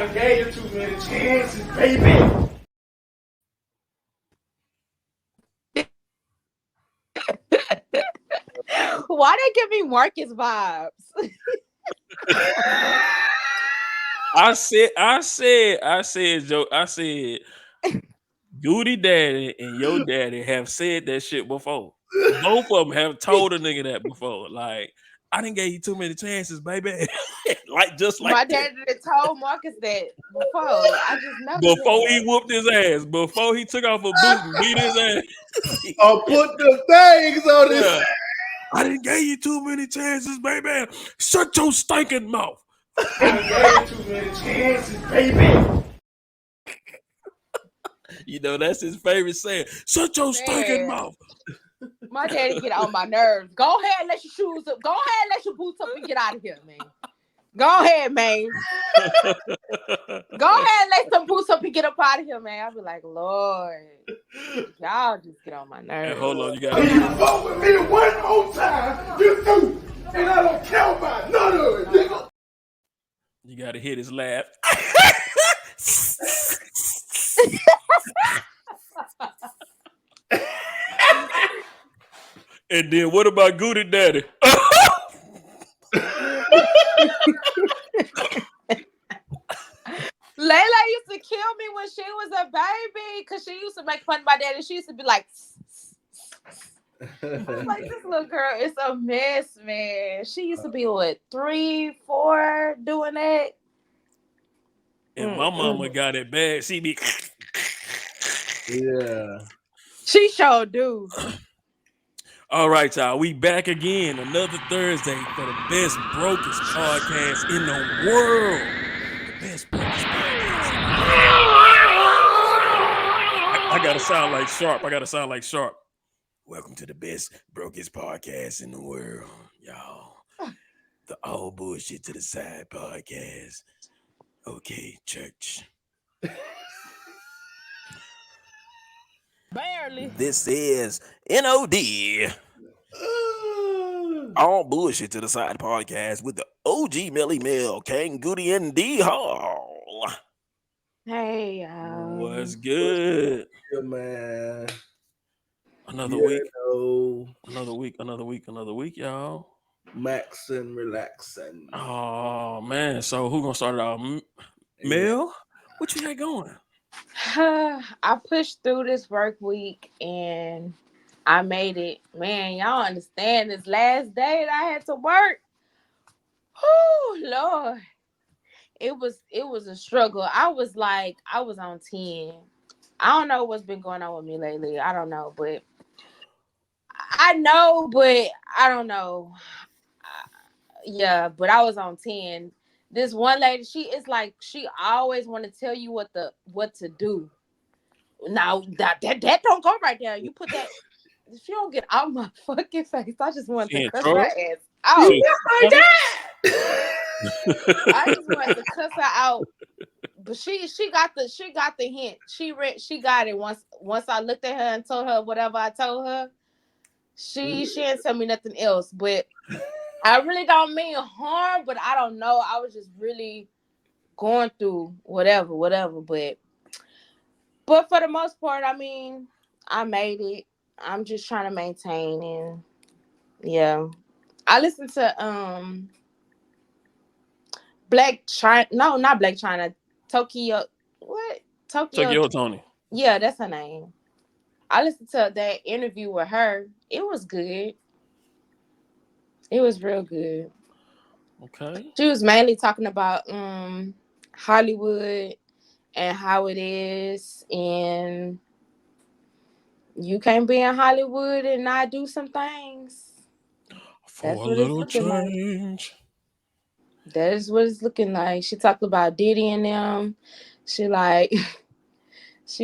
done gave you too many chances, baby. Why they give me Marcus vibes? I said, Joe. I said, Goody Daddy and your daddy have said that shit before. Both of them have told a nigga that before. Like, I didn't give you too many chances, baby. like My that. daddy told Marcus that before. I just never Before did. he whooped his ass, before he took off a boot and beat his ass. Or put the things on this. Yeah. I didn't give you too many chances, baby. Shut your stinking mouth. I gave you too many chances, baby. You know, that's his favorite saying. Shut your stinking mouth. My daddy get on my nerves. Go ahead, let your shoes up. Go ahead, let your boots up and get out of here, man. Go ahead, man. Go ahead, let some boots up and get up out of here, man. I'll be like, Lord, y'all just get on my nerves. Hey, hold on, you got You fuck with me one more time, you do. And I don't care about none of it, nigga. You gotta hit his laugh. And then what about Goody Daddy? Layla used to kill me when she was a baby because she used to make fun of my daddy. She used to be like, I'm like, this little girl is a mess, man. She used to be, what, 3, 4 doing that? And my mama got it bad. She be... Yeah. She sure do. All right, y'all. We back again another Thursday for the best brokest podcast in the world. The best brokest podcast in the world. I gotta sound like Sharp. Welcome to the best brokest podcast in the world, y'all. The all bullshit to the side podcast. Okay, church. Barely. This is NOD. All bullshit to the side podcast with the OG Melly Mill, King Goody and D Hall. Hey, y'all. What's good? Yeah, man. Another week, y'all. Maxing, relaxing. Oh man, so who gonna start it out? Mel, what you got going? I pushed through this work week and I made it. Man, y'all understand this last day that I had to work. Oh Lord. It was a struggle. I was on 10. I don't know what's been going on with me lately. I don't know, but I know, but I don't know. Yeah, but I was on 10. This one lady, she always want to tell you what to do. Now that don't go right there. You put that. If you don't get out my fucking face, I just want to cuss her ass out. I just wanted to cuss her out. But she got the hint. She got it once I looked at her and told her whatever I told her. She didn't tell me nothing else. But I really don't mean harm, but I don't know. I was just really going through whatever. But for the most part, I mean, I made it. I'm just trying to maintain and yeah. I listened to Black China. No, not Black China. Tokyo. What? Tokyo Tony. Yeah, that's her name. I listened to that interview with her. It was good. It was real good. Okay. She was mainly talking about Hollywood and how it is, and you can't be in Hollywood and not do some things. For a little change. Like. That is what it's looking like. She talked about Diddy and them. She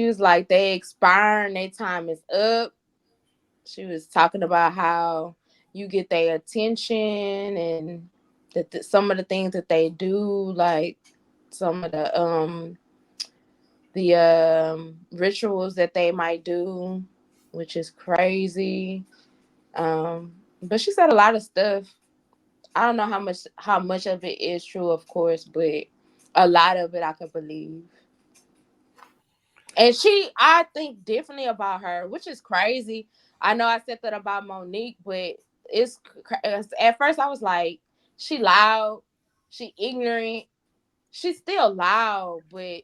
was like, they expiring, their time is up. She was talking about how you get their attention and some of the things that they do, like some of the rituals that they might do, which is crazy. But she said a lot of stuff. I don't know how much of it is true, of course, but A lot of it I could believe. And I think differently about her, which is crazy. I know I said that about Monique, but at first I was like, she loud, she ignorant, she's still loud, but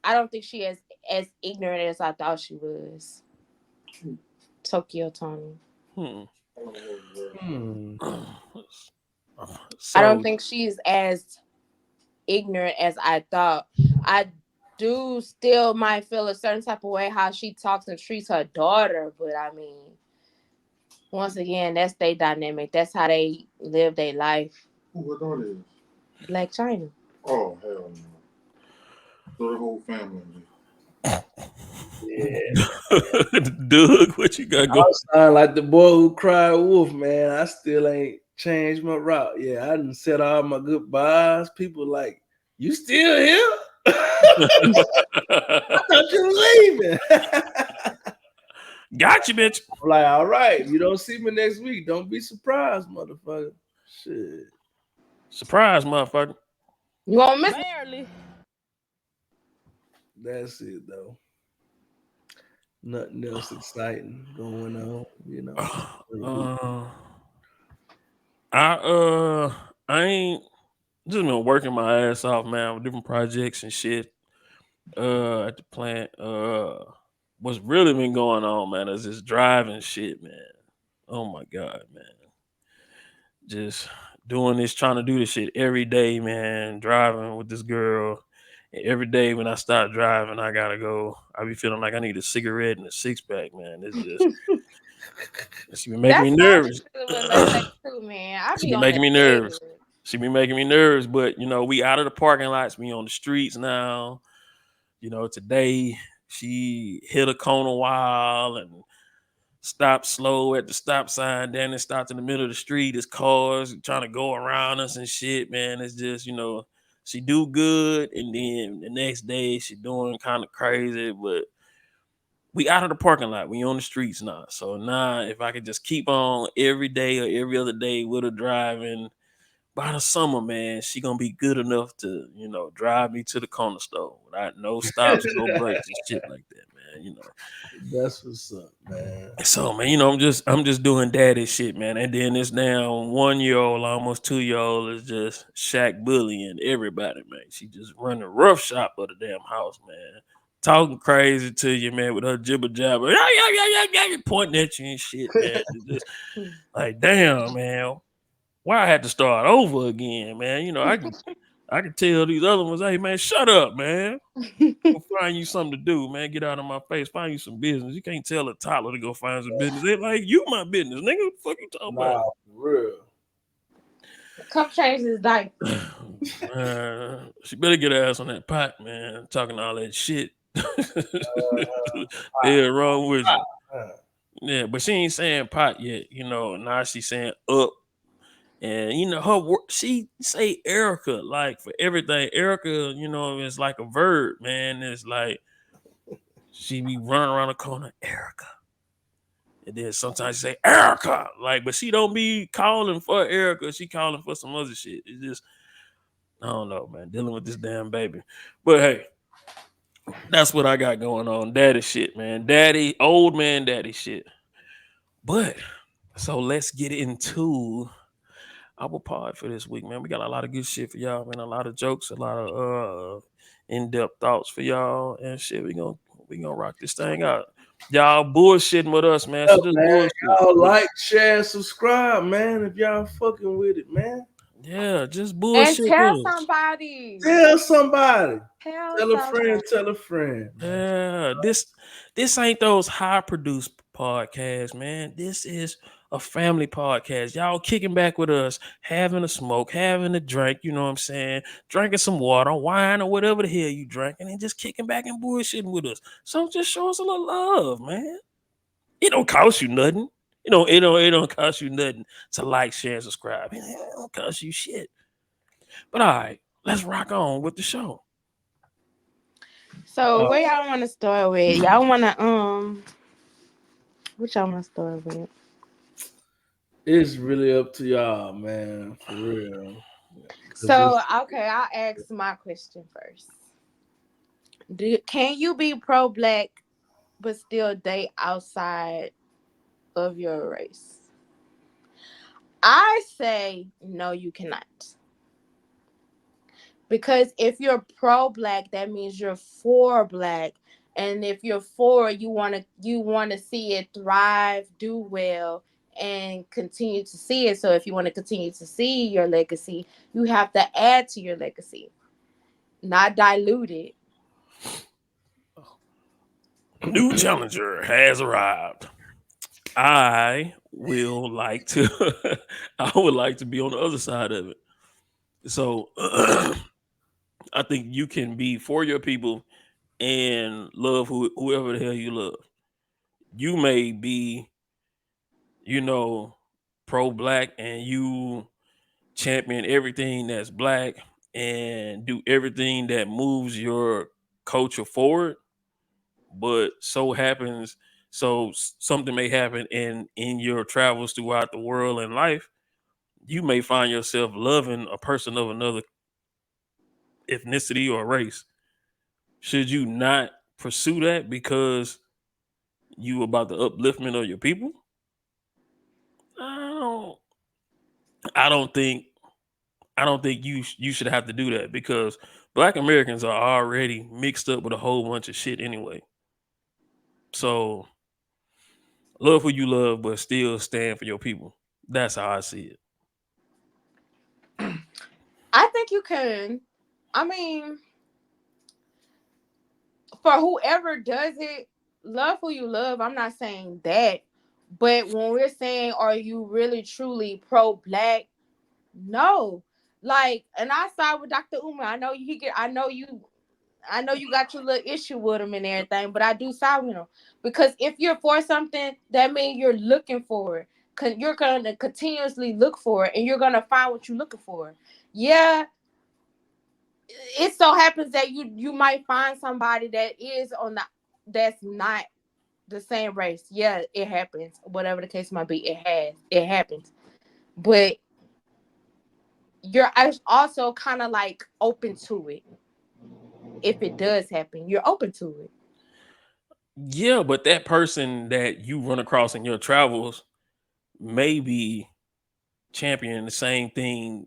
I don't think she is as ignorant as I thought she was. Tokyo Tony. Hmm. Hmm. I don't So think she's as ignorant as I thought. I do still might feel a certain type of way how she talks and treats her daughter, but I mean, once again, that's their dynamic. That's how they live their life. Who her daughter is? Black China. Oh, hell no. So the whole family. Yeah. Doug, what you got going? I sound like the boy who cried wolf, man. I still ain't changed my route. Yeah, I done said all my goodbyes. People like, you still here? I thought you were leaving. Got you, bitch. I'm like, all right, you don't see me next week. Don't be surprised, motherfucker. Shit. Surprise, motherfucker. You won't miss That's it though. Nothing else exciting going on, you know. Uh, I ain't just been working my ass off, man, with different projects and shit. At the plant. What's really been going on, man, is this driving shit, man. Oh my god, man. Just doing this, trying to do this shit every day, man. Driving with this girl. And every day when I start driving, I gotta go. I be feeling like I need a cigarette and a six pack, man. It's just she been making me That's how I be nervous. feeling with Lele too, man. I She be been on making that me bed. nervous. She be making me nervous, but we out of the parking lots, we on the streets now. Today she hit a corner while and stopped slow at the stop sign. Then it stopped in the middle of the street. There's cars trying to go around us and shit, man. It's just, she do good, and then the next day she doing kind of crazy, but we out of the parking lot. We on the streets now. So now if I could just keep on every day or every other day with her driving, by the summer, man, she gonna be good enough to, drive me to the corner store without no stops, no breaks and shit like that, man. That's what's up, man. So man, I'm just doing daddy shit, man. And then this now 1 year old, almost 2 year old is just shack bullying everybody, man. She just running rough shop of the damn house, man. Talking crazy to you, man, with her jibber jabber, pointing at you and shit, man. It's just like, damn, man. Why I had to start over again, man? I can tell these other ones, hey man, shut up, man. Go find you something to do, man. Get out of my face. Find you some business. You can't tell a toddler to go find some business. They like you my business, nigga. What the fuck you talking about? Nah, for real. Come change his diaper. She better get her ass on that pot, man. Talking all that shit. Yeah, wrong with you. Yeah, but she ain't saying pot yet. Now she's saying up. And she say Erica like for everything. Erica, is like a verb, man. It's like she be running around the corner, Erica. And then sometimes she say Erica, like, but she don't be calling for Erica. She calling for some other shit. It's just, I don't know, man. Dealing with this damn baby. But hey, that's what I got going on. Daddy shit, man. Daddy, old man, daddy shit. But so let's get into our pod for this week, man. We got a lot of good shit for y'all, man. A lot of jokes, a lot of in-depth thoughts for y'all and shit. We gonna rock this thing out. Y'all bullshitting with us, man. So Yeah, just man, bullshit. y'all like, share, subscribe, man. If y'all fucking with it, man. Yeah, just And bullshit tell with us. somebody. Tell somebody. Tell Tell a friend. somebody. Tell a friend, man. Yeah, this ain't those high produced podcasts, man. This is a family podcast. Y'all kicking back with us, having a smoke, having a drink, you know what I'm saying? Drinking some water, wine, or whatever the hell you drinking, and just kicking back and bullshitting with us. So just show us a little love, man. It don't cost you nothing. It don't cost you nothing to like, share, and subscribe. It don't cost you shit. But all right, let's rock on with the show. So Uh, where y'all want to start with? Y'all want to what y'all want to start with? it's really up to y'all, man. For real. Cause So, it's okay, I'll ask my question first. Can you be pro black but still date outside of your race? I say no, you cannot. Because if you're pro black, that means you're for black. And if you're for it, you want to see it thrive, do well, and continue to see it. So if you want to continue to see your legacy, you have to add to your legacy, not dilute it. New challenger has arrived. I will like to I would like to be on the other side of it. So I think you can be for your people and love whoever the hell you love. You may be, you know, pro black and you champion everything that's black and do everything that moves your culture forward, but something may happen in your travels throughout the world and life. You may find yourself loving a person of another ethnicity or race. Should you not pursue that because you about the upliftment of your people? I don't. I don't think. I don't think you should have to do that because Black Americans are already mixed up with a whole bunch of shit anyway. So love who you love, but still stand for your people. That's how I see it. I think you can. I mean, for whoever does it, love who you love. I'm not saying that. But when we're saying, are you really truly pro black? No. Like, and I saw with Dr. Umar. I know you got your little issue with him and everything, but I do side with him. Because if you're for something, that means you're looking for it. You're gonna continuously look for it and you're gonna find what you're looking for. Yeah, it so happens that you might find somebody that's not the same race. Yeah, it happens. Whatever the case might be, it happens. But you're also kind of like open to it. If it does happen, you're open to it. Yeah, but that person that you run across in your travels may be championing the same thing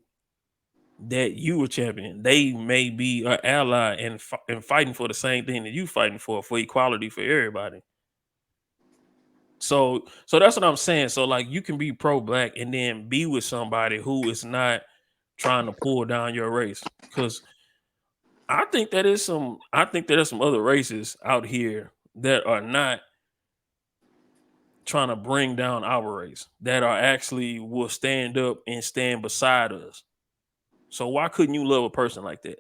that you were championing. They may be an ally and fighting for the same thing that you fighting for equality for everybody. So that's what I'm saying. So like you can be pro black and then be with somebody who is not trying to pull down your race. Because I think that there's some other races out here that are not trying to bring down our race, that are actually will stand up and stand beside us. So why couldn't you love a person like that?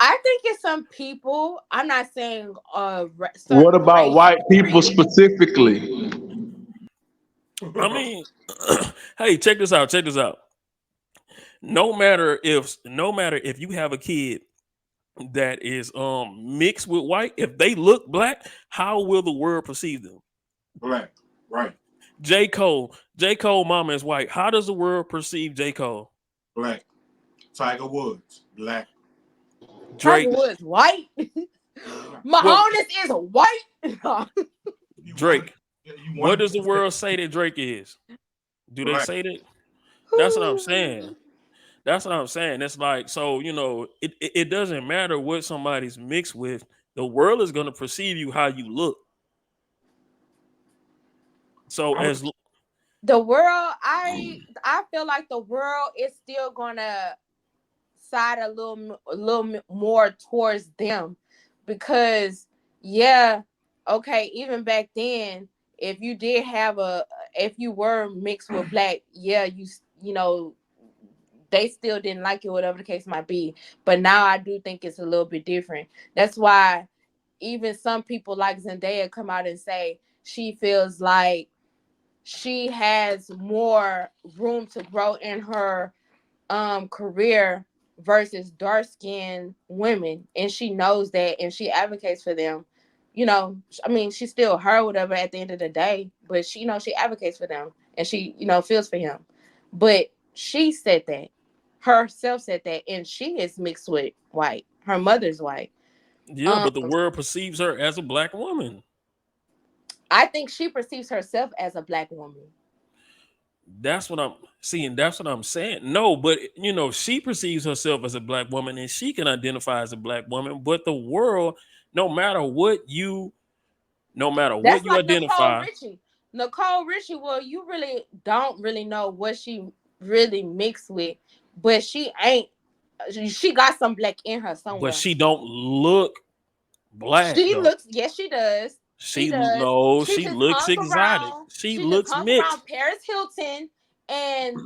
I think it's some people. I'm not saying What certain about race. white people Period. specifically? I mean, hey, check this out. Check this out. No matter if you have a kid that is mixed with white, if they look black, how will the world perceive them? Black, right? J. Cole mama is white. How does the world perceive J. Cole? Black. Tiger Woods, black. Tiger Drake, Woods white. what Mahomes is white. You won. Drake? You What won. does the world say that Drake is? Do they Black. say that? That's what I'm saying. That's what I'm saying. It's like so, it doesn't matter what somebody's mixed with. The world is gonna perceive you how you look. So I would. The world, I feel like the world is still gonna side more towards them because yeah, okay, even back then, if you did have a if you were mixed with black, yeah, you know they still didn't like you, whatever the case might be. But now I do think it's a little bit different. That's why even some people like Zendaya come out and say she feels like she has more room to grow in her career versus dark skinned women, and she knows that and she advocates for them. I mean, she's still her, whatever, at the end of the day, but she, she advocates for them and she, feels for him. But she said that. herself said that, and she is mixed with white. Her mother's white. Yeah, Um, but the world perceives her as a black woman. I think she perceives herself as a black woman. That's what I'm seeing. That's what I'm saying. No, but she perceives herself as a black woman and she can identify as a black woman. But the world, no matter what you, no matter what That's you like Nicole identify, Richie. Nicole Richie, well, you really don't really know what she really mixed with, but she ain't. She got some black in her but somewhere. she don't look black She though. looks, yes, she does. She She does. no, She she just looks hung exotic. around. She She just looks hung mixed. around Paris Hilton, and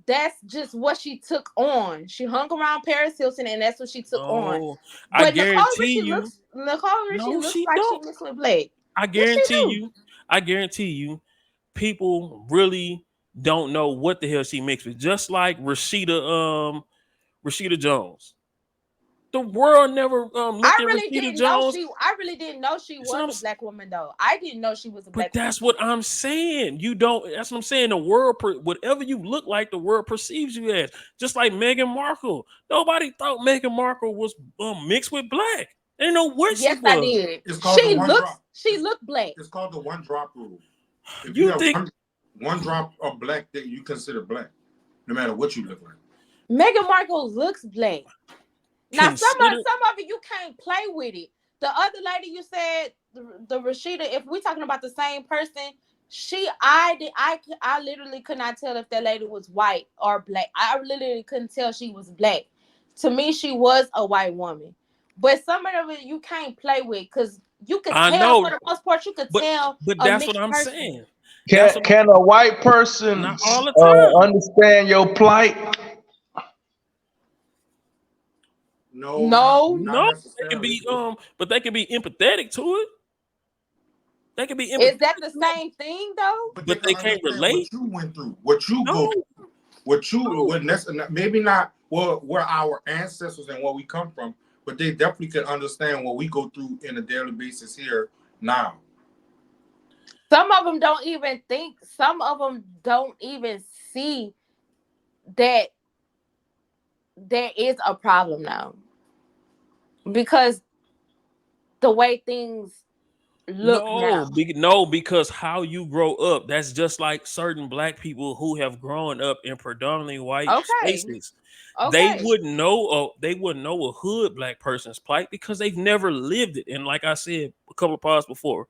that's just what she took on. She hung around Paris Hilton, and that's what she took on. No, I But guarantee you. Nicole Richie No, looks she like she don't. mixed with black. I Yes, she guarantee do. you. I guarantee you. People really don't know what the hell she mixed with. Just like Rashida Jones. The world never looked at Rashida Jones. I really didn't know she That's what was I'm a black woman though. I didn't know she was a But black woman. that's what I'm saying. You don't. That's what I'm saying. The world, whatever you look like, the world perceives you as. Just like Meghan Markle. Nobody thought Meghan Markle was mixed with black. They didn't know what she Yes, I was. did. It's called the one drop. She looked black. It's called the one drop rule. If you You have think one drop of black, that you consider black, no matter what you look like. Meghan Markle looks black. Now consider? some of it you can't play with it. The other lady you said, the Rashida, if we're talking about the same person, I literally could not tell if that lady was white or black. I literally couldn't tell she was black. To me, she was a white woman. But some of it you can't play with because you could I tell for know, the most part, you could but tell a that's what mixed I'm person. saying. That's Can what can a white person not all the time. understand your plight? No, No. not No, they can necessarily. be but they can be empathetic to it. They can be Is empathetic that the to it, same thing though? But they but can they can't understand relate. what you went through, what you go No, through, what you no. what maybe not where our ancestors and where we come from, but they definitely can understand what we go through in a daily basis here now. Some of them don't even think. Some of them don't even see that there is a problem now because the way things look No, now. no, because how you grow up, that's just like certain black people who have grown up in predominantly white Okay. spaces. Okay. They wouldn't know a hood black person's plight because they've never lived it. And like I said a couple of parts before,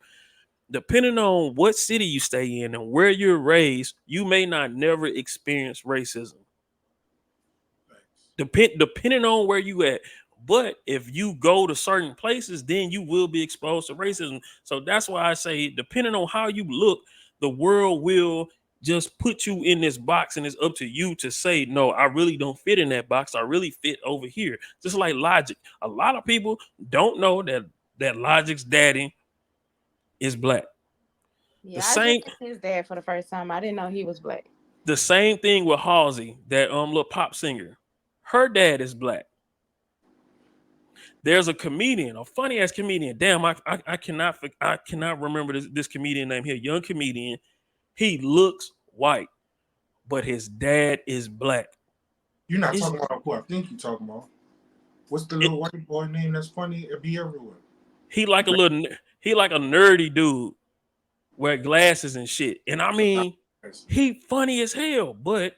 depending on what city you stay in and where you're raised, you may not never experience racism. Depending on where you at. But if you go to certain places, then you will be exposed to racism. So that's why I say, depending on how you look, the world will just put you in this box, and it's up to you to say, no, I really don't fit in that box. I really fit over here. Just like Logic. A lot of people don't know that Logic's daddy is black. The Yeah, I just same seen his dad for the first time. I didn't know he was black. the same thing with Halsey, that little pop singer. Her dad is black. There's a comedian, a funny ass comedian. Damn, I cannot remember this comedian name here. Young comedian. He looks white, but his dad is black. You're not It's talking about who I think you're talking about. What's the it, little white boy name that's funny? It be everywhere. he like a nerdy dude, wear glasses and shit. And I mean, he funny as hell, but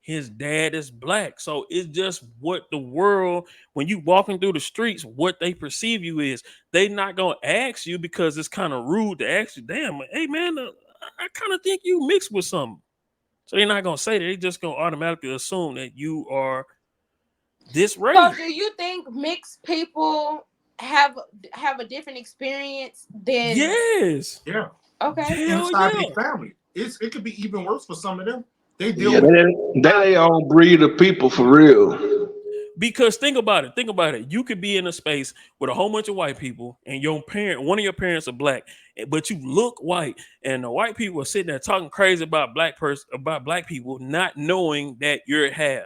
his dad is black. So it's just what the world, when you walking through the streets, what they perceive you is. They not gonna ask you because it's kind of rude to ask you, damn, hey man, I kind of think you mixed with something. So they're not gonna say that. They just gonna automatically assume that you are this So, race. do you think mixed people have a different experience than? Yes. Yeah, Okay. Hell inside yeah. their family, it could be even worse for some of them. They deal Yeah, with that they own breed of people for real. Because think about it. Think about it. You could be in a space with a whole bunch of white people, and one of your parents are black, but you look white, and the white people are sitting there talking crazy about about black people, not knowing that you're half.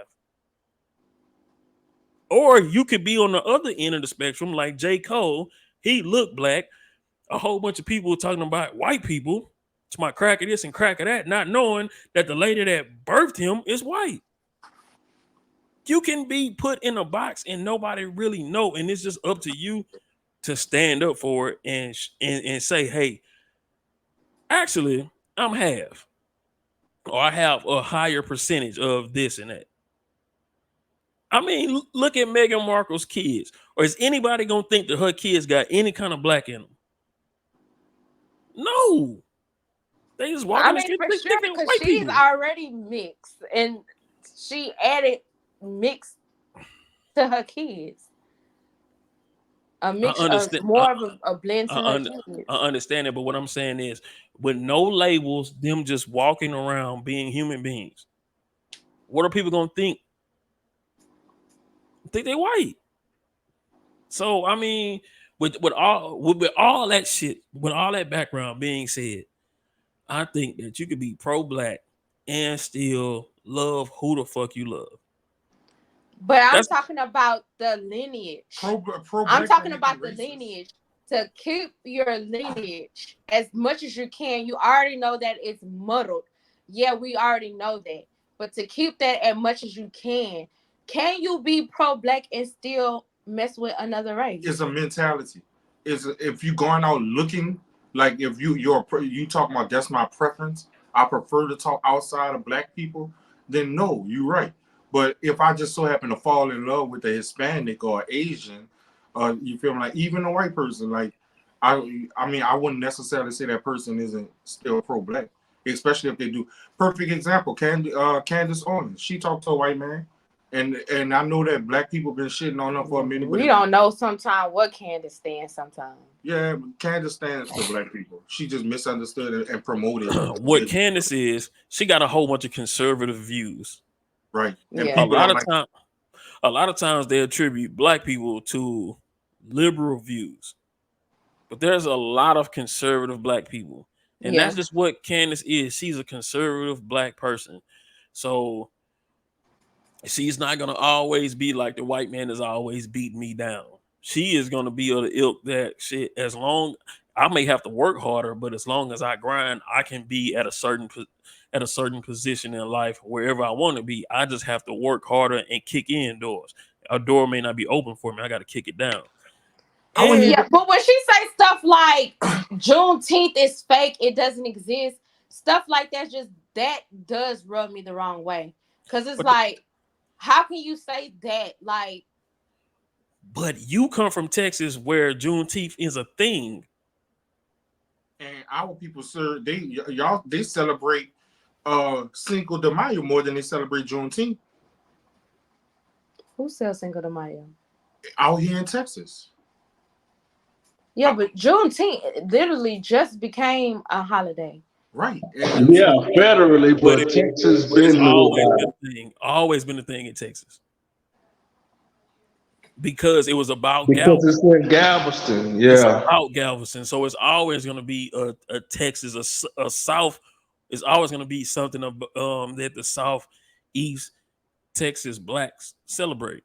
Or you could be on the other end of the spectrum, like J. Cole. He looked black. A whole bunch of people talking about white people. It's my crack of this and crack of that, not knowing that the lady that birthed him is white. You can be put in a box and nobody really know, and it's just up to you to stand up for it and say, hey, actually, I'm half, or I have a higher percentage of this and that. I mean, look at Meghan Markle's kids. Or is anybody gonna think that her kids got any kind of black in them? No, they just walk I in the mean, street, for they sure, think they're because white she's people. already mixed, and she added mix to her kids. A I mixture of understand. more of a blend I, to her un- kids. I understand it, but what I'm saying is, with no labels, them just walking around being human beings. What are people gonna think? Think they white? So I mean, with all that shit, with all that background being said, I think that you could be pro-black and still love who the fuck you love. But I'm That's talking about the lineage. Pro I'm black don't talking make you about the racist. lineage. To keep your lineage as much as you can, you already know that it's muddled. Yeah, we already know that. But to keep that as much as you can you be pro black and still mess with another It's race? a mentality. If you going out looking like if you talking about that's my preference. I prefer to talk outside of black people. Then no, you're right. But if I just so happen to fall in love with a Hispanic or Asian, you feel me? Like even a white person, like I mean I wouldn't necessarily say that person isn't still pro black, especially if they do. Perfect example, Candace Owens. She talked to a white man, and I know that black people been shitting on her for a minute, but We if don't know sometimes what Candace stands sometimes. yeah, Candace stands for black people. She just misunderstood it and promoted what it, Candace is. She got a whole bunch of conservative views. right. And A Yeah. people lot don't of like time, a lot of times they attribute black people to liberal views, but there's a lot of conservative black people, and Yeah. that's just what Candace is. She's a conservative black person, so she's not gonna always be like the white man is always beating me down. She is gonna be of the ilk that shit. As long I may have to work harder, but as long as I grind, I can be at at a certain position in life wherever I want to be. I just have to work harder and kick in doors. A door may not be open for me. I got to kick it down. I wouldn't And Yeah, even but when she say stuff like Juneteenth is fake, it doesn't exist, stuff like that does rub me the wrong way. Cause it's but like, how can you say that? Like, but you come from Texas where Juneteenth is a thing. and our people, sir, y'all they celebrate Cinco de Mayo more than they celebrate Juneteenth who sells Cinco de Mayo? out here in Texas. Yeah, but Juneteenth literally just became a holiday. Right. Yeah, federally, But but Texas but it's been knew always about been a thing. Always been a thing in Texas because it was it about because Galveston. it's in Galveston. It's Yeah. about Galveston, so it's always going to be a Texas, a South. It's always going to be something that the Southeast Texas blacks celebrate.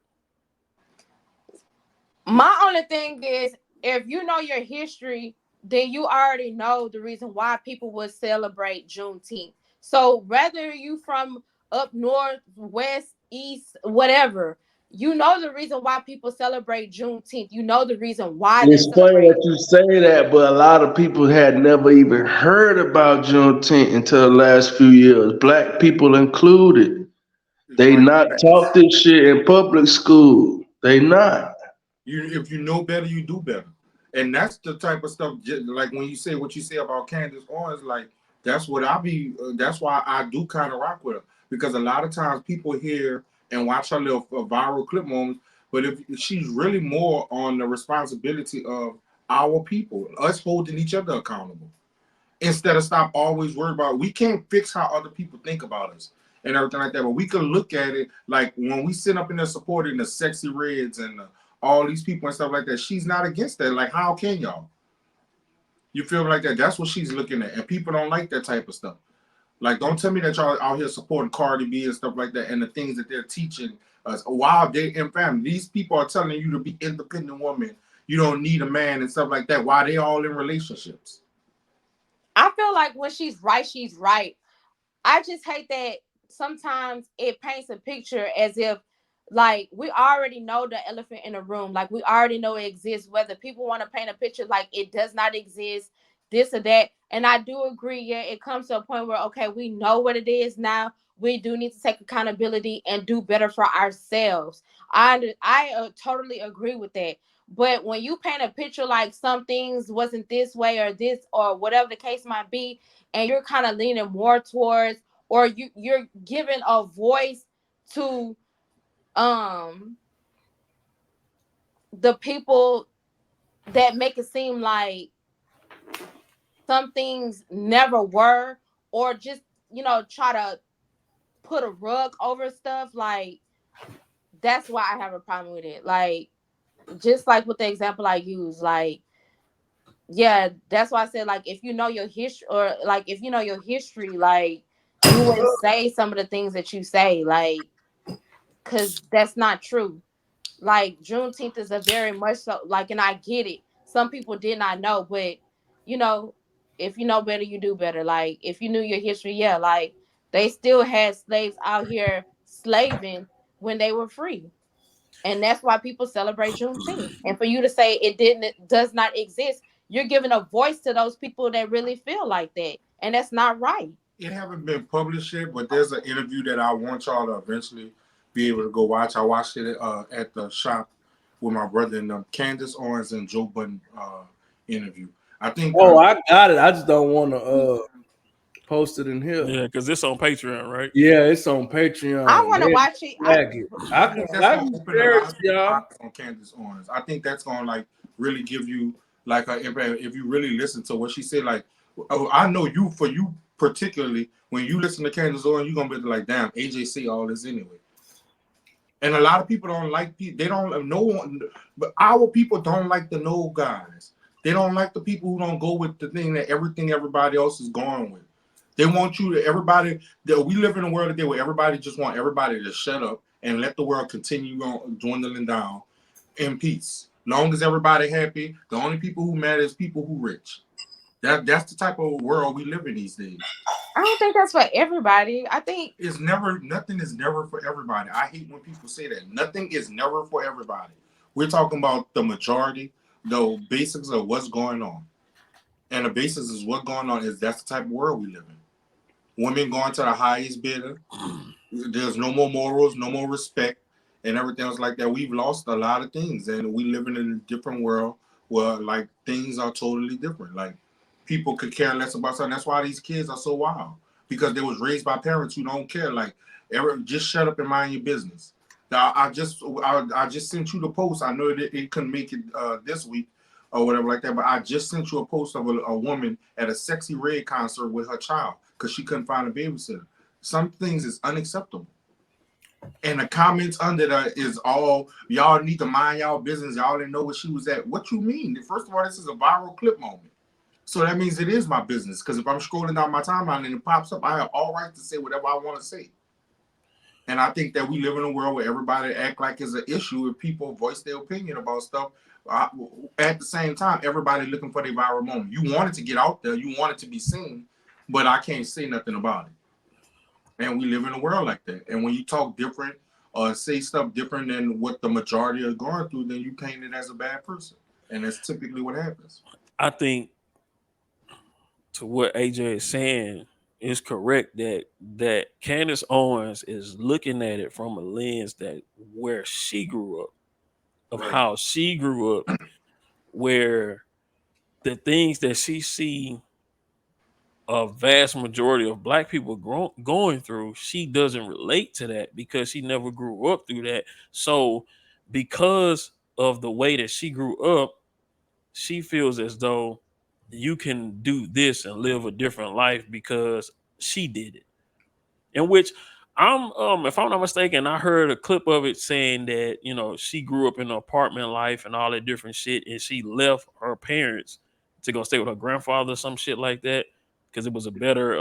My only thing is, if you know your history, then you already know the reason why people would celebrate Juneteenth. So whether you from up north, west, east, whatever, you know the reason why people celebrate Juneteenth. You know the reason why they It's funny celebrate that it. you say that, but a lot of people had never even heard about Juneteenth until the last few years. Black people included. They Right. not taught this shit in public school. They not. If you know better, you do better, and that's the type of stuff. Like when you say what you say about Candace Owens, like that's what I be. That's why I do kind of rock with her because a lot of times people hear and watch her little viral clip moments, but if she's really more on the responsibility of our people, us holding each other accountable instead of stop always worried about we can't fix how other people think about us and everything like that. But we can look at it like when we sit up in there supporting the sexy reds and all these people and stuff like that. She's not against that. Like, how can y'all? You feel like that? That's what she's looking at, and people don't like that type of stuff. Like, don't tell me that y'all out here supporting Cardi B and stuff like that, and the things that they're teaching us. Wow, they in family. These people are telling you to be independent woman. You don't need a man and stuff like that. Why they all in relationships? I feel like when she's right, she's right. I just hate that sometimes it paints a picture as if like we already know the elephant in the room. Like we already know it exists. Whether people want to paint a picture like it does not exist, this or that. And I do agree. Yeah, it comes to a point where okay, we know what it is now. We do need to take accountability and do better for ourselves. I totally agree with that. But when you paint a picture like some things wasn't this way or this or whatever the case might be, and you're kind of leaning more towards, or you're giving a voice to um the people that make it seem like some things never were, or just try to put a rug over stuff, like that's why I have a problem with it. Like just like with the example I use, like yeah, that's why I said like if you know your history, or like if you know your history, like you wouldn't say some of the things that you say, like because that's not true. Like Juneteenth is a very much so like, and I get it. Some people did not know, but you know, if you know better, you do better. Like if you knew your history, yeah, like they still had slaves out here slaving when they were free. And that's why people celebrate Juneteenth. And for you to say it does not exist, you're giving a voice to those people that really feel like that. And that's not right. It haven't been published yet, but there's an interview that I want y'all to eventually be able to go watch. I watched it at the shop with my brother and Candace Owens and Joe Budden interview. I think Oh, I got it. I just don't want to post it in here. Yeah, because it's on Patreon, right? Yeah, it's on I Patreon. want to They watch it. flag it. I think that's I gonna can open a share it lot to of people's y'all. eyes on Candace Owens. I think that's gonna like really give you like a impact if you really listen to what she said. Like, oh, I know you for you particularly when you listen to Candace Owens, you're gonna be like, damn, AJ say all this anyway. And a lot of people don't like people. They don't no one, but our people don't like the no guys. They don't like the people who don't go with the thing that everything everybody else is going with. They want you to everybody. That we live in a world today where everybody just want everybody to shut up and let the world continue on dwindling down in peace. Long as everybody happy, the only people who matter is people who rich. That's the type of world we live in these days. I don't think that's for everybody. I think It's never nothing is never for everybody. I hate when people say that. Nothing is never for everybody. We're talking about the majority, the basics of what's going on. And the basis is what's going on is that's the type of world we live in. Women going to the highest bidder. There's no more morals, no more respect, and everything else like that. We've lost a lot of things, and we living in a different world where like things are totally different. Like people could care less about something. That's why these kids are so wild because they was raised by parents who don't care. Like, just shut up and mind your business. Now, I just sent you the post. I know that it couldn't make it this week or whatever like that, but I just sent you a post of a woman at a Sexy Red concert with her child because she couldn't find a babysitter. Some things is unacceptable. And the comments under that is all y'all need to mind y'all business. Y'all didn't know where she was at. What you mean? First of all, this is a viral clip moment. So that means it is my business. Because if I'm scrolling down my timeline and it pops up, I have all right to say whatever I want to say. And I think that we live in a world where everybody act like it's an issue if people voice their opinion about stuff. Uh, at the same time, everybody looking for their viral moment. You want it to get out there. You want it to be seen. But I can't say nothing about it. And we live in a world like that. And when you talk different or say stuff different than what the majority are going through, then you paint it as a bad person. And that's typically what happens. I think to what AJ is saying is correct that Candace Owens is looking at it from a lens that where she grew up, of Right. how she grew up, where the things that she see a vast majority of black people going through, she doesn't relate to that because she never grew up through that. So because of the way that she grew up, she feels as though you can do this and live a different life because she did it. In which I'm if I'm not mistaken, I heard a clip of it saying that, she grew up in an apartment life and all that different shit, and she left her parents to go stay with her grandfather or some shit like that. Because it was a better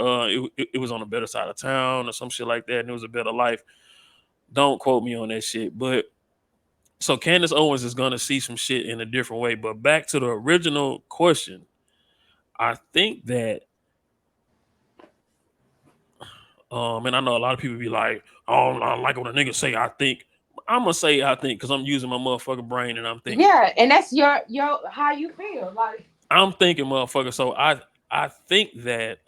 it was on a better side of town or some shit like that, and it was a better life. Don't quote me on that shit. But so Candace Owens is gonna see some shit in a different way. But back to the original question, I think that and I know a lot of people be like, oh, I don't like when a nigga say I think. I'm gonna say I think because I'm using my motherfucking brain and I'm thinking. Yeah, and that's your how you feel. Like, I'm thinking, motherfucker. So I think that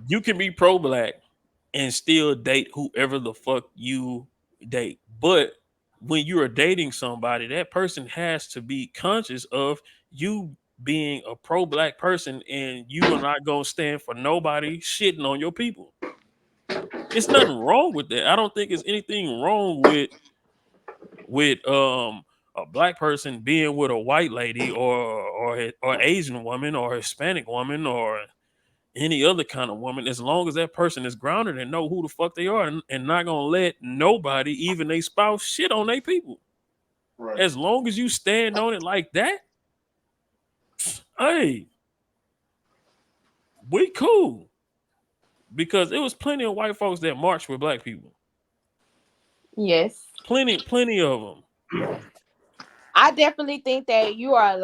you can be pro black and still date whoever the fuck you date. But when you are dating somebody, that person has to be conscious of you being a pro black person and you are not gonna stand for nobody shitting on your people. It's nothing wrong with that. I don't think there's anything wrong with a black person being with a white lady or Asian woman or Hispanic woman or any other kind of woman, as long as that person is grounded and know who the fuck they are and not gonna let nobody, even they spouse, shit on their people. Right. As long as you stand on it like that, hey, we cool. Because it was plenty of white folks that marched with black people. yes, Plenty of them. I definitely think that you are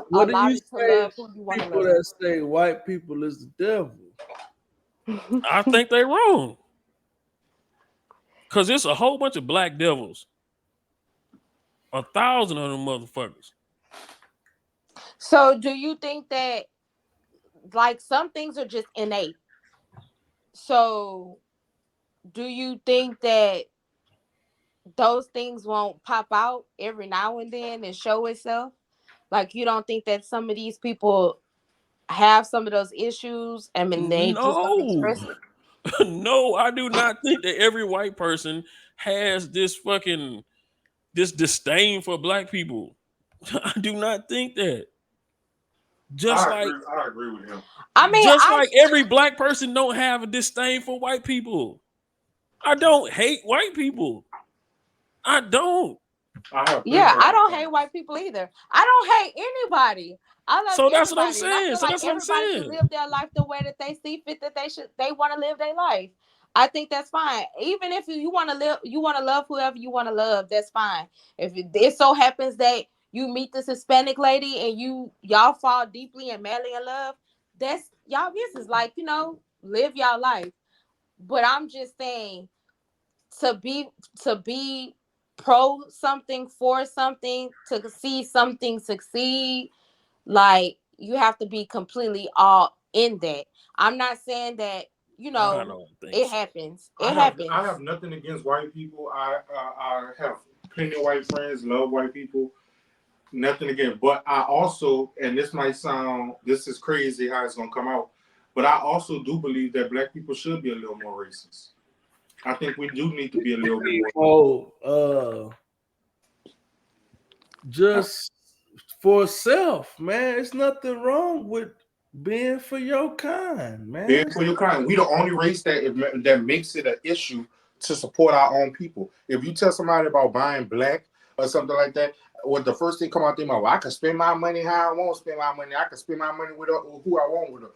What do you allotted to say to love who you want to people love. that say white people is the devil? I think they wrong. Cause it's a whole bunch of black devils. 1,000 of them motherfuckers. So, do you think that like some things are just innate? So, do you think that those things won't pop out every now and then and show itself? Like, you don't think that some of these people have some of those issues? I mean, they just don't No. express it. No, I do not think that every white person has this disdain for black people. I do not think that. Just like I agree with him. I mean, just like every black person don't have a disdain for white people. I don't hate white people. I don't. I have plenty yeah, of I white don't hate friends. white people either. I don't hate anybody. I love So that's what I'm everybody, and I saying. feel So like that's what I'm everybody should saying. live their life the way that they see fit. That they want to live their life. I think that's fine. Even if you want to live, you want to love whoever you want to love. That's fine. If it so happens that you meet this Hispanic lady and y'all fall deeply and madly in love, that's y'all business. Like, live y'all life. But I'm just saying, to be to be pro something, for something, to see something succeed, like, you have to be completely all in that. I'm not saying that, I don't think it so. happens. I It have happens. I have nothing against white people. I have plenty of white friends. Love white people. Nothing again. But I also, and this is crazy how it's gonna come out, but I also do believe that black people should be a little more racist. I think we do need to be a little bit more. Oh, just for self, man. It's nothing wrong with being for your kind, Being man. for your kind. We the only race that makes it an issue to support our own people. If you tell somebody about buying black or something like that, what the first thing come out their mouth, well, I can spend my money how I want to spend my money. I can spend my money with who I want with her.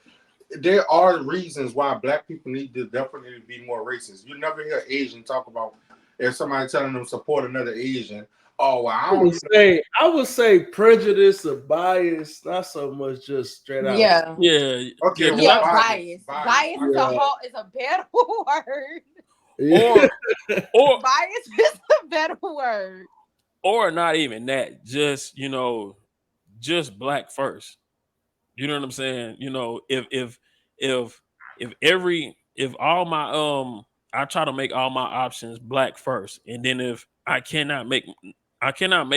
There are reasons why black people need to definitely be more racist. You never hear Asian talk about if somebody telling them support another Asian. Oh, well, I don't even. I would say prejudice or bias, not so much just straight out. Yeah. Yeah, Okay, yeah, because well, I Yeah, bias, bias. bias. Bias I is a can Yeah. see. whole is a better word. Yeah. or or Bias is a better word. or not even that. Just just black first. You know what I'm saying? If all my I try to make all my options black first, and then if I cannot make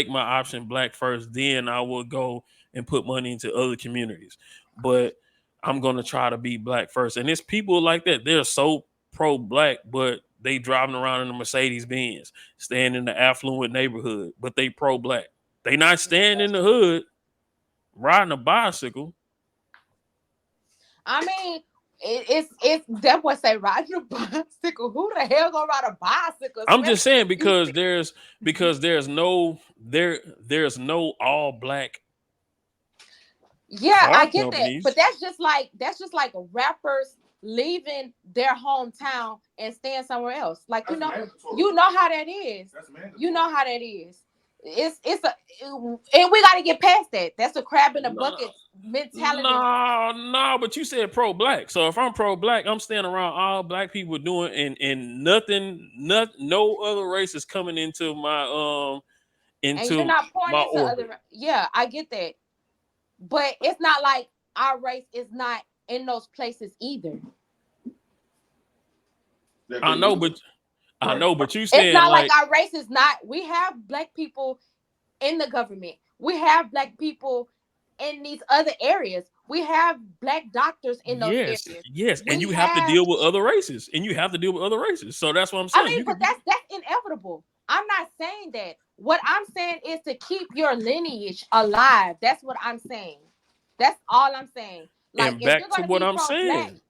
my option black first, then I will go and put money into other communities. But I'm gonna try to be black first. And it's people like that. They're so pro black, but they driving around in a Mercedes Benz, staying in the affluent neighborhood, but they pro black. They not staying in the hood, riding a bicycle. I mean, it's that boy say riding a bicycle. Who the hell gonna ride a bicycle, I'm just especially saying in because DC? there's no all black Yeah, car I get that, but companies. that's just like rappers leaving their hometown and staying somewhere else. Like, That's mandatory. you know how that is. That's You mandatory. know how that is. It's a, and we got to get past that. That's a crab in a No, bucket mentality. no, but you said pro-black. So if I'm pro-black, I'm standing around all black people doing and nothing, no other race is coming And you're into not pouring my into orbit. other. Yeah, I get that, but it's not like our race is not in those places either. That I they know, use. but I Right. know, but you It's saying not like like, our race is not. We have black people in the government. We have black people in these other areas. We have black doctors in those yes, areas. yes, and We you have to have. deal with other races, and you have to deal with other races. So that's what I'm I saying. mean, You but could be that's inevitable. I'm not saying that. What I'm saying is to keep your lineage alive. That's what I'm saying. That's all I'm saying. Like and if back you're to gonna what be I'm pro black, saying.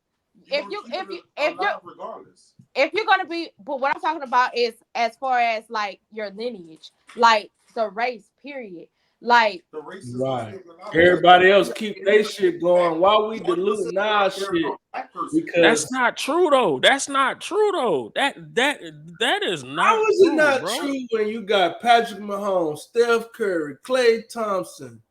You're gonna keep it alive regardless. if you're gonna be, but what I'm talking about is as far as like your lineage, like the race, period. Like The racism Right. still alive. Everybody else keep their Anybody shit black, going. Why we 1% diluting of our America shit? a black person. That's Because not true though. That's not true though. That is how not is it true, not bro. true when you got Patrick Mahomes, Steph Curry, Klay Thompson,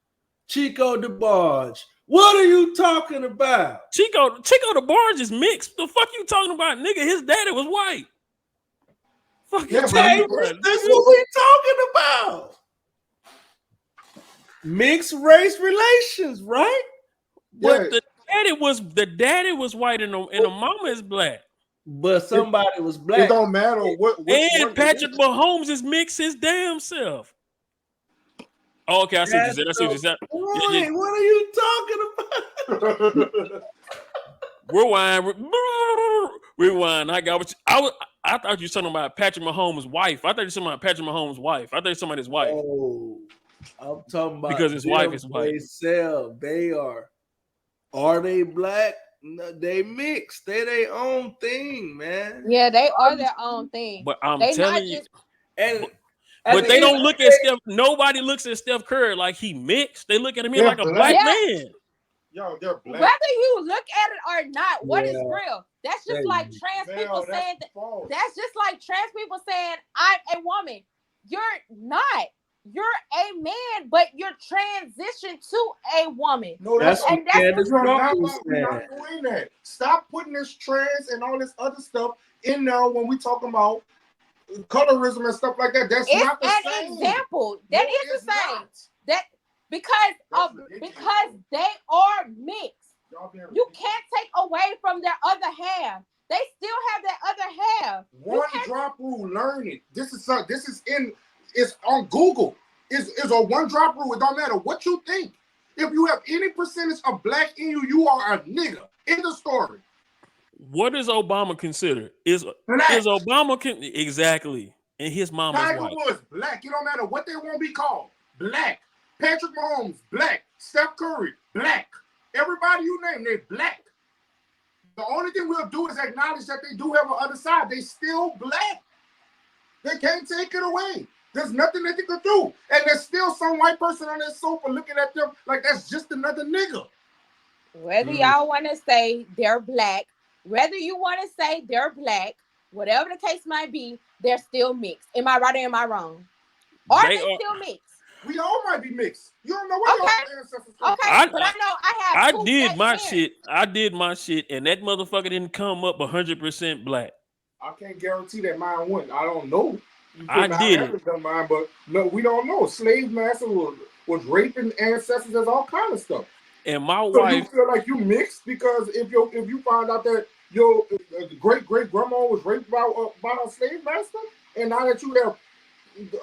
Chico DeBarge? What are you talking about? Chico the Barge is mixed. The fuck you talking about, nigga? His daddy was white. Fuck you Yeah, but talking Okay, about, that's nigga? what we talking about. Mixed race relations, right? yeah, But the daddy was white and the mama is black. But it, somebody was it black. don't matter which And one it Patrick is. Mahomes is mixed his damn self. Oh, okay, I see what you That's said. I see what the you said. Yeah, point. What are you talking about? rewind. I got what I thought you were talking about Patrick Mahomes' wife. I thought you were talking about Patrick Mahomes' wife. I thought you were talking about his wife Oh, I'm talking about because his wife them is white. themselves. They are. Are they black? No, they mixed. They their own thing, man. yeah, they are their own thing. But I'm They telling not you, just. And but, at but the they end of don't the look at day, Steph. Nobody looks at Steph Curry like he mixed. They look at him They're like a black black. Yeah, man. Yo, they're black. whether you look at it or not, what is yeah, real? That's just they, like trans people Mel, that's saying false. that's just like trans people saying I'm a woman. You're not. You're a man, but you're transitioned to a woman. No, that's what And that's what Candace you're Parker not. was We're saying. not doing that. Stop putting this trans and all this other stuff in there when we talking about colorism and stuff like that. That's it's not the an same. example. No, That is it's the same. not. That because That's of ridiculous. because they are mixed. Y'all being You ridiculous. can't take away from their other half. They still have that other half. One drop rule. Learn it. This is in. It's on Google. It's a one drop rule. It don't matter what you think. If you have any percentage of black in you, you are a nigga. In the story. What is Obama considered? Is Black. Obama exactly? And his mom is Tiger white. Woods, black. It don't matter what they want to be called. Black. Patrick Mahomes, black. Steph Curry, black. Everybody you name, they black. The only thing we'll do is acknowledge that they do have an other side. They still black. They can't take it away. There's nothing that they could do. And there's still some white person on that sofa looking at them like that's just another nigga. Whether y'all want to say they're black, whether you want to say they're black, whatever the case might be, they're still mixed. Am I right or am I wrong? Are They they are. still mixed? We all might be mixed. You don't know where Okay. your ancestors come Okay, from. but I know I have I two did black my parents. shit. I did my shit, and that motherfucker didn't come up 100% black. I can't guarantee that mine wouldn't. I don't know. You I could not did have it. done mine, but no, we don't know. Slave master was raping ancestors. There's all kind of stuff. And my So you wife, feel like you mixed because if you find out that your great grandma was raped by a slave master, and now that you have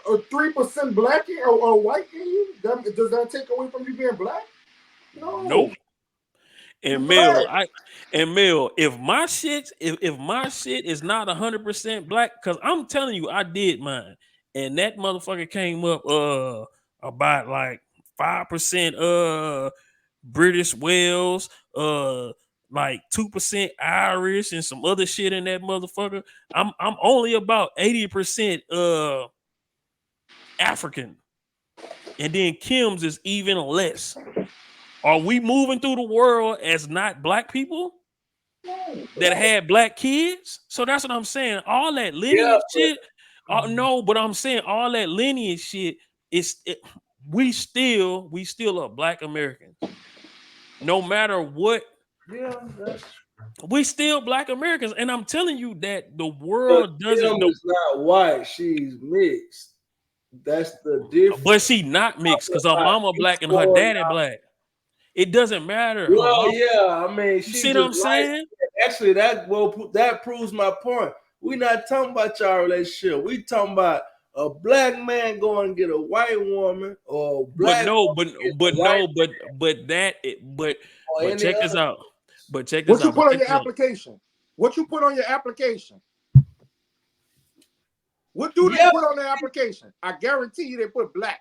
3% black or white in you, does that take away from you being black? No. nope. You And Mel, black. if my shit, if my shit is not 100% black, because I'm telling you, I did mine, and that motherfucker came up about like 5% British Wales, like 2% Irish, and some other shit in that motherfucker. I'm only about 80% African, and then Kim's is even less. Are we moving through the world as not black people that had black kids? So that's what I'm saying. All that Yeah, lineage shit. No, but I'm saying all that lineage shit we still are Black Americans. No matter what, Yeah, that's we still Black Americans, and I'm telling you that the but world Kim doesn't. is not white, she's mixed. That's the But difference. she not mixed because her Like, mama it's black and her going daddy black. It doesn't matter. Her well, mom. yeah. I mean, You she see what just I'm like saying? actually that proves my point. We not talking about y'all relationship. We talking about a black man going to get a white woman or a But black no, woman but get but a white no, but that or but any check this other. out. But check this What you out. But put on check your this out. application? What you put on your application? What do they Yeah, put on their application? I guarantee you they put black.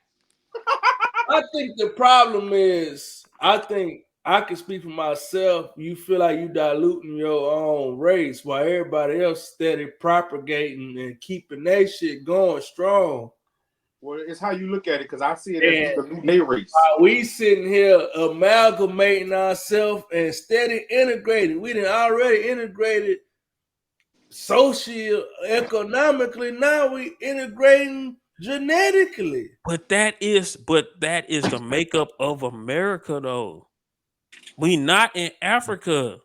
I think the problem is, I think I can speak for myself. You feel like you diluting your own race while everybody else steady propagating and keeping that shit going strong. Well, it's how you look at it because I see it as And the new day race. we sitting here amalgamating ourselves and steady integrating. We done already integrated social, economically. Now we integrating genetically. But that is the makeup of America though. We not in Africa.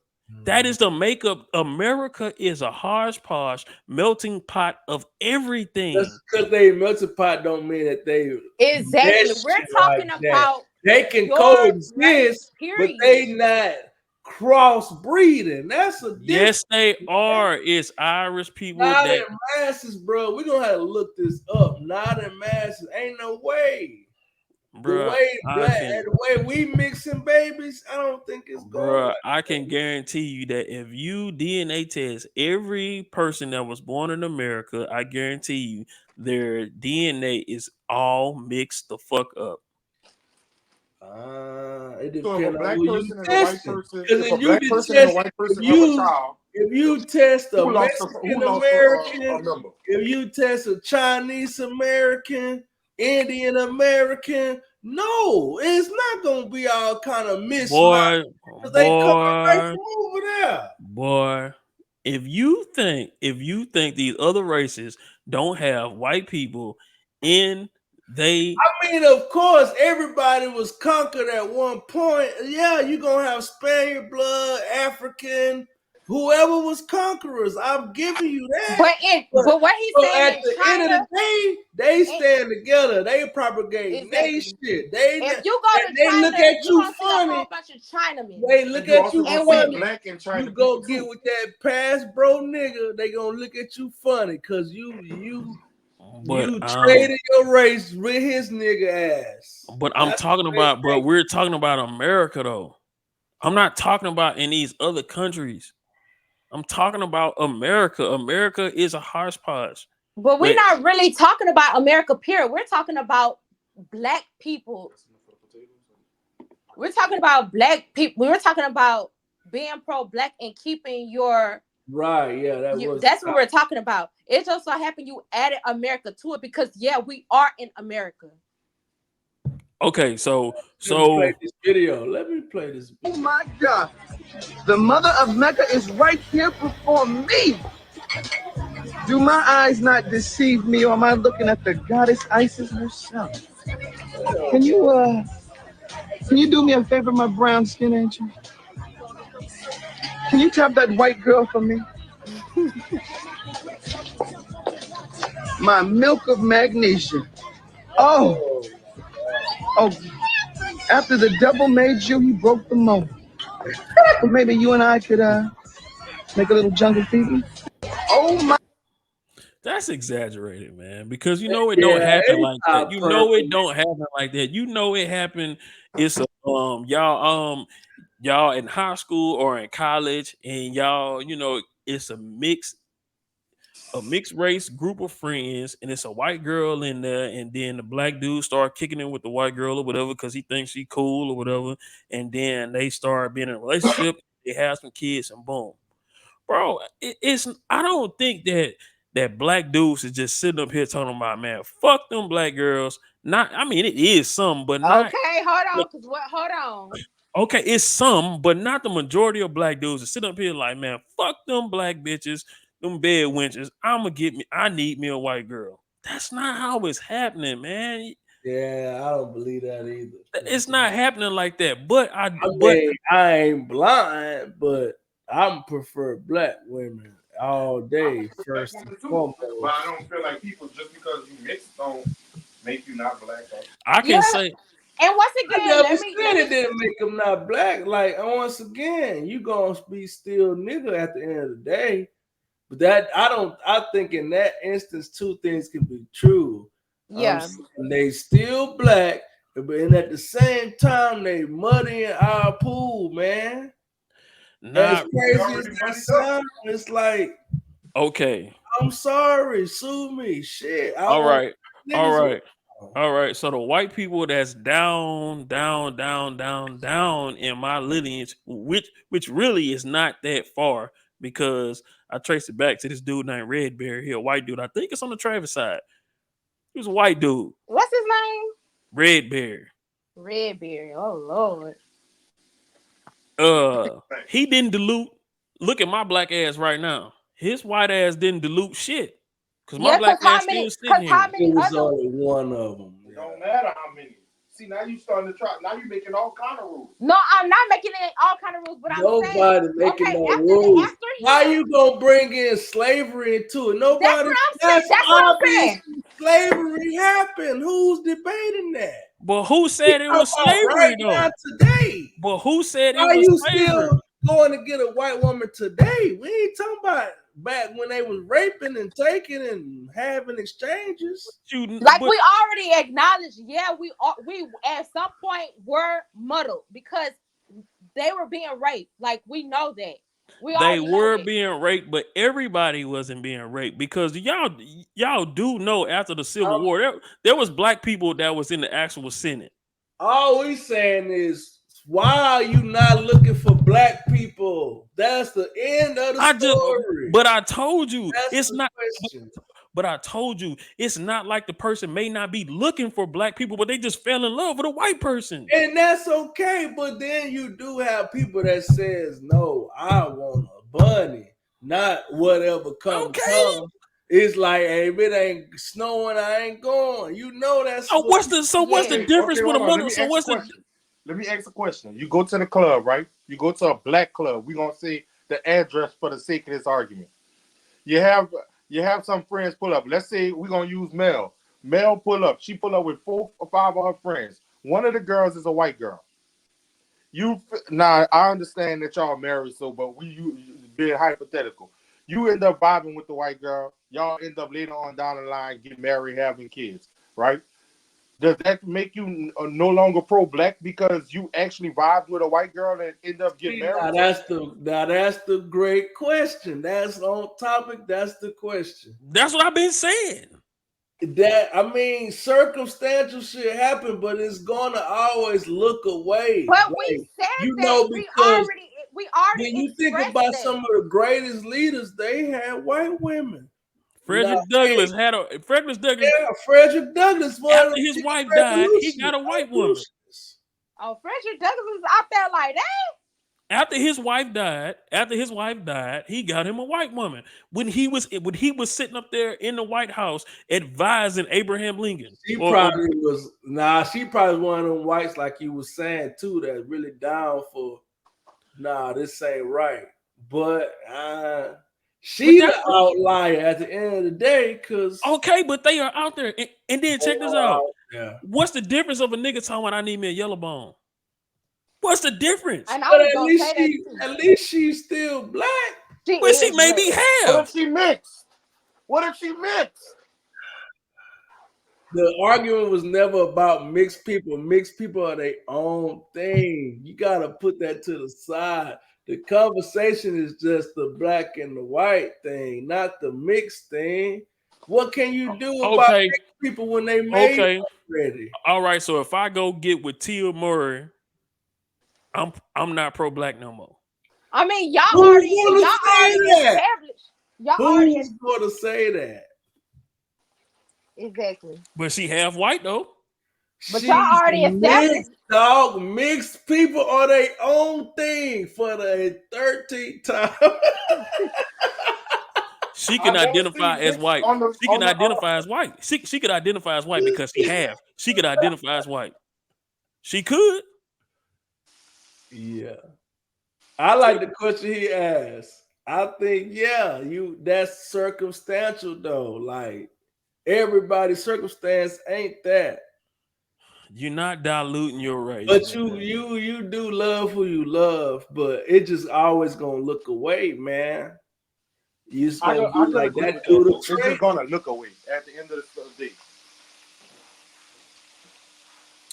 That is the makeup. America is a hodgepodge, melting pot of Just everything. because they melting pot don't mean that they Exactly. mesh We're like talking that. about They can your race, coexist, but period. they not crossbreeding. That's a difference. Yes, they are. It's Irish people Not in that, masses, bro. We gonna have to look this up. Not in masses. Ain't no way. The bruh, way I black can, and the way we mixing babies, I don't think it's going bruh, like I can guarantee you that if you DNA test every person that was born in America, I guarantee you their DNA is all mixed the fuck up. it So if a depends on black who you person and a white testing. person, Because if a if you black person and a detest, white if person have a you child, if you test a who Mexican lost a American, member? if you test a Chinese American, Indian American, no, it's not gonna be all kind of mishmash Boy, because they coming right boy, from over there. boy. If you think these other races don't have white people in they I mean, of course, everybody was conquered at one point. Yeah, you're gonna have Spaniard blood, African, whoever was conquerors. I'm giving you that. But, But what he's but saying at in the end of China, the day, they ain't stand together. They propagate they exactly. shit. They If you go and to they look China, at you're you gonna see a whole funny. bunch of Chinamen. They And look you at also you gonna And see funny. women. black and China You people go get too. with that pass bro nigga. They gonna look at you funny because but you traded your race with his nigga ass. but I'm That's talking the way about, bro, they we're talking about America though. I'm not talking about in these other countries. I'm talking about America. America is a hodgepodge. But we're But not really talking about America, period. We're talking about black people. We're talking about black people. We're talking about being pro black and keeping right. Yeah, that was that's what we're talking about. It just so happened you added America to it because yeah, we are in America. okay, so Let me play so this video. Let me play this Oh video. my God. The mother of Mecca is right here before me. Do my eyes not deceive me, or am I looking at the goddess Isis herself? Can you can you do me a favor, my brown skin angel? Can you tap that white girl for me? My milk of magnesia. Oh, oh, after the devil made you, he broke the mold. But maybe you and I could make a little jungle fever. Oh my. that's exaggerated, man. Because you know it don't Yeah, happen it's like that. not You know it perfect. don't happen like that. You know it happened. It's a y'all in high school or in college, and y'all, it's a mixed race group of friends, and it's a white girl in there, and then the black dude start kicking in with the white girl or whatever because he thinks she cool or whatever, and then they start being in a relationship. They have some kids, and boom, bro. It's I don't think that black dudes is just sitting up here talking about, man, fuck them black girls. Not, I mean, it is some, but not. Okay, hold on, cause what? Hold on. Okay, it's some, but not the majority of black dudes that sit up here like, man, fuck them black bitches, them bed wenches. I need me a white girl. That's not how it's happening, man. Yeah, I don't believe that either. It's not happening like that. But I mean, I ain't blind, but I prefer black women all I day, prefer black first and women too, but I foremost. don't feel like people just because you mixed don't make you not black. Though. I Yeah. can say, And once I again, never let said me it didn't make them not black. Like, once again, you gonna be still nigga at the end of the day. But that I think in that instance, two things can be true. yeah. Saying they still black, but and at the same time they muddy in our pool, man. As not We crazy as already that moneyed up. sounds, it's like, okay. I'm sorry, sue me. Shit. I All want right. All niggas right. around. All right. So the white people that's down in my lineage, which really is not that far because I traced it back to this dude named Redberry. He a white dude. I think it's on the Travis side. He was a white dude. What's his name? Redberry. Redberry. Oh Lord. He didn't dilute. Look at my black ass right now. His white ass didn't dilute shit. Cause my Yeah, black cause ass still sitting here. It was other only one of them. It don't matter how many. See, now you starting to try. Now you making all kind of rules. No, I'm not making it all kind of rules, but I'm saying Nobody making okay, no after rules. How him, you gonna bring in slavery into it? that's Nobody. what I'm saying. That's That's what I'm obvious. saying. Slavery happened. Who's debating that? But who We said it talking was about right slavery now though? today. But who said it Why was you slavery? still going to get a white woman today? We ain't talking about back when they was raping and taking and having exchanges. Like But we already acknowledged, yeah, we at some point were muddled because they were being raped. Like we know that. We they already know were that. being raped, but everybody wasn't being raped because y'all do know after the Civil War there was black people that was in the actual Senate. All we saying is, why are you not looking for black people? That's the end of the I just, story. but I told you That's it's the not. question. But I told you it's not like the person may not be looking for black people, but they just fell in love with a white person. And that's okay, but then you do have people that says, no, I want a bunny, not whatever come. Okay. It's like, hey, if it ain't snowing, I ain't going. You know that's So what what's the Yeah. difference with a Hold on. Let mother? me So ask a what's the question. Let me ask a question. You go to the club, right? You go to a black club. We gonna say the address for the sake of this argument. You have you have some friends pull up. Let's say we're gonna use Mel. Mel pull up. She pull up with 4 or 5 of her friends. One of the girls is a white girl. Now I understand that y'all married, so but you being hypothetical. You end up vibing with the white girl. Y'all end up later on down the line get married, having kids, right? Does that make you no longer pro-black because you actually vibed with a white girl and end up getting married now to her? that's the great question. That's on topic. That's the question. that's what I've been saying. That I mean, circumstantial shit happen, but it's gonna always look away. But we Like, said you that know, because we when already you think expressed about some that. of the greatest leaders, they had white women. Now, Frederick Douglass had a Frederick Douglass yeah, Frederick Douglass, one of after the his biggest wife died, he got a white woman. revolutionists. Oh, Frederick Douglass was out there like that. After his wife died, he got him a white woman. When he was sitting up there in the White House advising Abraham Lincoln. She Or probably was she probably was one of them whites, like you was saying too, that's really down for this ain't right. But but she the that's what, outlier at the end of the day, because okay, but they are out there. And then check this out. yeah. What's the difference of a nigga talking about I need me a yellow bone? What's the difference? And I But was gonna say that too. at least she's still black. She But she is may black. be What half. if she mixed? What if she mixed? The argument was never about mixed people. Mixed people are their own thing. You gotta put that to the side. The conversation is just the black and the white thing, not the mixed thing. What can you do about Okay, mixed people when they made okay. already? All right. So if I go get with Tia Murray, I'm not pro black no more. I mean, y'all Who's already gonna say that? established. Y'all already Who's gonna say that? exactly. But she half white though. But y'all She's already established. mixed, dog. Mixed people are their own thing for the 13th time. She can I've never identify seen as dicks white. on the She on can the. identify as white. She could identify as white because she have. She could identify as white. She could. Yeah. I like the question he asked. I think, yeah, that's circumstantial though. Like everybody's circumstance ain't that. You're not diluting your race, But man. you do love who you love, but it just always gonna look away, man. You just gonna I be can like agree that with that dude a though. It's trick. just gonna look away at the end of the day.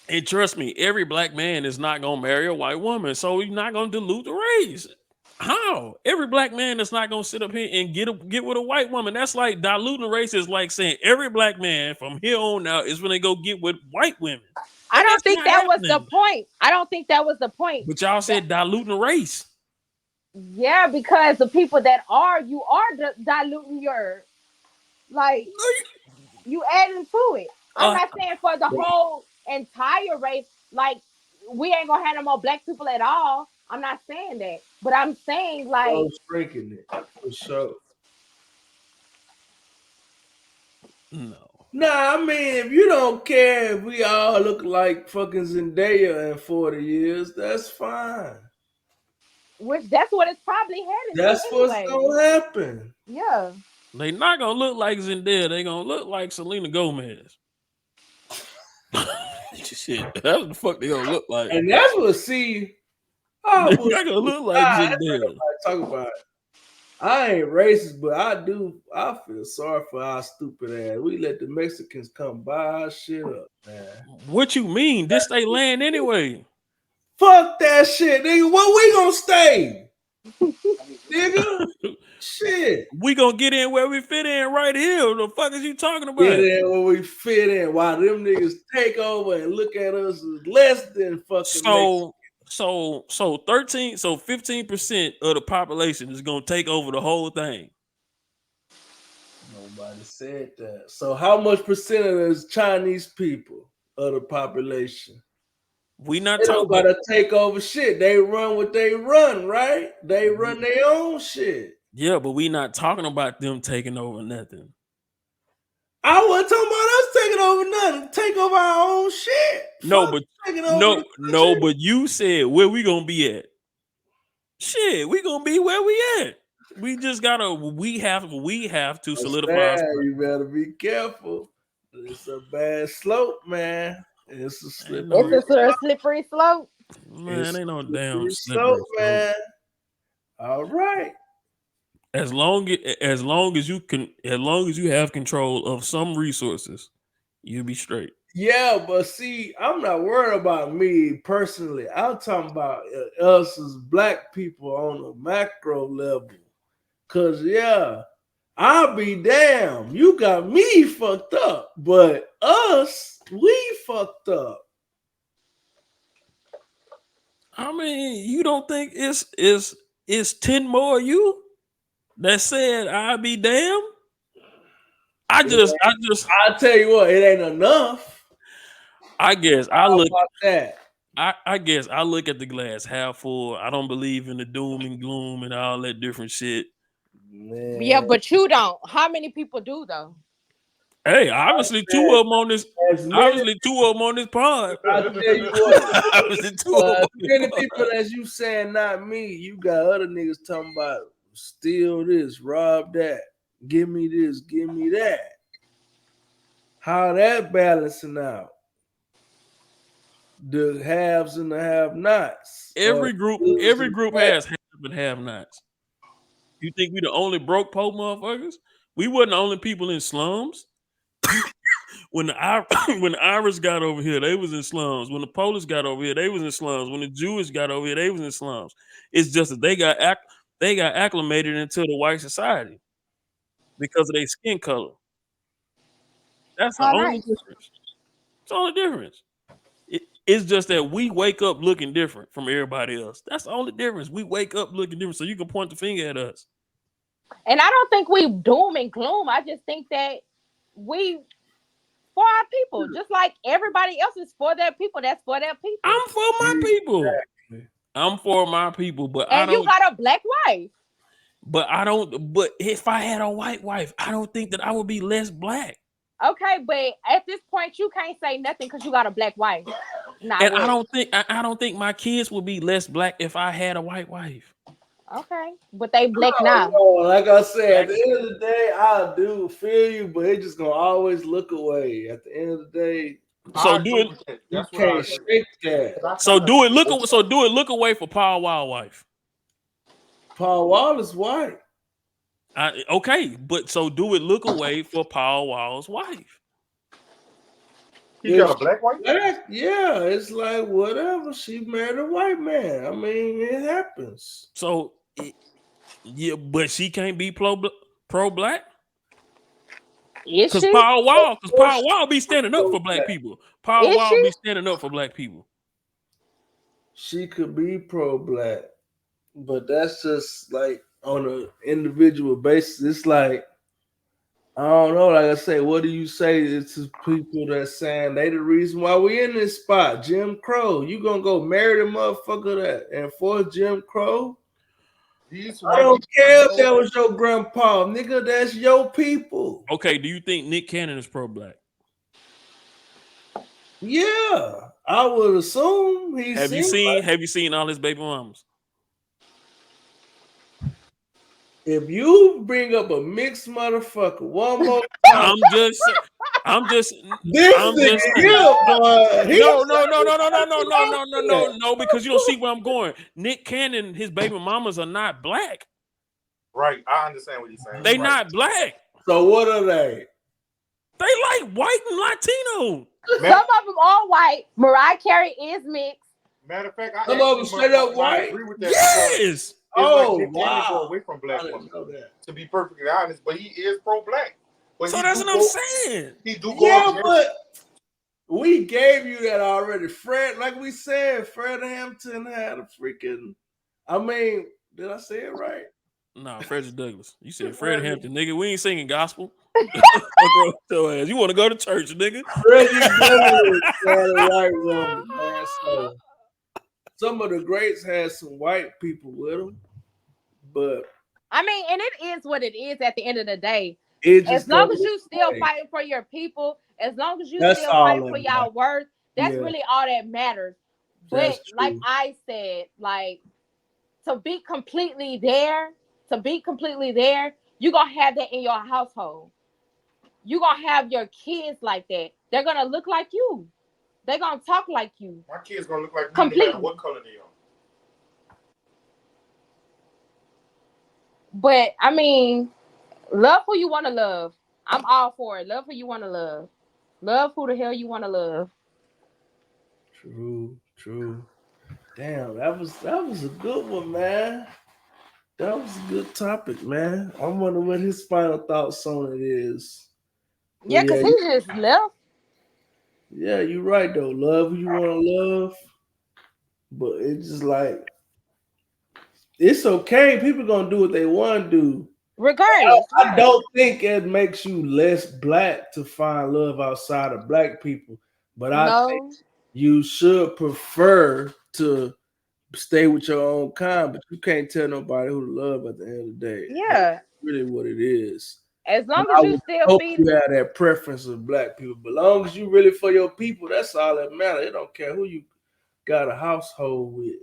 And trust me, every black man is not gonna marry a white woman, so he's not gonna dilute the race. How? Every black man is not gonna sit up here and get with a white woman. That's like diluting the race is like saying every black man from here on out is when they go get with white women. I don't That's think not that was the happening. point. I don't think that was the point. But y'all That, said diluting the race. yeah, because the people that are, you are diluting your, like, you adding to it. I'm Uh, not saying for the whole entire race, like, we ain't gonna have no more black people at all. I'm not saying that. But I'm saying, like, Oh, shrinking it for sure. no. Nah, I mean, if you don't care if we all look like fucking Zendaya in 40 years, that's fine. which that's what it's probably heading to That's what's anyway. gonna happen. Yeah. They not gonna look like Zendaya. They gonna look like Selena Gomez. Shit, that's what the fuck they gonna look like. And that's what see. They I not was gonna look like that's Zendaya. talk about it. I ain't racist, but I feel sorry for our stupid ass. We let the Mexicans come buy our shit up, man. What you mean? This they land anyway. Fuck that shit, nigga. Where we gonna stay? Nigga? Shit. We gonna get in where we fit in right here. The fuck is you talking Get about? in where we fit in while them niggas take over and look at us as less than fucking Mexican. So 15% of the population is gonna take over the whole thing. Nobody said that. So how much percentage is Chinese people of the population? We not They don't talking about. gotta take over shit. They run what they run, right? They run their own shit. Yeah, but we not talking about them taking over nothing. I wasn't talking about us taking over nothing. Take over our own shit. No, Fuck but taking over the no, country. but you said where we gonna be at. Shit, we gonna be where we at. We just gotta. We have to solidify. Understand, you better be careful. It's a bad slope, man. It's a Ain't It's no slippery a slope. slippery slope. man. It's Ain't a no damn slippery slippery slope, slope. man. All right. As long as you can, as long as you have control of some resources, you'll be straight. Yeah, but see, I'm not worried about me personally. I'm talking about us as black people on a macro level. Cause yeah, I'll be damn. You got me fucked up, but us, we fucked up. I mean, you don't think it's 10 more of you that said I'll be damned? I just I'll tell you what, it ain't enough. I guess I How look about that? I guess I look at the glass half full. I don't believe in the doom and gloom and all that different shit. Yeah, Man, but you don't. How many people do though? Hey, as many, obviously two of them on this pod. I tell you what, Obviously two of them as on this many pod. people as you saying, not me, you got other niggas talking about steal this, rob that, give me this, give me that. How that balancing out? The haves and the have-nots. Every group has have and have nots. You think we the only broke poor motherfuckers? We wasn't the only people in slums. When the when the Irish got over here, they was in slums. When the Polish got over here, they was in slums. When the Jewish got over here, they was in slums. It's just that they got acclimated into the white society because of their skin color. That's the All only right. difference. It's the only difference. It's just that we wake up looking different from everybody else. That's the only difference. We wake up looking different, so you can point the finger at us. And I don't think we doom and gloom. I just think that we for our people, just like everybody else is for their people. That's for their people. I'm for my people. I'm for my people, but I And you don't. got a black wife. But I don't. But if I had a white wife, I don't think that I would be less black. Okay, but at this point, you can't say nothing because you got a black wife. Not And I yet. don't think I don't think my kids would be less black if I had a white wife. Okay, but they black now. No, like I said, at the end of the day, I do feel you, but it just gonna always look away. At the end of the day, So I do agree it. with that. you That's what I can't agree. shake that. 'Cause I So kind of do it. Look. So do it. Look away for Paul Wild wife. Paul Wall is white. Okay, but so do it. Look away for Paul Wall's wife. he If got a she black wife. black, yeah, it's like whatever. She married a white man. I mean, it happens. So yeah, but she can't be pro black. Is Cause she? Paul Wall be standing up for black people. Paul Is Wall she? be standing up for black people. She could be pro-black, but that's just like on an individual basis. It's like I don't know. Like I say, what do you say to people that saying they the reason why we in this spot? Jim Crow. You gonna go marry the motherfucker that enforce Jim Crow? These I white don't people care if know. that was your grandpa, nigga. That's your people. Okay, do you think Nick Cannon is pro black? Yeah, I would assume he Have you seems seen like Have you seen all his baby mamas? if you bring up a mixed motherfucker one more time, I'm just I'm just this I'm nigga just saying. here, boy, he No, because you don't see where I'm going. Nick Cannon, his baby mamas are not black. Right, I understand what he's saying. They Right. not black. So what are they? They like white and Latino. Some of them all white. Mariah Carey is mixed. Matter of fact, I Some of them actually straight up might white. agree with that because Yes. it's Oh like Nick Cannon go wow! away from I black didn't women. know that. To be perfectly honest, but he is pro-black. But So he that's do what I'm go. saying. He do go Yeah, against. but we gave you that already. Fred, like we said, Fred Hampton had a freaking. I mean, did I say it right? Nah, Frederick Douglass. You said Fred Frederick Hampton, nigga. We ain't singing gospel. Fuck wrong with your ass. You want to go to church, nigga? Douglass had a white woman, man. So some of the greats had some white people with them, but I mean, and it is what it is at the end of the day. it As just long don't as look you still right. fighting for your people, as long as you That's still all fighting that for matters. y'all worth, that's Yeah, really all that matters. But that's like true. I said, like to be completely there, you're gonna have that in your household. You're gonna have your kids like that. They're gonna look like you. They're gonna talk like you. My kids gonna look like me no matter Completely. what color they are. But I mean, love who you wanna love. I'm all for it. Love who you wanna love. Love who the hell you wanna love. True, true. Damn, that was a good one, man. That was a good topic, man. I wonder what his final thoughts on it is. But Yeah, cause he just left. yeah, you're right though. Love who you want to love, but it's just like it's okay. People gonna do what they want to do. Regardless, I yeah. don't think it makes you less black to find love outside of black people, but I think No. you should prefer to stay with your own kind, but you can't tell nobody who to love at the end of the day. That's Yeah. really what it is. As And long as I you would still hope feed you have that preference of black people. But long as you really for your people, that's all that matters. It don't care who you got a household with.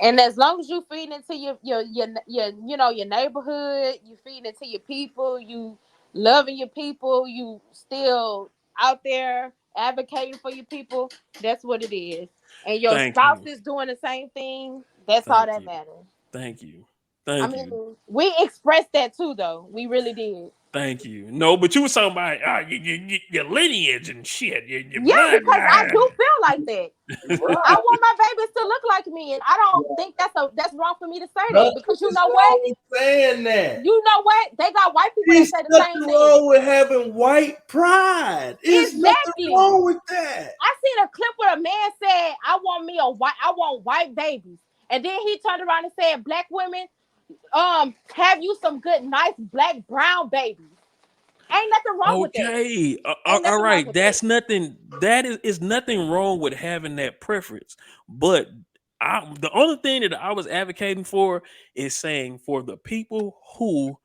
and as long as you feed into your you know your neighborhood, you feed into your people, you loving your people, you still out there advocating for your people, that's what it is. And your Thank spouse you. is doing the same thing, that's all Thank that you. matters. Thank you. I Thank you. mean, we expressed that too though. We really did. Thank you. No, but you was talking about your lineage and shit, your Yeah, because I bloodline. do feel like that. I Right. want my babies to look like me, and I don't think that's wrong for me to say that Nothing because you is know what? wrong with saying that. You know what? They got white people that There's say the same nothing thing. wrong with having white pride. There's nothing Exactly. wrong with that. I seen a clip where a man said, I want white babies," and then he turned around and said, "Black women, have you some good, nice black brown babies." Ain't nothing wrong with that. Okay. Ain't All nothing wrong right. with that. That's nothing. That is nothing wrong with having that preference. But The only thing that I was advocating for is saying for the people who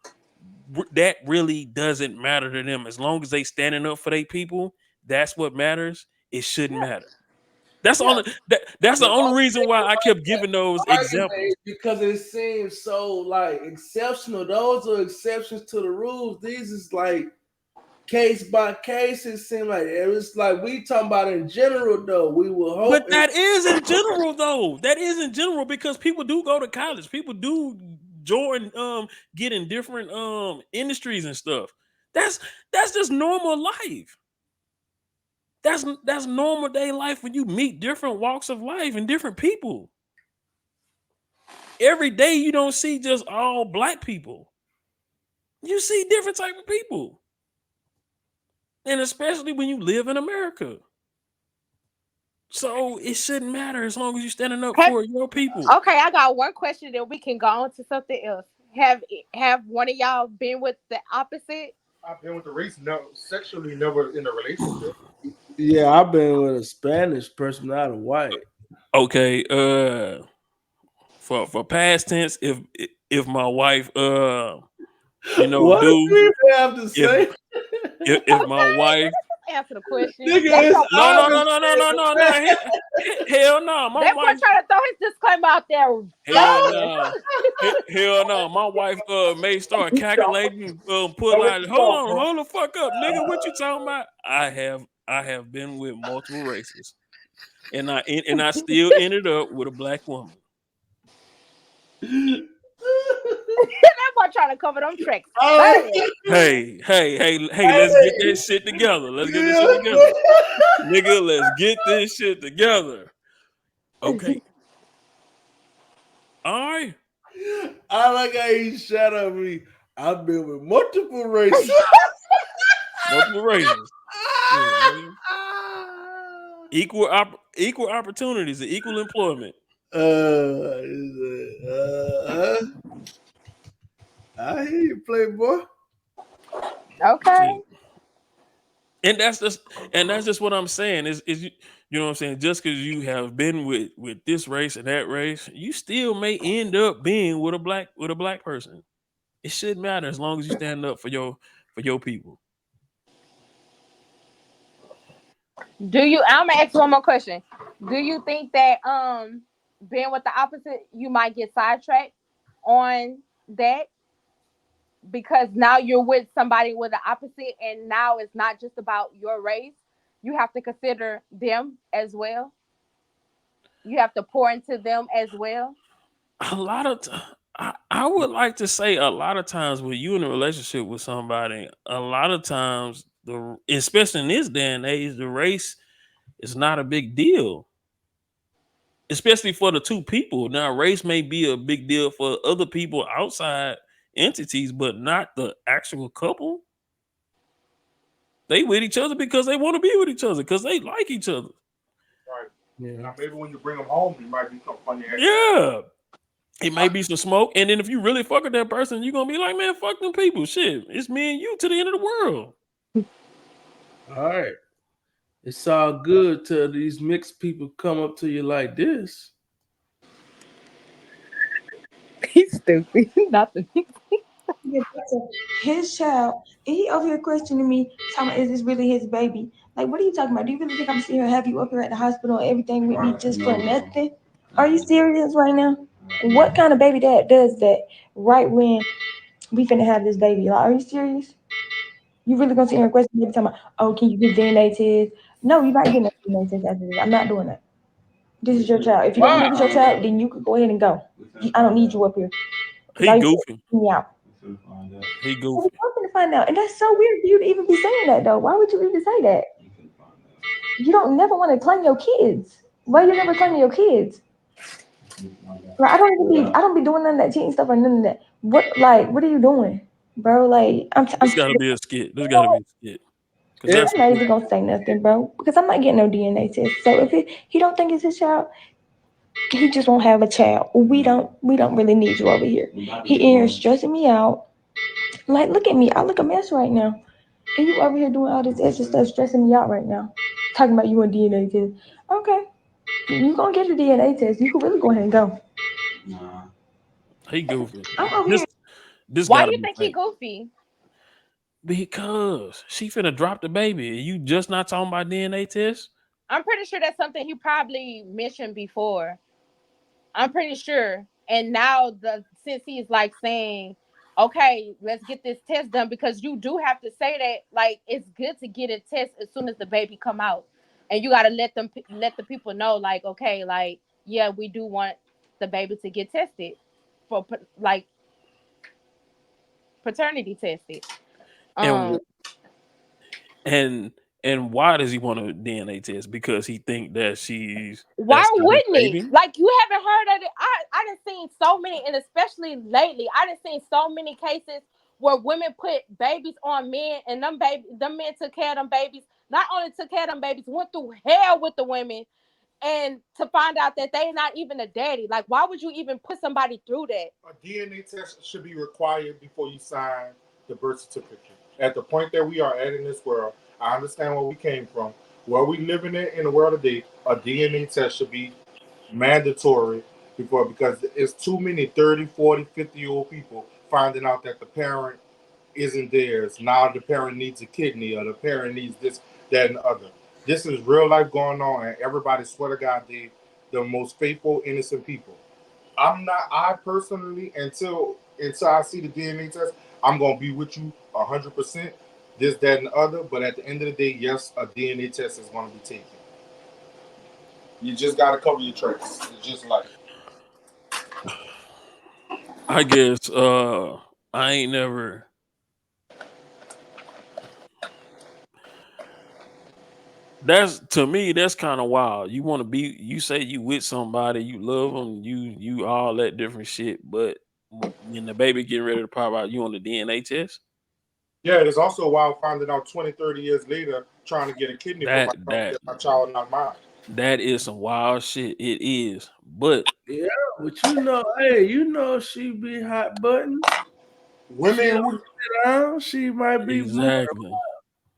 that really doesn't matter to them. As long as they standing up for their people, that's what matters. It shouldn't matter. That's the Yeah. only that's the The only only reason why I kept giving those argument examples. is because it seems so like exceptional. Those are exceptions to the rules. These is like case by case. It seems like it's like we talking about in general though. We will hope. But that is in general though. That is in general because people do go to college. People do join get in different industries and stuff. That's that's just normal life. That's normal day life when you meet different walks of life and different people. Every day you don't see just all black people. You see different type of people. And especially when you live in America. So it shouldn't matter as long as you're standing up Have, for your people. okay, I got one question that we can go on to something else. Have one of y'all been with the opposite? I've been with the race, no, sexually, never in a relationship. Yeah, I've been with a Spanish person, not a white. Okay, for past tense, if my wife What do do you have to if say? if my wife Answer the question. Nigga, it's no no obvious. no no no no no no hell no my That boy wife trying to throw his disclaimer out there hell fast. no hell no my wife may start calculating pulling out hold the fuck up nigga what you talking about I have been with multiple races and I still ended up with a black woman. That boy trying to cover them tracks Oh, fast. Hey, let's get this shit together. Let's get this shit together. Nigga, let's get this shit together. Okay. All right. I like how he shot at me. I've been with multiple races. Multiple races. Shit, nigga. Equal opportunities and equal employment. uh, uh, I hear you, Playboy. Okay. Shit. And that's just what I'm saying. Is you know what I'm saying? Just because you have been with this race and that race, you still may end up being with a black person. It shouldn't matter as long as you stand up for your people. Do you? I'm gonna ask you one more question. Do you think that being with the opposite, you might get sidetracked on that because now you're with somebody with the opposite, and now it's not just about your race. You have to consider them as well. You have to pour into them as well. A lot of I would like to say a lot of times when you in a relationship with somebody, a lot of times especially in this day and age, the race is not a big deal. Especially for the two people. Now, race may be a big deal for other people outside entities, but not the actual couple. They with each other because they want to be with each other because they like each other. Right. Yeah. Now maybe when you bring them home, you might be some funny ass. Yeah. It may be some smoke. And then if you really fuck with that person, you're gonna be like, man, fuck them people. Shit. It's me and you to the end of the world. All right. It's all good till these mixed people come up to you like this. He's stupid. Nothing. Yeah, so his child, and he over here questioning me, talking about, is this really his baby? Like, what are you talking about? Do you really think I'm sitting here have you up here at the hospital and everything with me just for nothing? Are you serious right now? What kind of baby dad does that right when we finna have this baby? Like, are you serious? You really gonna sit here and question me every time? Oh, can you get DNA test? No, you're not getting a DNA test after this. I'm not doing that. This is your child. If you don't Wow. think it's your child, then you could go ahead and go. I don't need you up here because He I you goofy. me out. He Well, we're goofy. not gonna find out, and that's so weird for you to even be saying that though. Why would you even say that? You don't never want to claim your kids. Why you never claiming your kids? Like I don't be doing none of that cheating stuff or none of that. What are you doing, bro? Like I'm This gotta be a skit. This you know gotta be what? a skit. Cause It, that's I'm not even gonna say nothing, bro, because I'm not getting no DNA test. So if he don't think it's his child, he just won't have a child. We don't really need you over here. He in here stressing me out. Like look at me, I look a mess right now. And you over here doing all this extra stuff, stressing me out right now. Talking about you and DNA test. Okay. You gonna get the DNA test. You can really go ahead and go. Nah. He goofy. I'm over This here. this Why gotta you be think he fake. goofy? Because she finna drop the baby. And you just not talking about DNA test? I'm pretty sure that's something he probably mentioned before. I'm pretty sure. And now the since he's like saying, okay, let's get this test done because you do have to say that like it's good to get a test as soon as the baby come out, and you got to let the people know like okay, like yeah, we do want the baby to get tested for like paternity tested. And Um, and and why does he want a DNA test? Because he think that Why that's not his wouldn't he? baby? Like you haven't heard of it. I done seen so many, and especially lately, I done seen so many cases where women put babies on men, and them men took care of them babies. Not only took care of them babies, went through hell with the women, and to find out that they not even a daddy. Like, why would you even put somebody through that? A DNA test should be required before you sign the birth certificate. At the point that we are at in this world, I understand where we came from. Where we living in the world today, a DNA test should be mandatory before because it's too many 30, 40, 50-year-old people finding out that the parent isn't theirs. Now the parent needs a kidney or the parent needs this, that, and the other. This is real life going on, and everybody swear to God they the most faithful, innocent people. I'm not. I personally, until I see the DNA test, I'm gonna be with you 100%. This, that, and the other. But at the end of the day, yes, a DNA test is gonna be taken. You just gotta cover your tracks. It's just like I guess I ain't never that's to me that's kind of wild. You want to be you say you with somebody, you love them, you all that different shit, but when the baby getting ready to pop out, you on the DNA test? yeah. It's also wild finding out 20, 30 years later trying to get a kidney for That my that my child, not mine. that is some wild shit. It is. But Yeah, but you know, hey, you know she be hot button. She Women don't who sit down. She might be more exactly.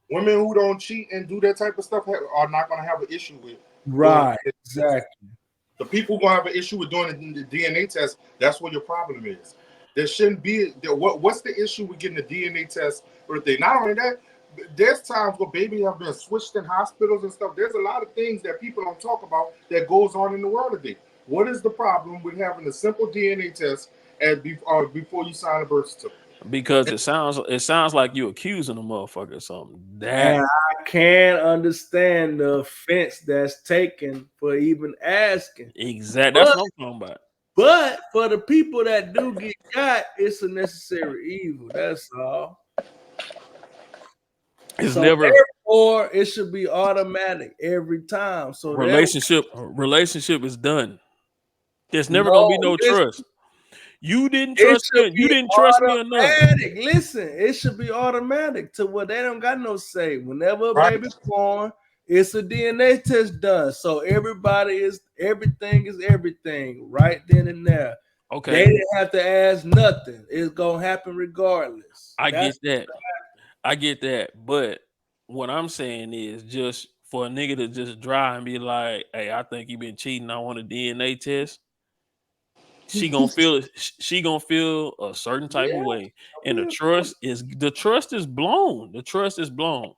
women who don't cheat and do that type of stuff are not gonna have an issue with doing right. it. Exactly. The people gonna have an issue with doing the DNA test. That's what your problem is. There shouldn't be. What's the issue with getting the DNA test or thing? Not only that, there's times where babies have been switched in hospitals and stuff. There's a lot of things that people don't talk about that goes on in the world today. What is the problem with having a simple DNA test before you sign a birth certificate? Because it sounds like you accusing a mother or something. That And I can't understand the offense that's taken for even asking. exact that's But what I'm talking about. but for the people that do get got, it's a necessary evil. That's all. It's So never therefore, it should be automatic every time. So that relationship is done. There's never gonna be no, no listen, trust. You didn't it trust should me. You be didn't trust me enough automatic. Listen, it should be automatic to where they don't got no say. Whenever a Right? baby born, it's a DNA test done. So everything is everything right then and there. They okay, didn't have to ask nothing. It's gonna happen regardless. I That's get that. I get that. But what I'm saying is just for a nigga to just dry and be like, hey, I think you been cheating. I want a DNA test. She gonna feel a certain type of yeah. way. And the trust is blown. The trust is blown.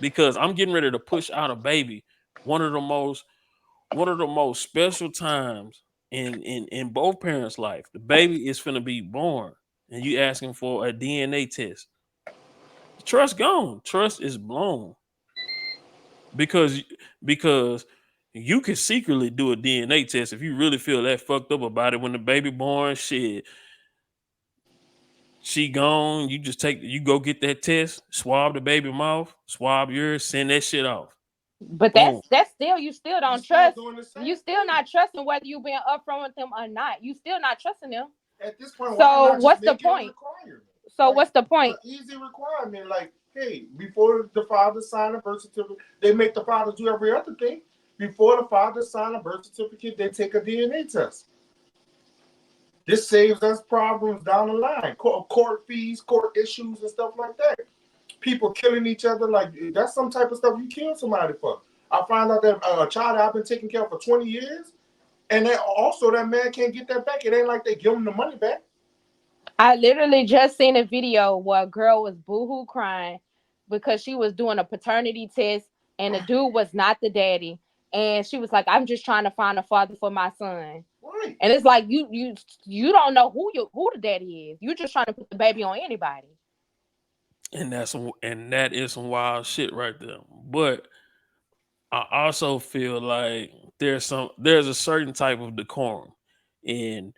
Because I'm getting ready to push out a baby. One of the most special times in both parents' life. The baby is finna be born, and you asking for a DNA test. Trust gone. Trust is blown because because you can secretly do a DNA test if you really feel that fucked up about it when the baby born. Shit, she gone. You go get that test, swab the baby mouth, swab yours, send that shit off. But Boom. that's still you still You don't still trust. doing the You same still thing. not trusting whether you being upfront with them or not. You still not trusting them. At this point, why So not just what's the make it a point? requirement? So Like what's the an point? easy requirement. Like, hey, before the father sign a birth certificate, they make the father do every other thing. Before the father sign a birth certificate, they take a DNA test. This saves us problems down the line, court fees, court issues, and stuff like that. People killing each other, like that's some type of stuff you kill somebody for. I find out that a child that I've been taking care of for 20 years, and then also that man can't get that back. It ain't like they give him the money back. I literally just seen a video where a girl was boohoo crying because she was doing a paternity test and the dude was not the daddy. And she was like, I'm just trying to find a father for my son. Right. And it's like you don't know who the daddy is. You're just trying to put the baby on anybody. And that is some wild shit right there. But I also feel like there's a certain type of decorum, and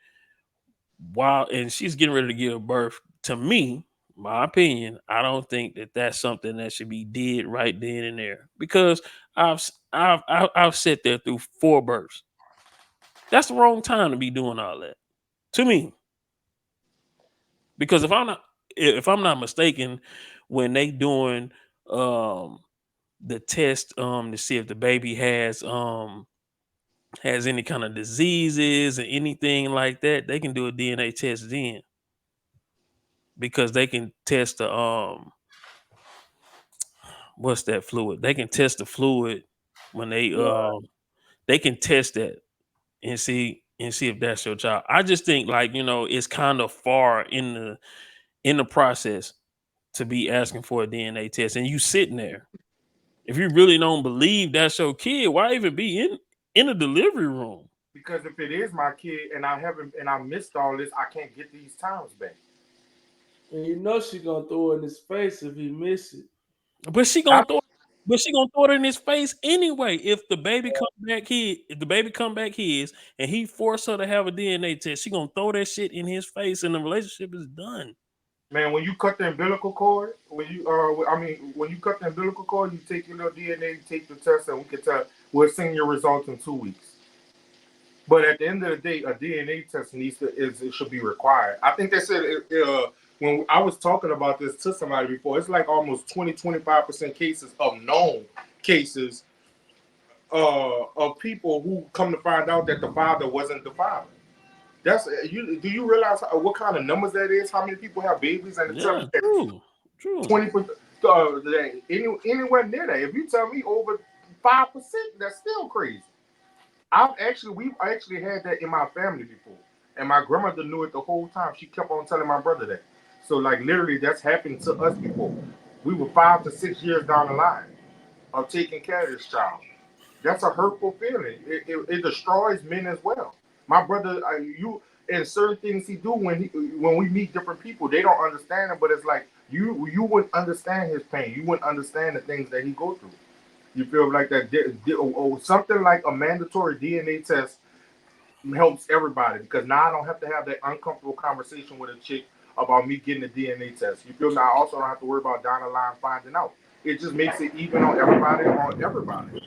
and she's getting ready to give birth. To me, my opinion, I don't think that that's something that should be did right then and there, because I've sat there through 4 births. That's the wrong time to be doing all that, to me. Because if I'm not mistaken, when they doing um the test to see if the baby has any kind of diseases or anything like that, they can do a DNA test then, because they can test the what's that fluid? They can test the fluid when they can test that and see if that's your child. I just think, like, it's kind of far in the process to be asking for a DNA test, and you sitting there. If you really don't believe that's your kid, why even be in a delivery room? Because if it is my kid and I haven't and I missed all this, I can't get these times back. And you know she gonna throw it in his face if he miss it. But she I, gonna throw it in his face anyway. If the baby come back his, and he forced her to have a DNA test, she gonna throw that shit in his face, and the relationship is done. man, when you cut the umbilical cord, when you cut the umbilical cord, you take your little DNA, you take the test, and we can tell we'll send your results in 2 weeks. But at the end of the day, a DNA test it should be required. I think they said when I was talking about this to somebody before, it's like almost 20-25% cases of known cases of people who come to find out that the father wasn't the father. That's you. Do you realize what kind of numbers that is? How many people have babies, and it tells Yeah, me that true, true. 20%, anywhere near that. If you tell me over 5%, that's still crazy. We've actually had that in my family before, and my grandmother knew it the whole time. She kept on telling my brother that. So like literally, that's happened to us before. We were 5 to 6 years down the line of taking care of this child. That's a hurtful feeling. It destroys men as well. My brother, you and certain things he do when we meet different people, they don't understand him. But it's like you wouldn't understand his pain. You wouldn't understand the things that he go through. You feel like that something like a mandatory DNA test helps everybody because now I don't have to have that uncomfortable conversation with a chick about me getting a DNA test. You feel me? I also don't have to worry about down the line finding out. It just makes it even on everybody. On everybody.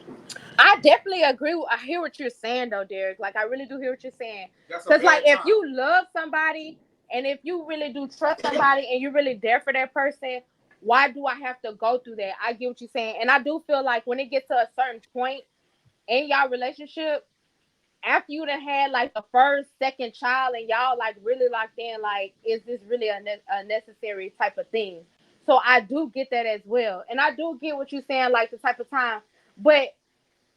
I definitely agree. I hear what you're saying though, Derek. Like I really do hear what you're saying. That's a Cause like bad if time. you love somebody and if you really do trust somebody and you're really there for that person, why do I have to go through that? I get what you're saying. And I do feel like when it gets to a certain point in y'all relationship, after you done had like the first, second child and y'all like really locked in, like, is this really a necessary type of thing? So I do get that as well. And I do get what you're saying, like the type of time. But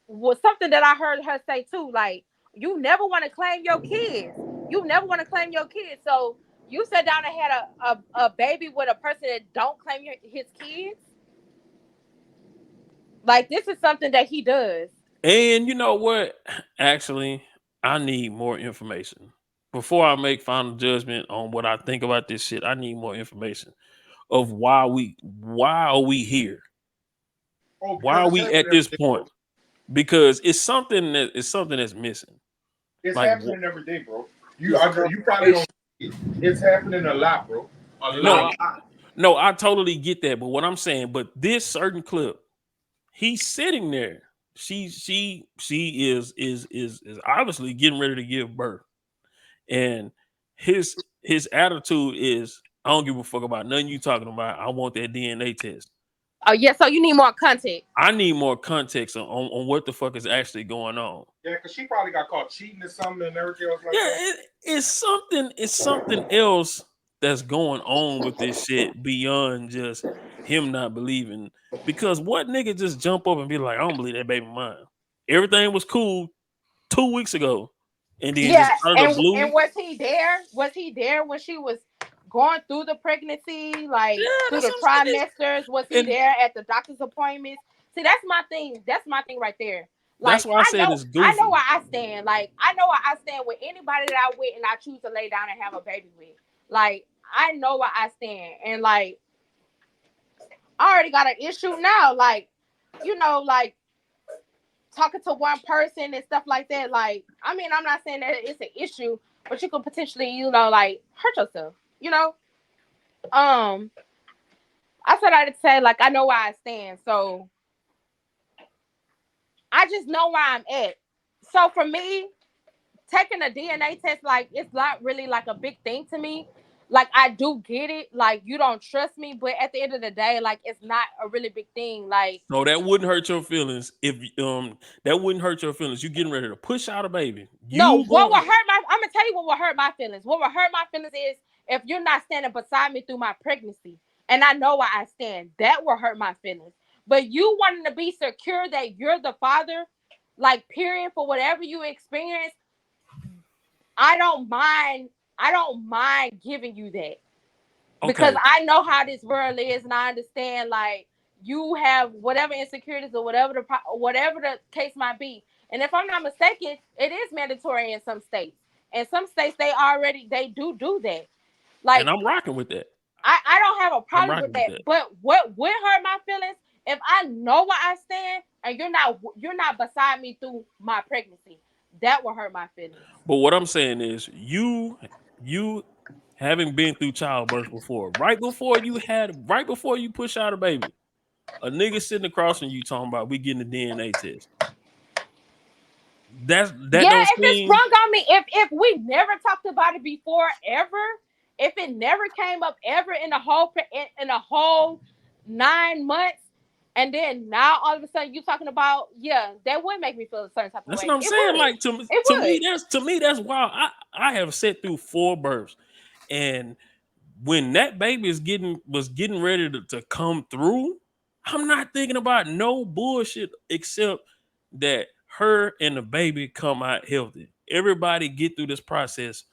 was something that I heard her say too. Like, you never want to claim your kids. You never want to claim your kids. So you sat down and had a baby with a person that don't claim his kids. Like, this is something that he does. And you know what? Actually, I need more information before I make final judgment on what I think about this shit. I need more information of why are we here? Oh, Why because are it's we happening at every this day, point? bro. Because it's something that's missing. It's Like, happening every day, bro. It's You probably confirmation. don't see it. It's happening a lot, bro. A no, lot. I totally get that. But what I'm saying, but this certain clip, he's sitting there. She is obviously getting ready to give birth, and his attitude is, I don't give a fuck about nothing you talking about. I want that DNA test. Oh yeah, so you need more context. I need more context on what the fuck is actually going on. Yeah, because she probably got caught cheating or something and everything else like Yeah, that. it's something else that's going on with this shit beyond just him not believing. Because what nigga just jump up and be like, I don't believe that baby mine. Everything was cool 2 weeks ago, and then Yeah, just out of the and blue. was he there? Was he there when she was going through the pregnancy, like Yeah, through that's the what I'm saying. trimesters? Was he And there at the doctor's appointments? See, that's my thing. That's my thing right there. that's Like why I said it's I know goofy. where I stand. Like I know where I stand with anybody that I with and I choose to lay down and have a baby with. Like I know where I stand, and like I already got an issue now. Like like talking to one person and stuff like that. Like, I mean, I'm not saying that it's an issue, but you could potentially, like hurt yourself. You know. Um, I said I'd say like I know where I stand, so I just know where I'm at. So for me, taking a DNA test, like it's not really like a big thing to me. Like I do get it, like you don't trust me, but at the end of the day, like it's not a really big thing. Like No, that wouldn't hurt your feelings if that wouldn't hurt your feelings. You getting ready to push out a baby. no, You what will going hurt my? I'm gonna tell you what will hurt my feelings. What will hurt my feelings is if you're not standing beside me through my pregnancy, and I know where I stand. That will hurt my feelings. But you wanting to be secure that you're the father, like period, for whatever you experience, I don't mind. I don't mind giving you that because okay. I know how this world is, and I understand like you have whatever insecurities or whatever the case might be. And if I'm not mistaken, it is mandatory in some states. In some states, they do that. And Like I'm rocking with that. I don't have a I'm problem with rocking with that. that. But what would hurt my feelings if I know where I stand and you're not beside me through my pregnancy? That will hurt my feelings. But what I'm saying is you having been through childbirth before, right before you push out a baby, a nigga sitting across from you talking about we getting a DNA test. That Yeah, don't if it's seem sprung on me, if we never talked about it before ever, if it never came up ever in a whole 9 months, and then now all of a sudden you talking about that would make me feel a certain type of that's what way. I'm It saying. would, Like it would. to me that's wild. I have sat through 4 births, and when that baby was getting ready to come through, I'm not thinking about no bullshit except that her and the baby come out healthy. Everybody get through this process,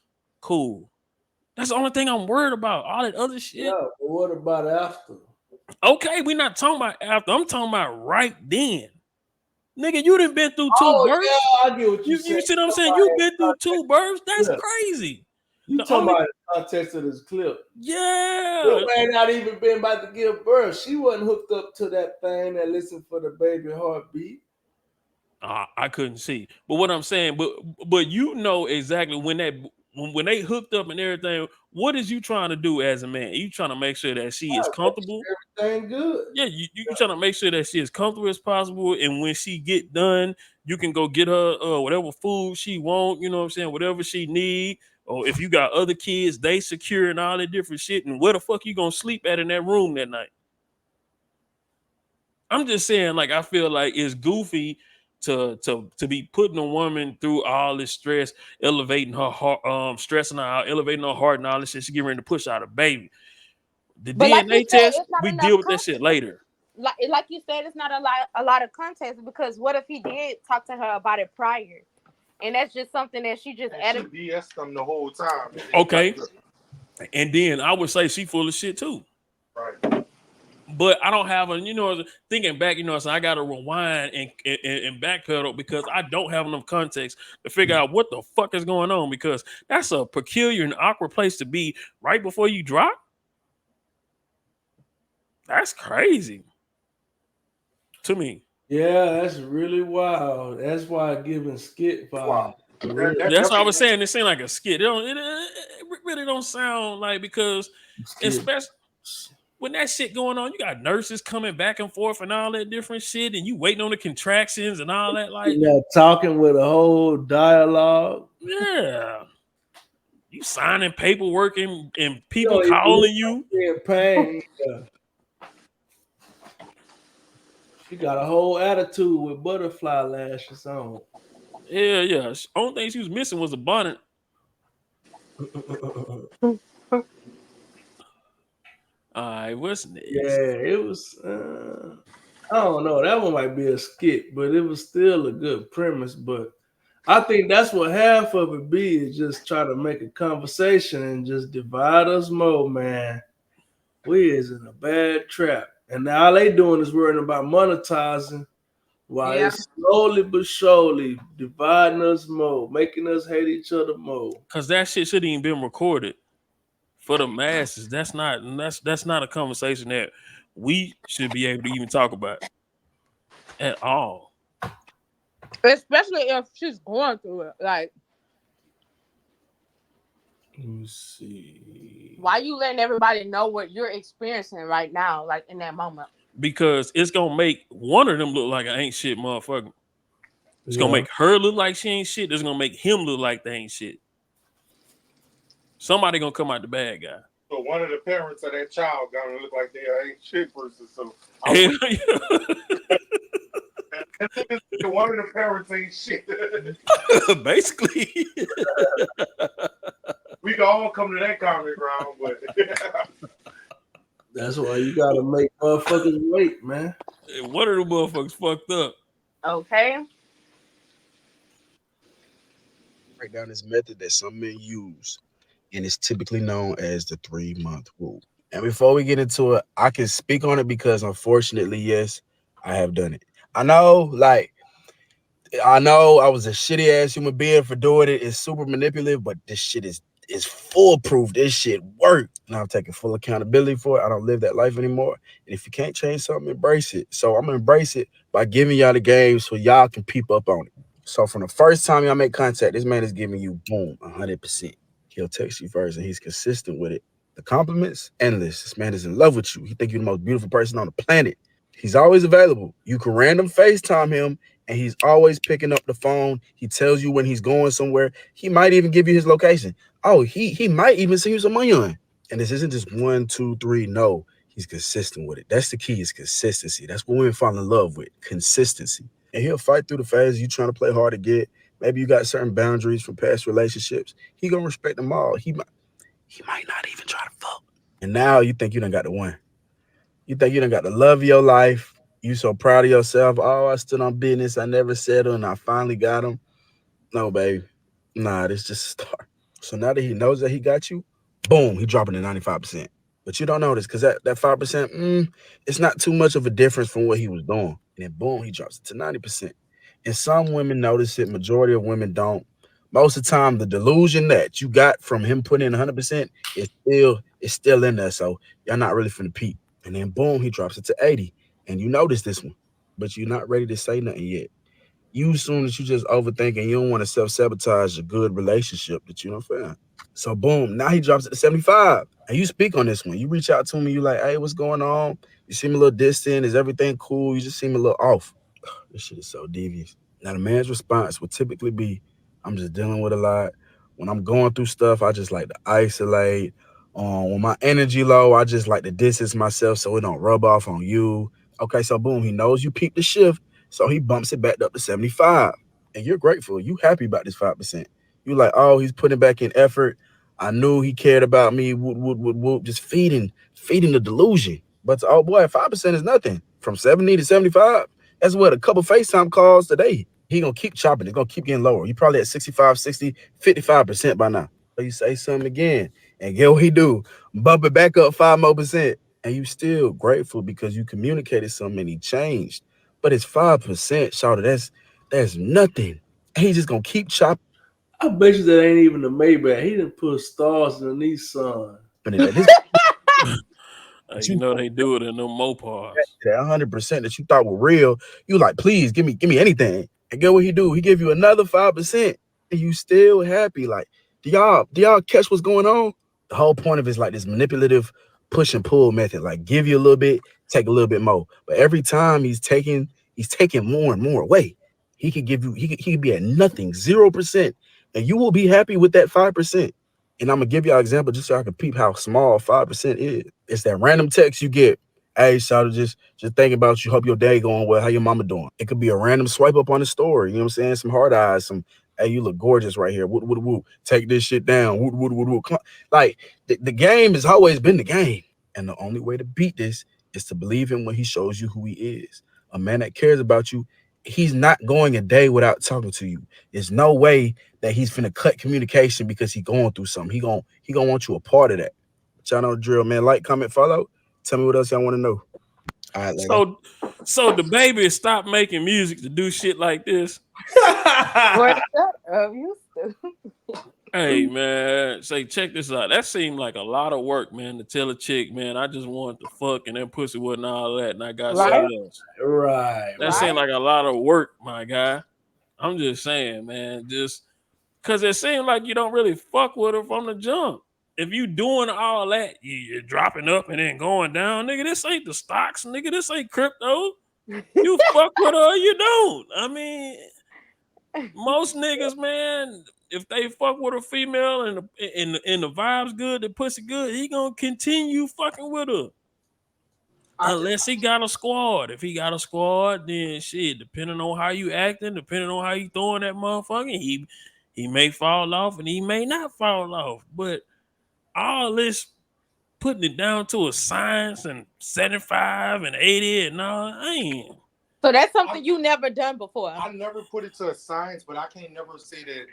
cool. That's the only thing I'm worried about. All that other shit. Yeah, but what about after? Okay, we're not talking about after. I'm talking about right then. Nigga, you done been through 2 births. Oh yeah, I get what you You saying. see what I'm saying? You been through 2 births. That's Yeah, crazy. you The talking only about the context of this clip. yeah. It may not even been about to give birth. She wasn't hooked up to that thing that listened for the baby heartbeat. I couldn't see. But what I'm saying, but you know exactly when they hooked up and everything, what is you trying to do as a man? You trying to make sure that she is comfortable. Everything good. Yeah, you trying to make sure that she is comfortable as possible, and when she get done, you can go get her whatever food she want. You know what I'm saying? Whatever she need, or if you got other kids, they secure and all that different shit. And where the fuck you gonna sleep at in that room that night? I'm just saying, like, I feel like it's goofy to be putting a woman through all this stress, elevating her heart, stressing her out, elevating her heart and all this shit. She getting ready to push out a baby. The But like you DNA said, test, it's not we enough deal with that shit context. later. Like you said, it's not a lot of context because what if he did talk to her about it prior, and that's just something that she just And added. she BS them the whole time. Okay. And then I would say she full of shit too. Right. But I don't have thinking back, so I got to rewind and backpedal because I don't have enough context to figure out what the fuck is going on because that's a peculiar and awkward place to be right before you drop. That's crazy to me. Yeah, that's really wild. That's why I giving skit vibe. Wow. That That's what I definitely was saying. It seemed like a skit. It really don't sound like because Skit. especially when that shit going on, you got nurses coming back and forth and all that different shit, and you waiting on the contractions and all that. Like, You know, talking with a whole dialogue. yeah, you signing paperwork and You people don't even look calling you. like in pain. Yeah. She got a whole attitude with butterfly lashes on. Yeah. Only thing she was missing was a bonnet. All right, what's Yeah, next? it was. I don't know. That one might be a skit, but it was still a good premise. But I think that's what half of it be is just try to make a conversation and just divide us more, man. We is in a bad trap, and now all they doing is worrying about monetizing, while Yeah. it's slowly but surely dividing us more, making us hate each other more. Cause that shit should even been recorded for the masses. That's not a conversation that we should be able to even talk about at all. Especially if she's going through it. Like, Let me see. why you letting everybody know what you're experiencing right now, like in that moment? Because it's gonna make one of them look like an ain't shit motherfucker. It's gonna Yeah. make her look like she ain't shit. It's gonna make him look like they ain't shit. Somebody gonna come out the bad guy. So one of the parents of that child gonna look like they ain't shit person. So I'm Hell with one of the parents ain't shit. yeah. Basically. We can all come to that common ground, but That's why you gotta make motherfuckers wait, man. One of the motherfuckers fucked up. Okay. Break down this method that some men use, and it's typically known as the 3-month rule. And before we get into it, I can speak on it because unfortunately, yes, I have done it. I know, like, I know I was a shitty ass human being for doing it. It's super manipulative, but this shit is foolproof. This shit worked. And I'm taking full accountability for it. I don't live that life anymore. And if you can't change something, embrace it. So I'm gonna embrace it by giving y'all the game so y'all can peep up on it. So from the first time y'all make contact, this man is giving you boom, 100%. He'll text you first and he's consistent with it. The compliments, endless. This man is in love with you. He think you're the most beautiful person on the planet. He's always available. You can random FaceTime him and he's always picking up the phone. He tells you when he's going somewhere. He might even give you his location. Oh, he might even send you some money on. And this isn't just one, two, three. No, he's consistent with it. That's the key is consistency. That's what women fall in love with, consistency. And he'll fight through the phases you trying to play hard to get. Maybe you got certain boundaries from past relationships. He gonna respect them all. He might not even try to fuck. And now you think you done got the one. You think you done got the love of your life. You so proud of yourself. Oh, I stood on business. I never settled and I finally got him. No, baby. Nah, this just a start. So now that he knows that he got you, boom, he dropping to 95%. But you don't notice because that 5%, it's not too much of a difference from what he was doing. And then boom, he drops it to 90%. And some women notice it, majority of women don't. Most of the time, the delusion that you got from him putting in 100% is still in there. So y'all not really finna peep. And then boom, he drops it to 80. And you notice this one, but you're not ready to say nothing yet. You soon as you just overthinking, you don't want to self-sabotage a good relationship that you don't feel. So boom, now he drops it to 75. And you speak on this one. You reach out to me, you like, hey, what's going on? You seem a little distant. Is everything cool? You just seem a little off. This shit is so devious. Now the man's response would typically be, I'm just dealing with a lot. When I'm going through stuff, I just like to isolate. When my energy low, I just like to distance myself so it don't rub off on you. Okay, so boom, he knows you peeped the shift, so he bumps it back up to 75. And you're grateful. You happy about this 5%. You like, oh, he's putting back in effort. I knew he cared about me. Whoop, whoop, whoop, whoop. Just feeding the delusion. But oh boy, 5% is nothing. From 70 to 75, that's what a couple FaceTime calls today. He gonna keep chopping. It's gonna keep getting lower. You probably at 65, 60, 55% by now. So you say something again, and get what he do? Bump it back up 5 more percent. And you still grateful because you communicated something and he changed. But it's 5%, Shawty. That's nothing. And he just gonna keep chopping I bet you that ain't even the Maybach. He didn't put stars in the Nissan. it at this. But You you know they do it in them Mopars. that 100% that you thought were real, you like, please give me anything. And get what he do? He give you another 5%, and you still happy. Like, do y'all catch what's going on? The whole point of it is like this manipulative push and pull method. Like, give you a little bit, take a little bit more. But every time he's taking more and more away. He could give you, he could be at nothing, 0%, and you will be happy with that 5%. And I'm gonna give y'all an example just so I can peep how small 5% is. It's that random text you get. Hey, shout just thinking about you. Hope your day going well. How your mama doing? It could be a random swipe up on the story. You know what I'm saying? Some hard eyes. Some hey, you look gorgeous right here. Woot woot woot. Take this shit down. Woot woot woot woot. Like the game has always been the game. And the only way to beat this is to believe him when he shows you who he is. A man that cares about you, he's not going a day without talking to you. There's no way that he's finna cut communication because he's going through something. He gonna want you a part of that. But y'all know the drill, man. Like, comment, follow. Tell me what else y'all want to know. All right, later. So, so the baby stopped making music to do shit like this. Boy, shut up, you stupid. Hey man, say check this out. That seemed like a lot of work, man, to tell a chick, man, I just wanted to fuck and that pussy wasn't all that, and I got Right? something else. Right, That right. seemed Right? like a lot of work, my guy. I'm just saying, man, just cause it seemed like you don't really fuck with her from the jump. If you doing all that, you're dropping up and then going down, nigga. This ain't the stocks, nigga. This ain't crypto. You fuck with her, or you don't. I mean, most niggas, man, if they fuck with a female and the vibes good, the pussy good, he gonna continue fucking with her. I just Unless he got a squad. If he got a squad, then shit, depending on how you acting, depending on how you throwing that motherfucker, he may fall off and he may not fall off. But all this putting it down to a science and 75 and 80 and all, I ain't. so that's I, something you never done before. I never put it to a science, but I can't never say that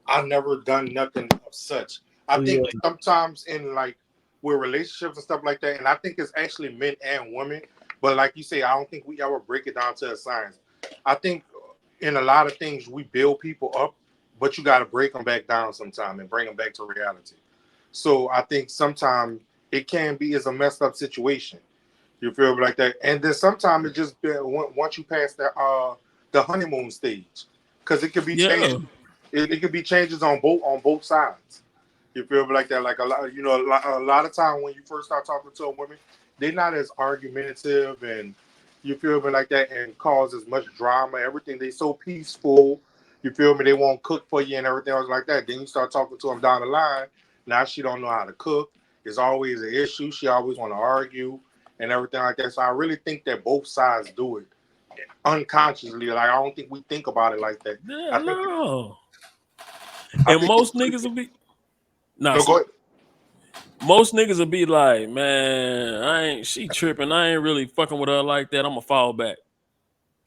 I never done nothing of such. I Yeah, think sometimes in like with relationships and stuff like that, and I think it's actually men and women. But like you say, I don't think we ever break it down to a science. I think in a lot of things we build people up, but you got to break them back down sometime and bring them back to reality. So I think sometimes it can be is a messed up situation. You feel me like that, and then sometimes it just once you pass the honeymoon stage, because it could be Yeah. changes. It could be changes on both sides. You feel me like that? Like a lot, a lot of time when you first start talking to a woman, they're not as argumentative and you feel me like that and cause as much drama. Everything they so peaceful. You feel me? They won't cook for you and everything else like that. Then you start talking to them down the line. Now she don't know how to cook. It's always an issue. She always want to argue and everything like that. So I really think that both sides do it unconsciously. Like I don't think we think about it like that. Yeah, I think no. I And think most it's niggas will be nah, no go ahead. most niggas will be like, man, she tripping. I ain't really fucking with her like that. I'ma fall back.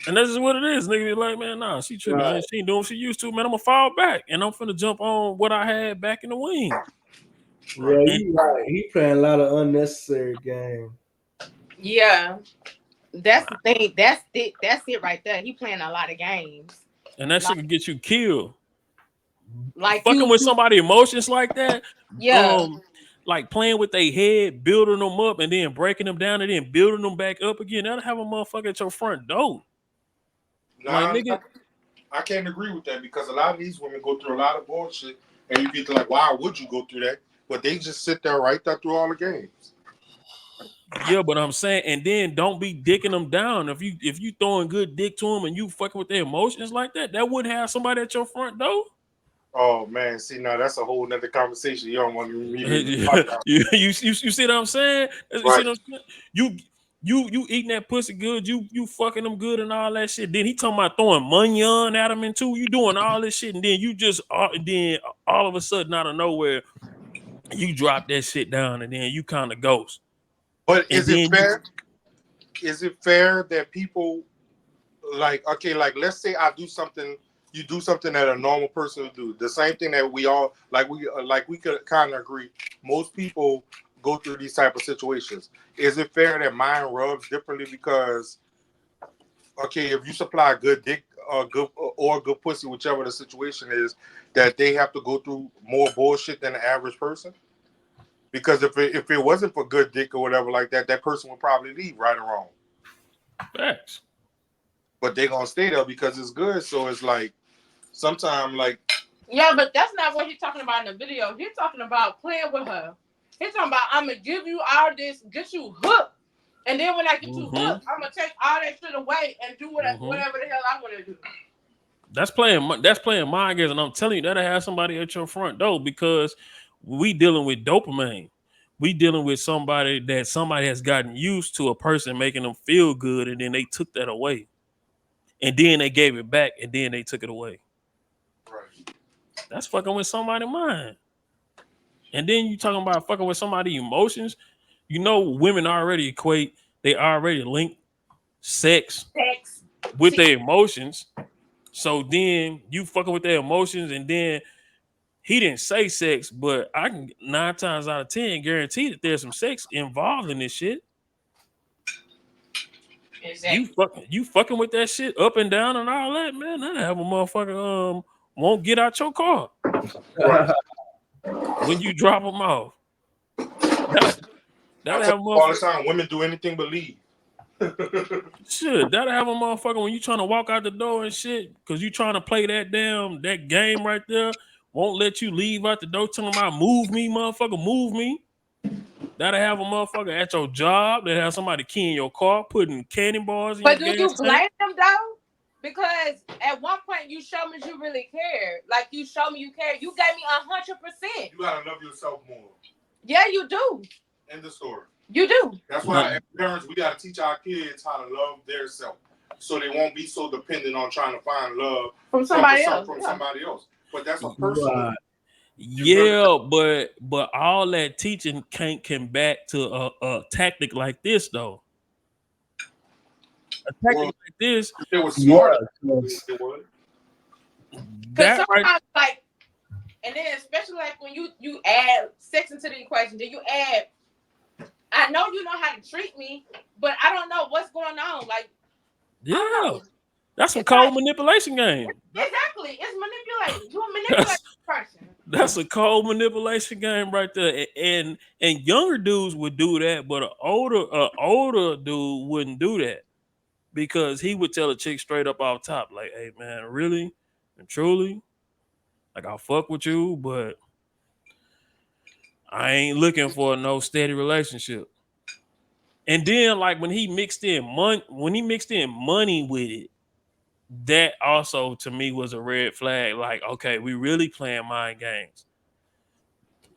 And that's just what it is. Nigga be like, man, nah, she tripping, man. right. She ain't doing what she used to, man. I'ma fall back. And I'm finna jump on what I had back in the wings. Right. Yeah, And you right. He playing a lot of unnecessary game. Yeah. That's the thing. That's it right there. He playing a lot of games. and that Like shit can get you killed. like Fucking with you somebody emotions like that, yeah. um, like playing with their head, building them up, and then breaking them down, and then building them back up again. That'll have a motherfucker at your front door. Like Nah, nigga, I can't agree with that because a lot of these women go through a lot of bullshit, and you get to like, why would you go through that? But they just sit there right there through all the games. yeah, but I'm saying, and then don't be dicking them down. If you throwing good dick to them and you fucking with their emotions like that, that wouldn't have somebody at your front door. Oh man, see now that's a whole nother conversation. You don't want me to even you, talk about. you see what I'm saying? You see Right. what I'm saying? You eating that pussy good, you fucking them good and all that shit. Then he talking about throwing munyon at him and too. You doing all this shit, and then you just then all of a sudden out of nowhere you drop that shit down, and then you kind of ghost, But and is it then you fair? Is it fair that people like okay, like let's say I do something, you do something that a normal person would do. The same thing that we all like we could kind of agree. Most people go through these type of situations. Is it fair that mine rubs differently because okay, if you supply good dick or good pussy, whichever the situation is, that they have to go through more bullshit than the average person? Because if it wasn't for good dick or whatever like that, that person would probably leave right or wrong. facts. But they gonna stay there because it's good. So it's like sometimes like Yeah, but that's not what he's talking about in the video. He's talking about playing with her. He's talking about I'm gonna give you all this, get you hooked, and then when I get you Mm-hmm. hooked, I'm gonna take all that shit away and do Mm-hmm. whatever the hell I want to do. That's playing mind games, and I'm telling you that'll have somebody at your front door because we dealing with dopamine. We dealing with somebody has gotten used to a person making them feel good, and then they took that away, and then they gave it back, and then they took it away. right. That's fucking with somebody's mind. And then you talking about fucking with somebody's emotions. women already equate, they already link sex Sex. with their emotions. So then you fucking with their emotions, and then he didn't say sex, but I can 9 times out of 10 guarantee that there's some sex involved in this shit. Exactly. You fucking with that shit up and down and all that, man. That have a motherfucker won't get out your car Right. when you drop them off. That'll I have tell a you all the motherfucker. time, women do anything but leave. Shit, that'll have a motherfucker when you trying to walk out the door and shit, cause you trying to play that game right there. Won't let you leave out the door. Telling about move me, motherfucker, move me. That'll have a motherfucker at your job. That'll have somebody keying your car, putting candy bars in your But do you gas tank. blame them though? Because at one point you showed me you really cared. Like you showed me you cared. You gave me 100%. You gotta love yourself more. Yeah, you do. End the story. You do. That's why as parents we gotta teach our kids how to love their self, so they won't be so dependent on trying to find love from somebody else. But that's a personal. Right. Yeah, but all that teaching can't come back to a tactic like this though. A tactic like this, If they were smart, Yes. they would. Because that sometimes right, like, and then especially like when you add sex into the equation, then you add. I know you know how to treat me, but I don't know what's going on. Like, yeah, that's some it's cold like, manipulation game. exactly, it's manipulating. You manipulate the person. That's a cold manipulation game right there. And younger dudes would do that, but an older dude wouldn't do that because he would tell a chick straight up off top, like, "Hey man, really and truly, like I'll fuck with you, but I ain't looking for no steady relationship." And then like when he mixed in money with it, that also to me was a red flag. Like, okay, we really playing mind games.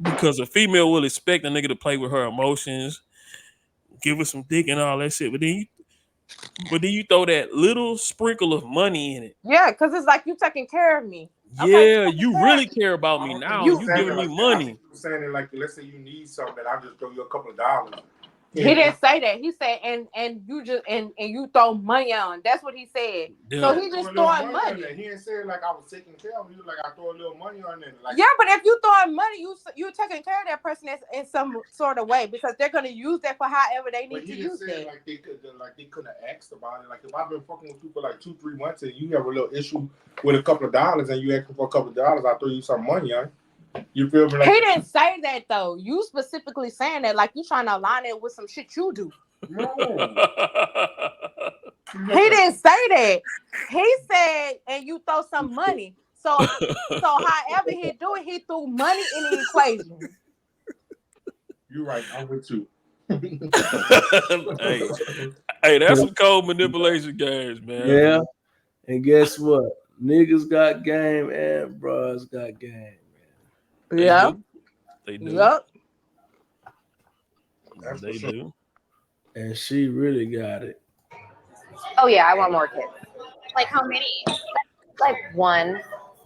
Because a female will expect a nigga to play with her emotions, give her some dick and all that shit. But then you throw that little sprinkle of money in it. Yeah, because it's like you taking care of me. Okay, Yeah, you really care about I me don't think now. he You was You saying giving it me like that. I think money. he was saying it like, let's say you need something, I'll just throw you a couple of dollars. He didn't say that. He said, and you just and you throw money on. That's what he said. Yeah. So he just throwing money. He didn't say it like I was taking care of you. Like I throw a little money on it. Like Yeah, but if you throwing money, you taking care of that person in some sort of way because they're gonna use that for however they need to use it. Like they couldn't have asked about it. Like if I've been fucking with you for like 2-3 months and you have a little issue with a couple of dollars and you asking for a couple of dollars, I throw you some money on. You feel me? Like he didn't say that though. You specifically saying that like you trying to align it with some shit you do. No. He didn't say that. He said, and you throw some money. So however he do it, he threw money in the equation. You're right. I'm with you. hey, that's some cold manipulation games, man. Yeah. And guess what? Niggas got game and bros got game, man. Yeah. They do. Yep. They do. And she really got it. Oh yeah, I want more kids. Like how many? Like one,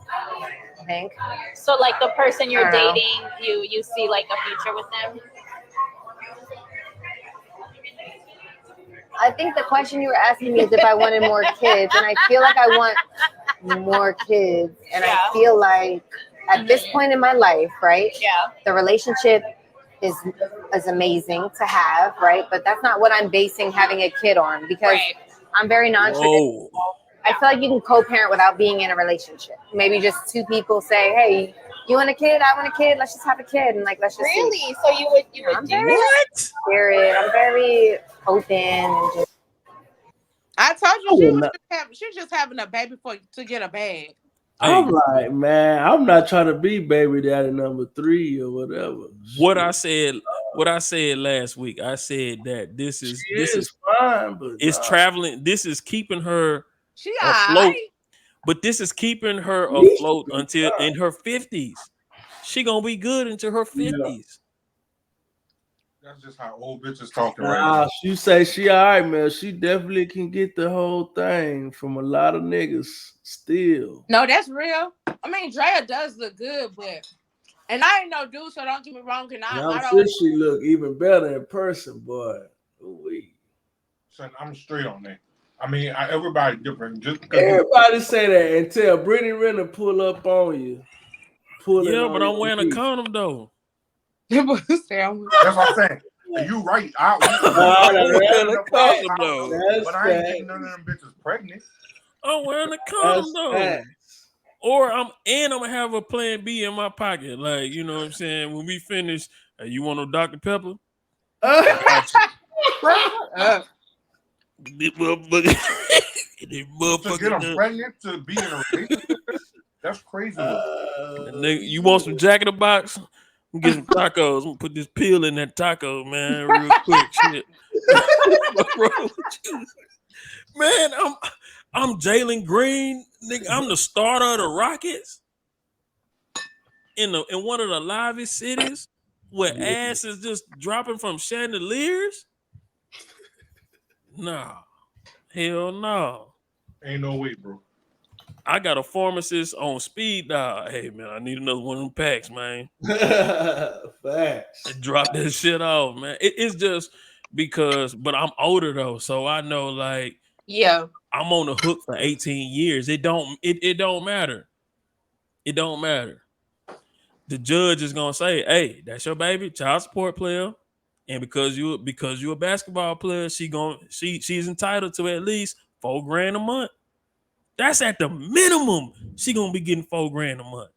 I think. So like the person you're I don't know. dating, you see like a future with them? I think the question you were asking me is if I wanted more kids, and I feel like I want more kids, and Yeah. I feel like at this point in my life, right? Yeah. The relationship is amazing to have, right? But that's not what I'm basing having a kid on because Right. I'm very non-traditional. Whoa. I feel like you can co-parent without being in a relationship. Maybe just two people say, "Hey, you want a kid? I want a kid. Let's just have a kid and like let's just see." Really? So you would I'm do very that? spirit. I'm very open and just. I told you she's just having a baby to get a bag. I'm like, man, I'm not trying to be baby daddy number 3 or whatever. What I said last week, I said that this is fine, but it's traveling. This is keeping her She afloat, alright. but this is keeping her afloat until in her 50s. She gonna be good into her 50s. That's just how old bitches talking Nah, right now. she say she all right, man. She definitely can get the whole thing from a lot of niggas still. No, that's real. I mean, Draya does look good, but And I ain't no dude, so don't get me wrong. And And I I'm sure don't. she look even better in person, boy. Ooh-wee. Son, I'm straight on that. I mean, everybody different. Just because you, Everybody say that until Brittany Renner pull up on you, pulling Yeah, but on I'm your wearing a knee. condom though. that's what I'm saying. And you right. Nah, I'm wearing opening a up my condom house, though. that's but I ain't getting none of facts. them bitches pregnant. I'm wearing a condom That's though. facts. Or I'm gonna have a plan B in my pocket. Like, you know what I'm saying? When we finish, hey, you want no Dr. Pepper? I got you. This motherfucker, this To get them motherfucker. pregnant to be in a relationship, that's crazy work. Nigga, you want some Jack in the Box? I'm get some tacos. I'm gonna put this pill in that taco, man, real quick. Shit. What's wrong with you? Man, I'm Jalen Green, nigga. I'm the starter of the Rockets in one of the livest cities where Yeah. ass is just dropping from chandeliers. Nah, hell no. Ain't no way, bro. I got a pharmacist on speed dial. Hey man, I need another one of them packs, man. Facts. Drop that shit off, man. It's just because, but I'm older though, so I know like Yeah. I'm on the hook for 18 years. It don't matter. It don't matter. The judge is gonna say, "Hey, that's your baby, child support player, and because you a basketball player, she's entitled to at least $4,000 a month. That's at the minimum. She gonna be getting $4,000 a month.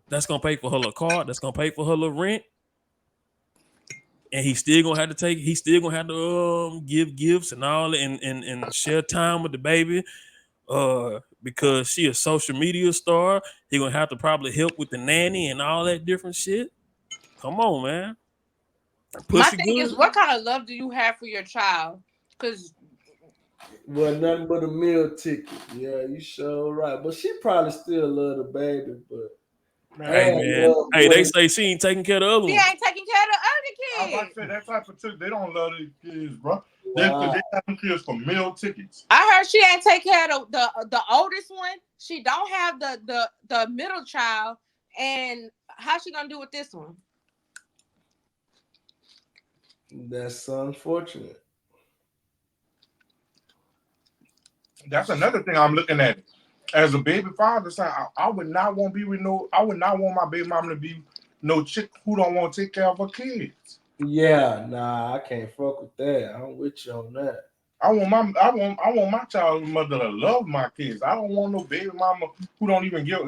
That's gonna pay for her little car. That's gonna pay for her little rent, and he's still gonna have to take. He's still gonna have to give gifts and all, and share time with the baby. Because she a social media star, he gonna have to probably help with the nanny and all that different shit. Come on, man. My Pussy thing is, good. what kind of love do you have for your child? Because Well, nothing but a meal ticket. Yeah, you sure right. But she probably still love the baby, but Hey Man, I man. love Hey, they boy. say she ain't taking care of the other she one. ain't taking care of the I'm other about kid. to say that type of chick, they don't love their kids, bro. They Wow. have them kids for meal tickets. I heard she ain't take care of the oldest one. She don't have the middle child. And how she gonna do with this one? That's unfortunate. That's another thing I'm looking at. As a baby father, son, I would not want to be with no. I would not want my baby mama to be no chick who don't want to take care of her kids. Yeah, nah, I can't fuck with that. I'm with you on that. I want my child mother to love my kids. I don't want no baby mama who don't even give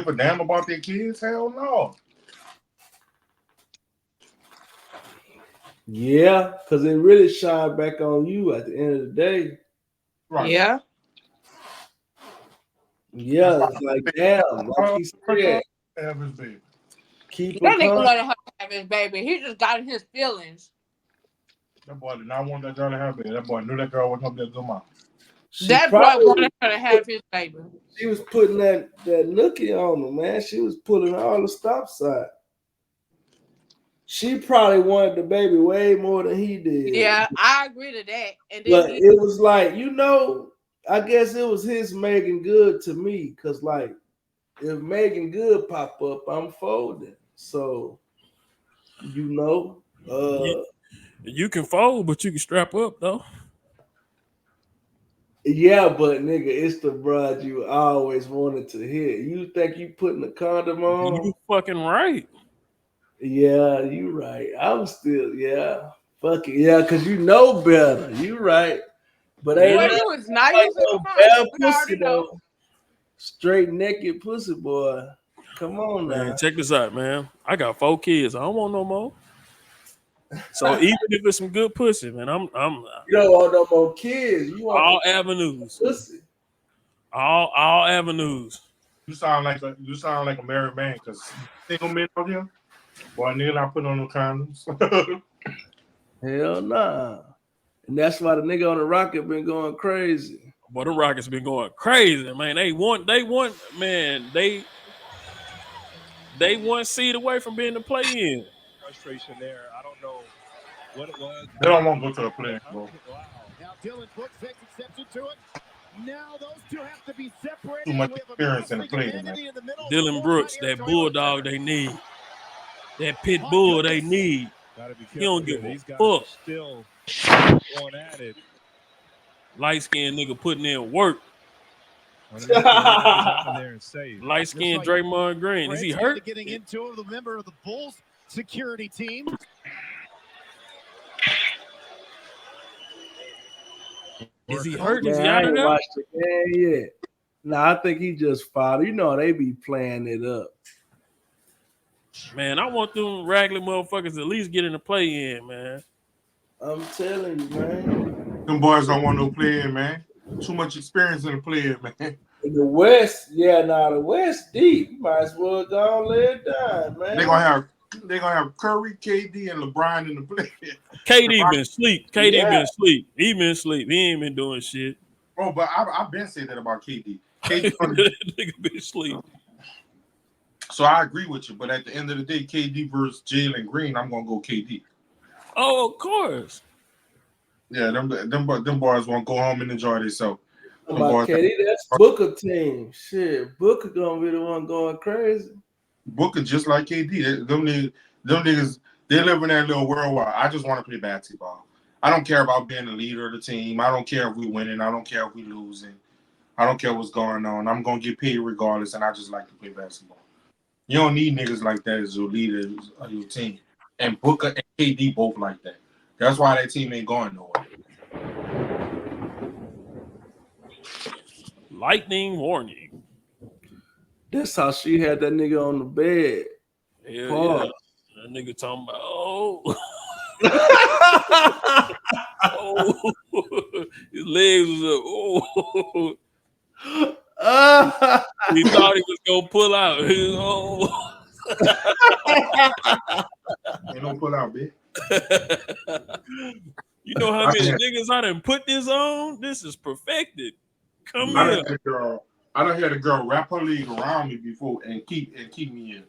a damn about their kids. Hell no. Yeah, because it really shine back on you at the end of the day. Right. Yeah. That's Yeah, why it's like damn, like he my said, child have his baby. keep her That nigga calm. wanted her to have his baby. He just got in his feelings. That boy did not want that girl to have baby. That boy knew that girl wasn't that good mom. She That boy probably wanted her to have his baby. she was putting that nookie on him, man. She was pulling all the stop sign. She probably wanted the baby way more than he did. Yeah, I agree to that. And then But he, it was like, I guess it was his Megan Good to me, because like if Megan Good pop up, I'm folding. So you know, You, you can fold, but you can strap up though. yeah, but nigga, it's the broad you always wanted to hit. You think you putting a condom on? You fucking right. Yeah, you right. I'm still, yeah. Fuck it. Yeah, because you know better. You right. But ain't boy, Yeah. nothing you was not like using no a condom. bare We pussy already know. though. Straight naked pussy boy. Come on Man, now. check this out, man. I got 4 kids. I don't want no more. So even if it's some good pussy, man, I'm You don't want no more kids. You want all the avenues. pussy. All avenues. You sound like a married man because single men out here, boy, nigga not putting on no condoms. Hell nah. And that's why the nigga on the rocket been going crazy. Boy, the Rockets been going crazy, man. Man, they 1 seed away from being the play in. Frustration there. I don't know what it was. They don't want to go to the play, bro. Wow. Now Dylan Brooks fakes and steps into it. Now those two have to be separated. Too much experience in the play, man. Dylan Brooks, that bulldog they need. That pit bull they need. He don't give a fuck. Still going at it. Light skinned nigga putting in work. Out of there and save. Light skinned Draymond Green. Is he hurt? Getting into the member of the Bulls security team. Is he hurt? Is Man, he I out of ain't there? watched the game yet. Nah, I think he just fouled. You know they be playing it up. Man, I want them raggedy motherfuckers to at least get in the play in, man. I'm telling you, man. Them boys don't want no play-in, man. Too much experience in the play-in, man. In the West, the West deep. You might as well go and lay it down, man. They're gonna have Curry, KD, and LeBron in the play-in. KD been asleep. KD been asleep. He been asleep. He ain't been doing shit. Oh, but I've been saying that about KD. Nigga been asleep. So I agree with you, but at the end of the day, KD versus Jalen Green, I'm gonna go KD. Oh, of course. Yeah, them boys won't go home and enjoy themselves. About KD, that's Booker team. Shit, Booker gonna be the one going crazy. Booker just like KD. Them niggas, they live in that little world where I just want to play basketball. I don't care about being the leader of the team. I don't care if we winning. I don't care if we losing. I don't care what's going on. I'm gonna get paid regardless, and I just like to play basketball. You don't need niggas like that as your leader of your team. And Booker and KD both like that. That's why that team ain't going nowhere. Lightning warning. That's how she had that nigga on the bed. Yeah. That nigga talking about, his legs was up. He thought he was gonna pull out. Ain't no pull out, bitch. You know how many niggas I done put this on? This is perfected. Come here. I done had a girl wrap her leg around me before and keep me in.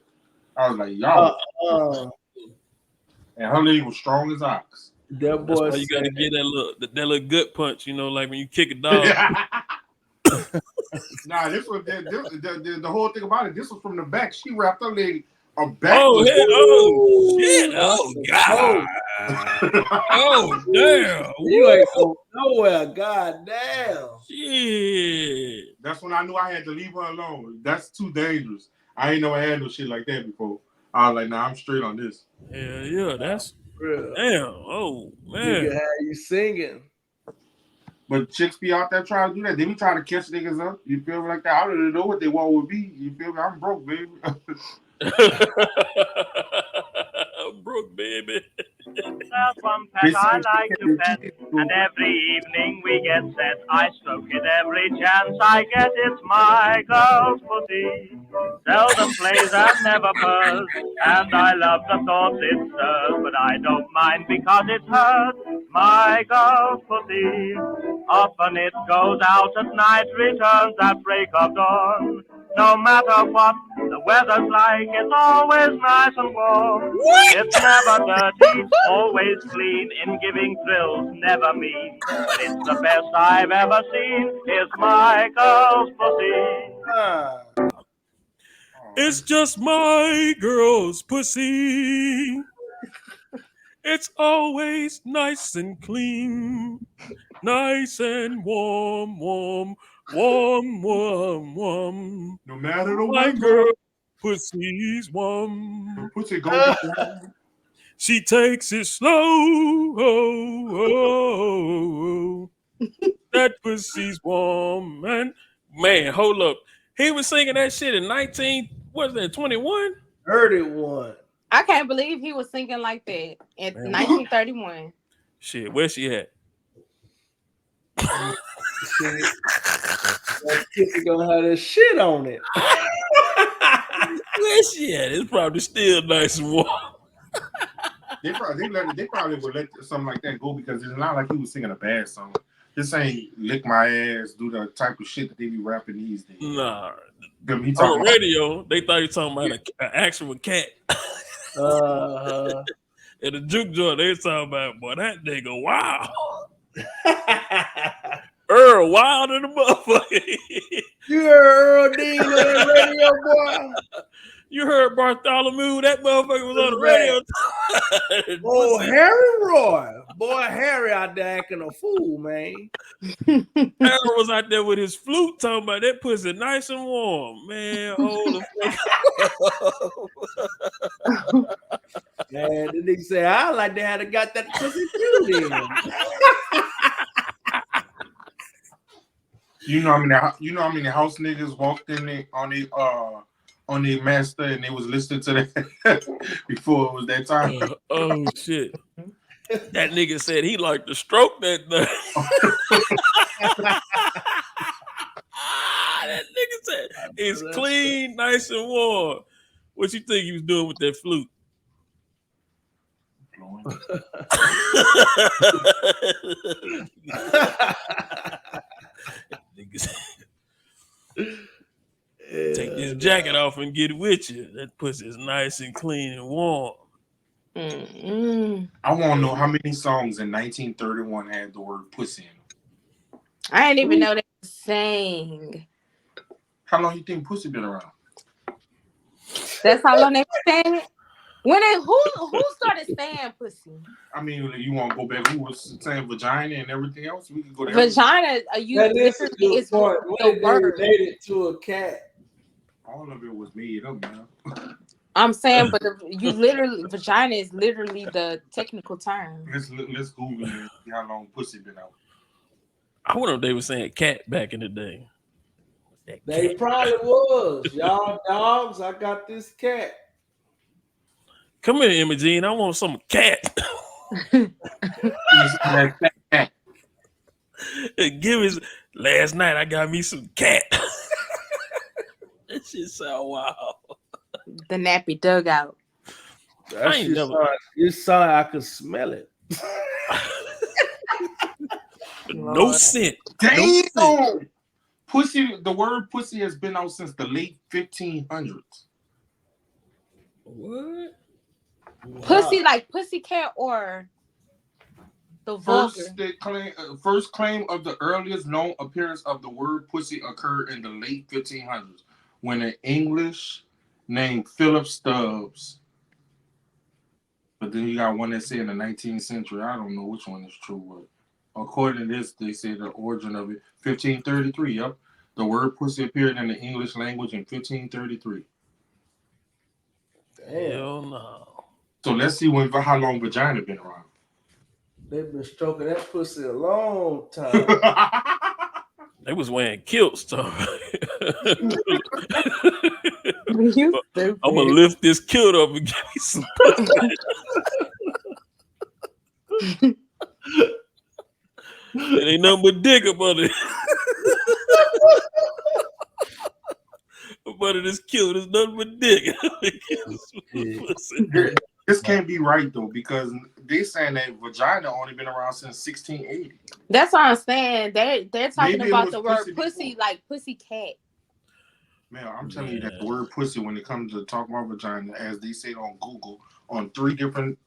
I was like, y'all. And her leg was strong as ox. That That's boy, why you gotta get that little gut punch, like when you kick a dog. Nah, this was the whole thing about it. This was from the back. She wrapped her leg back. Oh, shit! Oh God! Oh damn! You ain't going nowhere. God damn! Shit! That's when I knew I had to leave her alone. That's too dangerous. I ain't never had no shit like that before. I was like, nah, I'm straight on this. Yeah, that's real. Damn! Oh man! Nigga had you singing. But chicks be out there trying to do that. They be trying to catch niggas up. You feel me? Like that. I don't even know what they want with me. You feel me? I'm broke, baby. I'm broke, baby. There's one pet I like to pet, and every evening we get set. I stroke it every chance I get. It's my girl's pussy. Seldom plays and never purrs, and I love the thoughts it stirs, but I don't mind because it's hers. My girl's pussy. Often it goes out at night, returns at break of dawn. No matter what the weather's like, it's always nice and warm. It's never dirty, always clean, in giving thrills, never mean. But it's the best I've ever seen, is my girl's pussy. It's just my girl's pussy. It's always nice and clean. Nice and warm, warm, warm, warm, warm. No matter the my weather. girl pussy's warm. Pussy goes. She takes it slow. Oh, oh, oh. That pussy's warm. Man, hold up. He was singing that shit in 21? 31. I can't believe he was singing like that in 1931. Shit, where she at? That kissy gonna have that shit on it. Where she at? It's probably still nice and warm. They probably would let something like that go because it's not like he was singing a bad song. This ain't lick my ass, do the type of shit that they be rapping these days. Nah. On the radio, they thought he was talking about an actual cat. In the juke joint, they was talking about, boy, that nigga, wow. Earl Wild in the motherfucker. You heard Earl Dean on the radio, boy? You heard Bartholomew? That motherfucker was on the radio. Oh, Harry Roy. Boy, Harry out there acting a fool, man. Earl was out there with his flute talking about that pussy nice and warm. Man, hold the fuck up. Man, the nigga say, I like to have got that pussy too then. You know how many house niggas walked in there on the master and they was listening to that before it was that time. Oh shit. That nigga said he liked to stroke that thing. That nigga said it's clean, nice and warm. What you think he was doing with that flute? Take this jacket off and get with you. That pussy is nice and clean and warm. I want to know how many songs in 1931 had the word pussy in them. I didn't even know they sang. How long you think pussy been around? That's how long they sang it? When who started saying pussy? I mean, you want to go back? Who was saying vagina and everything else? We could go there. Vagina, it's the word related to a cat. All of it was made up, man. I'm saying, but vagina is literally the technical term. Let's Google it and see how long pussy been out. I wonder if they were saying cat back in the day. They probably was. Y'all dogs, I got this cat. Come here, Imogene. I want some cat. Give us. Last night I got me some cat. That shit sound wild. The nappy dugout. You saw I could smell it. No scent. Damn. No scent. Pussy. The word pussy has been out since the late 1500s. What? Pussy like pussycat or the vulgar? First claim of the earliest known appearance of the word pussy occurred in the late 1500s when an English named Philip Stubbs. But then you got one that said in the 19th century. I don't know which one is true, but according to this, they say the origin of it 1533. Yep, the word pussy appeared in the English language in 1533. Hell no. So let's see how long vagina been around. They've been stroking that pussy a long time. They was wearing kilts, though. I'm gonna lift this kilt up and give me some pussy. It ain't nothing but dick up under it. Up under this kilt, there's nothing but dick. This can't be right though, because they saying that vagina only been around since 1680. That's what I'm saying. They're talking Maybe about the word pussy like pussy cat. Man, I'm telling you that the word pussy, when it comes to talk about vagina, as they say on Google, on 3 different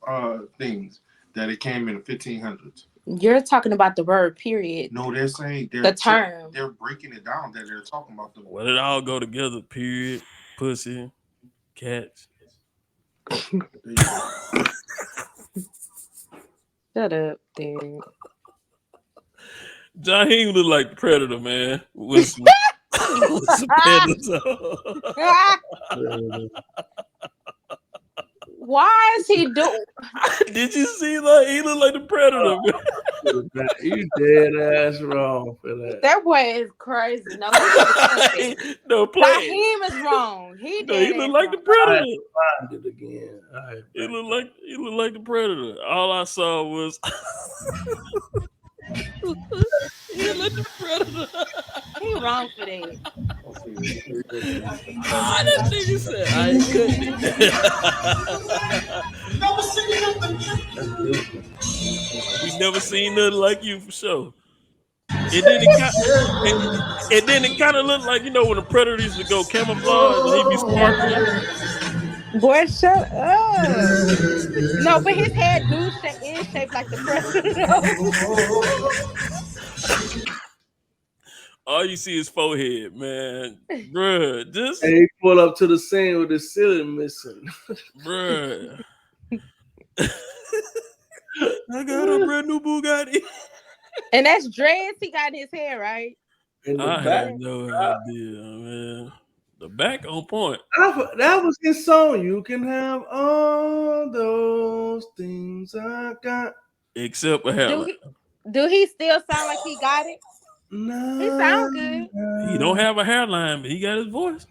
things, that it came in the 1500s. You're talking about the word period. No, they're saying the term. They're breaking it down that they're talking about the. Well, it all go together. Period. Pussy. Cats. Shut up, dude. Jahiem look like the Predator, man. With some panties on. Why is he doing? Did you see that? He look like the Predator, man. You dead ass wrong for that. That boy is crazy. No, no play. Jahiem is wrong. He look like the Predator. Find it again. He look like the Predator. All I saw was he look like the Predator. He wrong for that. That nigga said I ain't cutting it. We never seen nothing like you for sure. And then it kind of looked like, you know, when the Predator used to go camouflage and he'd be sparkling. Boy, shut up. No, but his head is shaped like the Predator. All you see is forehead, man. Bruh, just And he pull up to the scene with the ceiling missing. bruh. I got a brand new Bugatti. And that's dreads he got in his hair, right? In the I back. have no idea, man. The back on point. That was his song. You can have all those things I got. Except a Do hairline. he still sound like he got it? He Nah. sound good. He don't have a hairline, but he got his voice.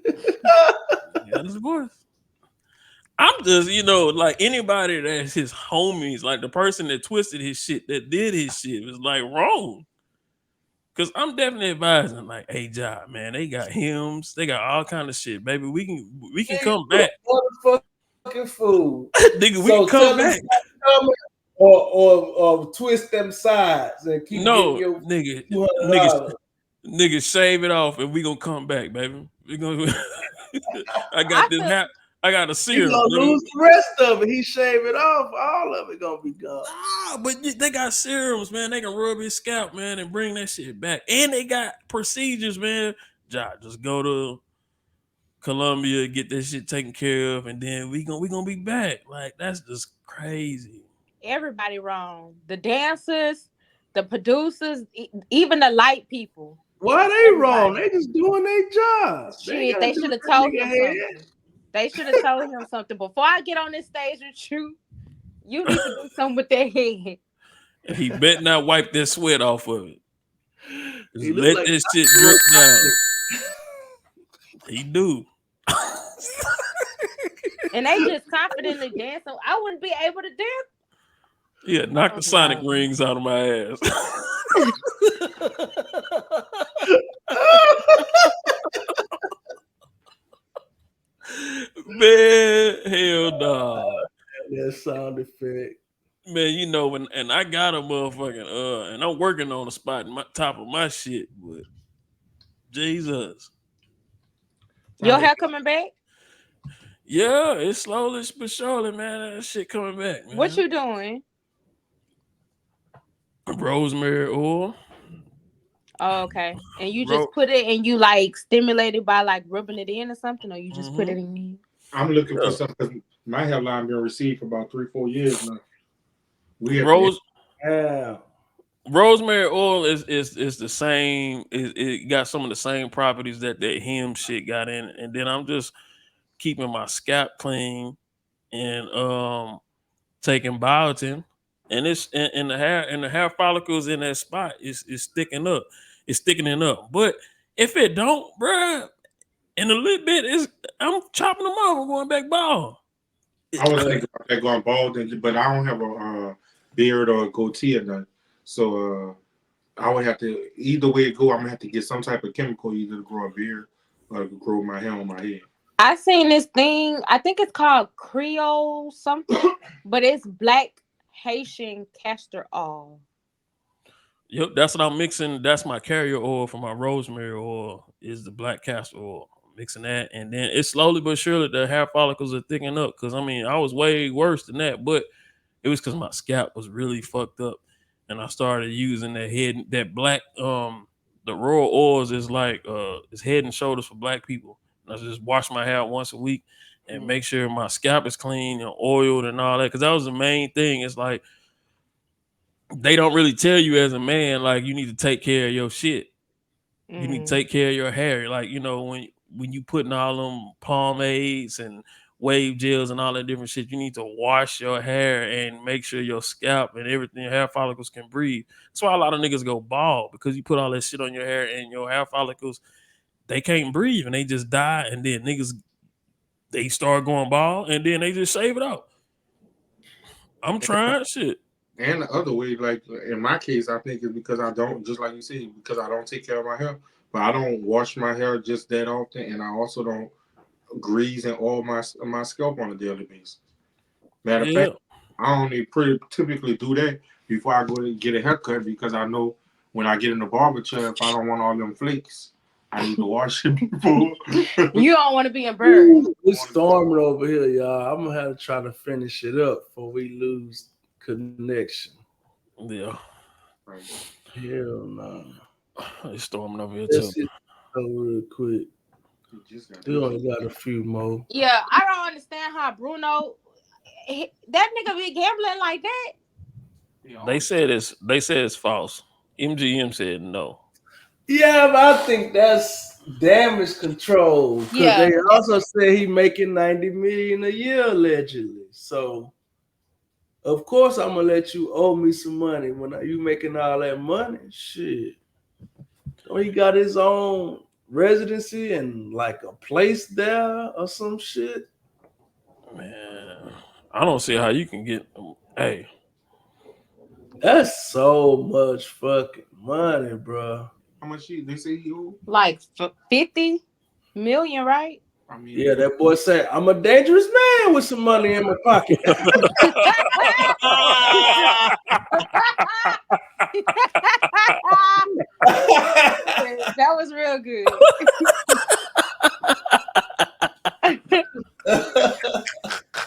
He got his voice. I'm just, like anybody that's his homies, like the person that twisted his shit, that did his shit, was like wrong. Cause I'm definitely advising, like, hey, job, man, they got hymns, they got all kind of shit, baby. We can come back, Motherfucking fool. nigga. We can So come tell them back. stop coming or twist them sides and keep getting No, your nigga, $200. nigga, shave it off, and we gonna come back, baby. We gonna. I got I this feel hat. I got a You serum, gonna nigga. lose the rest of it. He shave it off. All of it gonna be gone. But they got serums, man. They can rub his scalp, man, and bring that shit back. And they got procedures, man. Just go to Colombia, get that shit taken care of, and then we gonna be back. Like that's just crazy. everybody wrong. The dancers, the producers, even the light people. Why they wrong? Everybody. They just doing their job. They ain't Shit, gotta they do should have that told nigga him head. something. They should have told him something. Before I get on this stage with you, you need to do something with that head. And he better not wipe that sweat off of it. Just He look let like this shit drip down. He do. And they just confidently dancing. I wouldn't be able to dance. Yeah, knock the Sonic no. rings out of my ass. Man, hell no. That sound effect. Man, and I got a motherfucking and I'm working on a spot in top of my shit, but Jesus. Your hair coming back? Yeah, it's slowly but surely, man. That shit coming back, man. What you doing? Rosemary oil. Oh, okay. And you just put it and you like stimulate it by like rubbing it in or something, or you just put it in? I'm looking for something. My hairline been received for about 3-4 years now. Rosemary oil is the same. It got some of the same properties that hemp shit got in it. And then I'm just keeping my scalp clean and taking biotin. And it's in the hair follicles in that spot is sticking up. It's thickening up. But if it don't, bruh, in a little bit, I'm chopping them off. I'm going back bald. I was thinking about that going bald, but I don't have a beard or a goatee or nothing. So I would have to, either way it go, I'm gonna have to get some type of chemical either to grow a beard or to grow my hair on my head. I seen this thing. I think it's called Creole something, but it's black Haitian castor oil. Yep, that's what I'm mixing. That's my carrier oil for my rosemary oil. Is the black castor oil. I'm mixing that, and then it's slowly but surely the hair follicles are thickening up. Because I mean, I was way worse than that, but it was because my scalp was really fucked up, and I started using that black the raw oils is like it's head and shoulders for black people. And I just wash my hair once a week and make sure my scalp is clean and oiled and all that. Because that was the main thing. It's like they don't really tell you as a man, like you need to take care of your shit. You need to take care of your hair. Like, when you putting all them pomades and wave gels and all that different shit, you need to wash your hair and make sure your scalp and everything, your hair follicles can breathe. That's why a lot of niggas go bald, because you put all that shit on your hair and your hair follicles, they can't breathe and they just die. And then niggas, they start going bald and then they just shave it out. I'm trying shit. And the other way, like in my case, I think it's because I don't, just like you said, because I don't take care of my hair. But I don't wash my hair just that often, and I also don't grease and oil my scalp on a daily basis. Matter of fact, I only typically do that before I go to get a haircut, because I know when I get in the barber chair, if I don't want all them flakes, I need to wash it before. You don't want to be a bird. It's storming over here, y'all. I'm gonna have to try to finish it up before we lose connection. Yeah. Hell no. They storming over here too. Let's see real quick. We only got a few more. Yeah, I don't understand how Bruno, that nigga be gambling like that. They said it's false. MGM said no. Yeah, but I think that's damage control because Yeah, they also say he making 90 million a year allegedly. So of course I'm gonna let you owe me some money when you making all that money. Shit. So he got his own residency and like a place there or some shit. Man, I don't see how you can get. Hey, That's so much fucking money, bro. How much they say you? like 50 million, right? I mean, Yeah, that boy said, I'm a dangerous man with some money in my pocket. That was real good.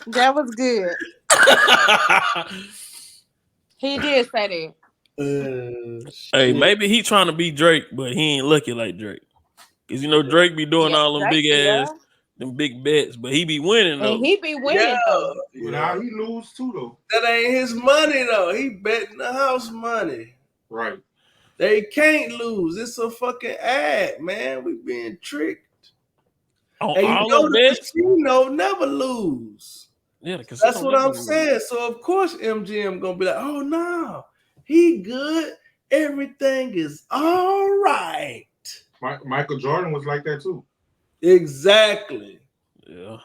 That was good. He did say that. hey, Shit. maybe he trying to be Drake, but he ain't lucky like Drake. Cause you know Drake be doing Yeah, all them big ass, yeah. them big bets, but he be winning And though. he be winning though. but how he lose too though? That ain't his money though. He betting the house money. Right. They can't lose. It's a fucking ad, man. We being tricked. On And you all know the the bets. casino never lose. Yeah, the casino. That's what I'm saying. So of course MGM gonna be like, oh no, he good. Everything is all right. Michael Jordan was like that too. Exactly. Yeah.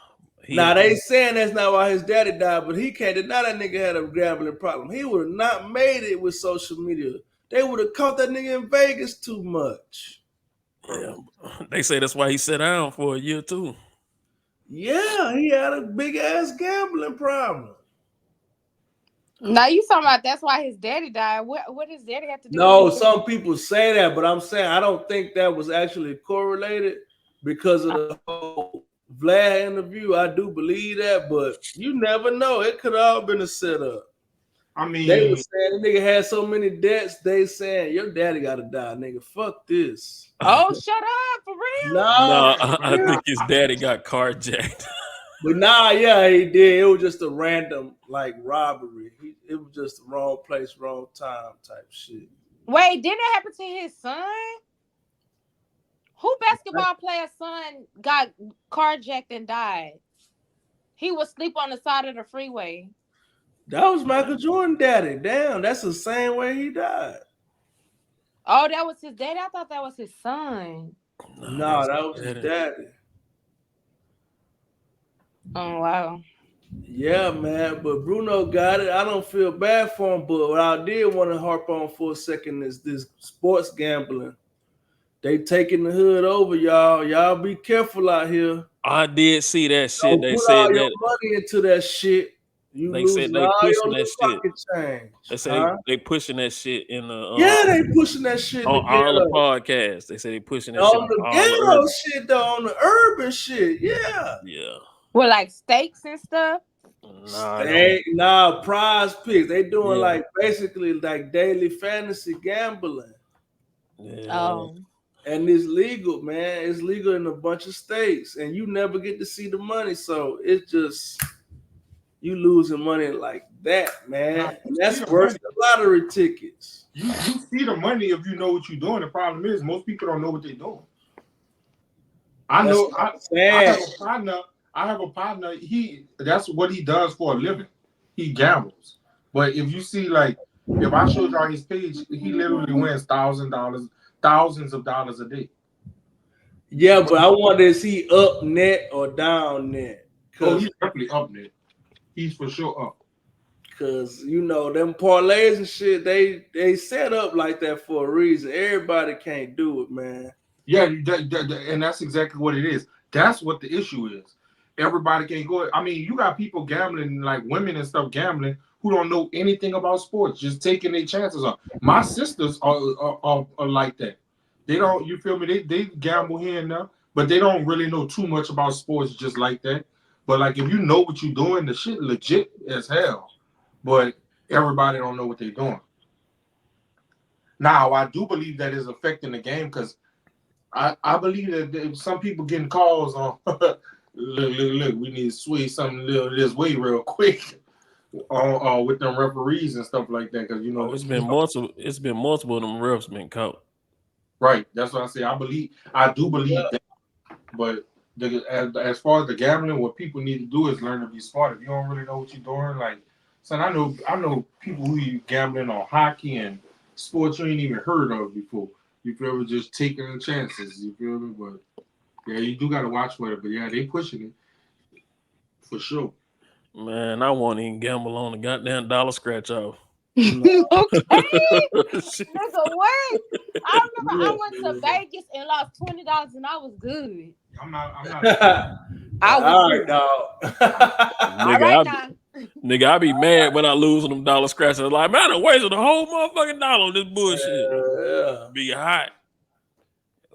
Now they saying that's not why his daddy died, but he can't deny that nigga had a gambling problem. He would have not made it with social media. They would have caught that nigga in Vegas too much. Yeah, they say that's why he sat down for a year too. Yeah, he had a big ass gambling problem. Now you talking about that's why his daddy died. What does daddy have to do No, with it? some people say that, but I'm saying I don't think that was actually correlated because of the whole Vlad interview. I do believe that, but you never know. It could have all been a setup. I mean, they were saying the nigga had so many debts. They saying your daddy gotta die, nigga. Fuck this. Oh, shut up for real. No, I think his daddy got carjacked. But nah, yeah, he did. It was just a random like robbery. It was just the wrong place, wrong time type shit. Wait, didn't it happen to his son? Who basketball player's son got carjacked and died? He was asleep on the side of the freeway. That was Michael Jordan daddy. Damn, that's the same way he died. Oh, that was his daddy? I thought that was his son. No, that was his daddy. Oh, wow. Yeah, man. But Bruno got it. I don't feel bad for him, but what I did want to harp on for a second is this sports gambling. They taking the hood over, y'all. Y'all be careful out here. I did see that shit. Don't They put said all that your money into that shit. You they losing said they all pushing your that shit. pocket change. They say they pushing that shit in the yeah, they pushing that shit in on the all the ghetto. podcasts. They say they pushing that On shit the on all ghetto the shit though, on the urban shit. Yeah. Yeah. With like steaks and stuff. Nah, prize picks. They doing Yeah. like basically like daily fantasy gambling. Yeah. Oh. And it's legal, man. It's legal in a bunch of states, and you never get to see the money. So it's just you losing money like that, man. And that's worse than lottery tickets. You see the money if you know what you're doing. The problem is most people don't know what they're doing. I know. I have a partner. I have a partner. That's what he does for a living. He gambles. But if you see, like, if I showed y'all his page, he literally wins thousands of dollars a day. Yeah, but I wonder is he up net or down net? Oh, he's definitely up net. He's for sure up. Cause you know them parlays and shit, they set up like that for a reason. Everybody can't do it, man. Yeah, and that's exactly what it is. That's what the issue is. Everybody can't go. I mean, you got people gambling, like women and stuff gambling, who don't know anything about sports, just taking their chances on. My sisters are like that. They don't. You feel me? They gamble here and there, but they don't really know too much about sports just like that. But like if you know what you're doing, the shit legit as hell. But everybody don't know what they're doing. Now, I do believe that is affecting the game because I believe that some people getting calls on, look, we need to switch something this way real quick on with them referees and stuff like that because it's been multiple. It's been multiple of them refs been caught. Right, that's what I say. I do believe that, but as far as the gambling, what people need to do is learn to be smart. If you don't really know what you're doing, like, son, I know people who you gambling on hockey and sports you ain't even heard of before. You feel me? Just taking the chances. You feel me? But yeah, you do got to watch for it. But yeah, they pushing it for sure. Man, I won't even gamble on the goddamn dollar scratch off. Okay, nigga, what? I remember I went to Vegas and lost $20 and I was good. I'm not. I was All good. right, dog. Nigga, I be mad when I lose on them dollar scratches. Like, man, I wasted a whole motherfucking dollar on this bullshit. Yeah. Be hot.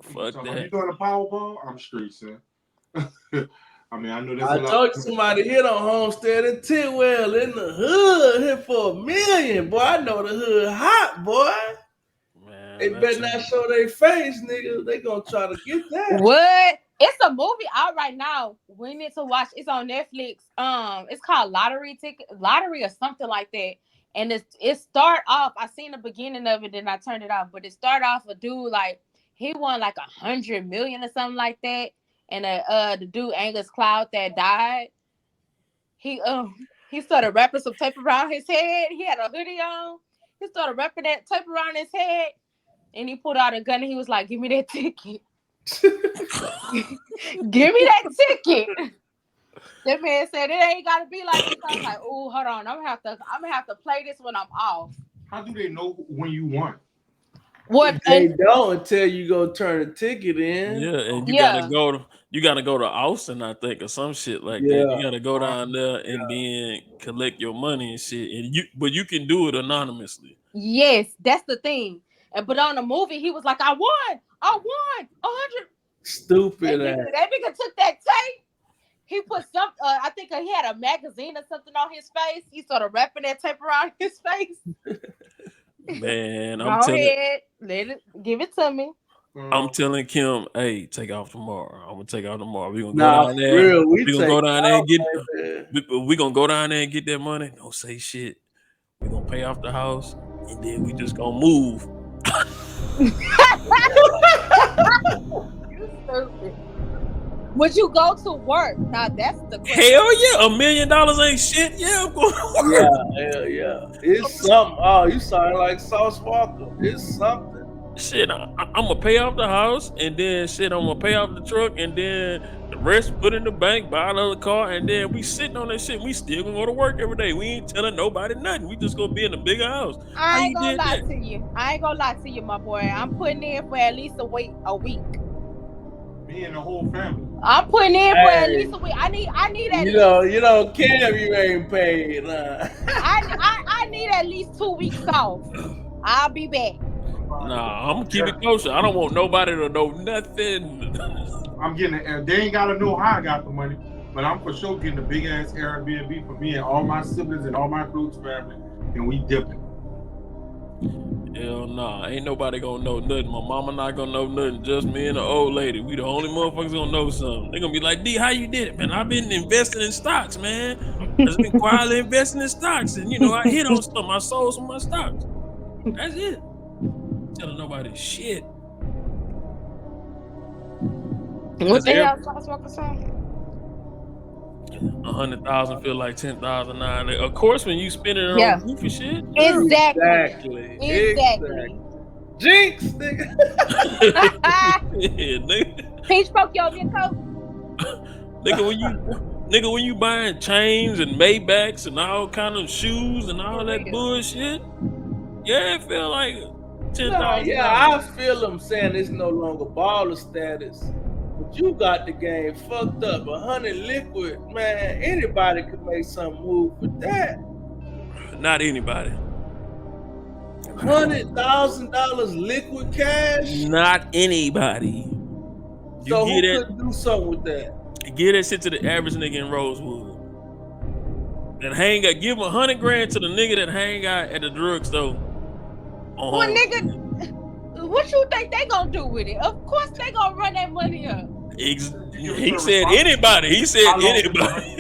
Fuck So that. when you doing a Powerball, I'm straight, son. I mean, I know there's I told you somebody hit on Homestead and Tidwell in the hood, hit for $1 million. Boy, I know the hood hot, boy. Man, they better not show their face, nigga. They gonna try to get that. What? It's a movie out right now. We need to watch. It's on Netflix. It's called Lottery or something like that. And it start off. I seen the beginning of it, then I turned it off. But it start off a dude like he won like $100 million or something like that. And the dude Angus Cloud that died. He started wrapping some tape around his head. He had a hoodie on. He started wrapping that tape around his head, and he pulled out a gun and he was like, "Give me that ticket." Give me that ticket. That man said it ain't gotta be like this. I was like, "Oh, hold on, I'm gonna have to play this when I'm off." How do they know when you won? What they don't until you go turn the ticket in. Yeah, and you gotta go to Austin, I think, or some shit like that. You gotta go down there and then collect your money and shit. And but you can do it anonymously. Yes, that's the thing. But on the movie, he was like, "I won 100." Stupid. That nigga took that tape. He put some. I think he had a magazine or something on his face. He started wrapping that tape around his face. Man, Go ahead, give it to me. I'm telling Kim, hey, take off tomorrow. I'm gonna take off tomorrow. We're gonna go down there. We're gonna go down there and get we gonna go down there and get that money. Don't say shit. We're gonna pay off the house and then we just gonna move. You stupid. Would you go to work? Now that's the question. Hell yeah, $1 million ain't shit. Yeah, I'm going to work. Yeah, hell yeah. It's something. Oh, you sound like Sauce Walker. It's something. Shit, I'm gonna pay off the house and then shit, I'm gonna pay off the truck and then the rest put in the bank, buy another car, and then we sitting on that shit. We still gonna go to work every day. We ain't telling nobody nothing. We just gonna be in a bigger house. I ain't gonna lie to you, my boy. I'm putting in for at least a week. Me and the whole family. I'm putting in for at least a week. I need at least. You know, Cam, you ain't paid. I need at least 2 weeks off. I'll be back. Nah, I'm gonna keep it kosher. I don't want nobody to know nothing. I'm getting it. They ain't gotta know how I got the money, but I'm for sure getting a big ass Airbnb for me and all my siblings and all my close family, and we dipping. Hell nah, ain't nobody gonna know nothing. My mama not gonna know nothing. Just me and the old lady. We the only motherfuckers gonna know something. They gonna be like, D, how you did it, man? I've been investing in stocks, man. I've just been quietly investing in stocks, and I hit on something. I sold some of my stocks. That's it. Telling nobody shit. What the hell Sauce Walker saying? 100,000 feel like 10,000 now. Of course, when you spend it on goofy shit. Exactly. Jinx, nigga. Yeah, nigga. Peach spoke your coat. Nigga, when you buying chains and Maybachs and all kind of shoes and all that bullshit, yeah, it feel like 10,000. Yeah, I feel them saying it's no longer baller status. But you got the game fucked up. 100 liquid, man. Anybody could make some move with that. Not anybody. $100,000 liquid cash. Not anybody. So who could do something with that? Give that shit to the average nigga in Rosewood. Give him $100,000 to the nigga that hang out at the drugstore. Well, nigga, What you think they gonna do with it? Of course they gonna run that money up. He said anybody. He said anybody.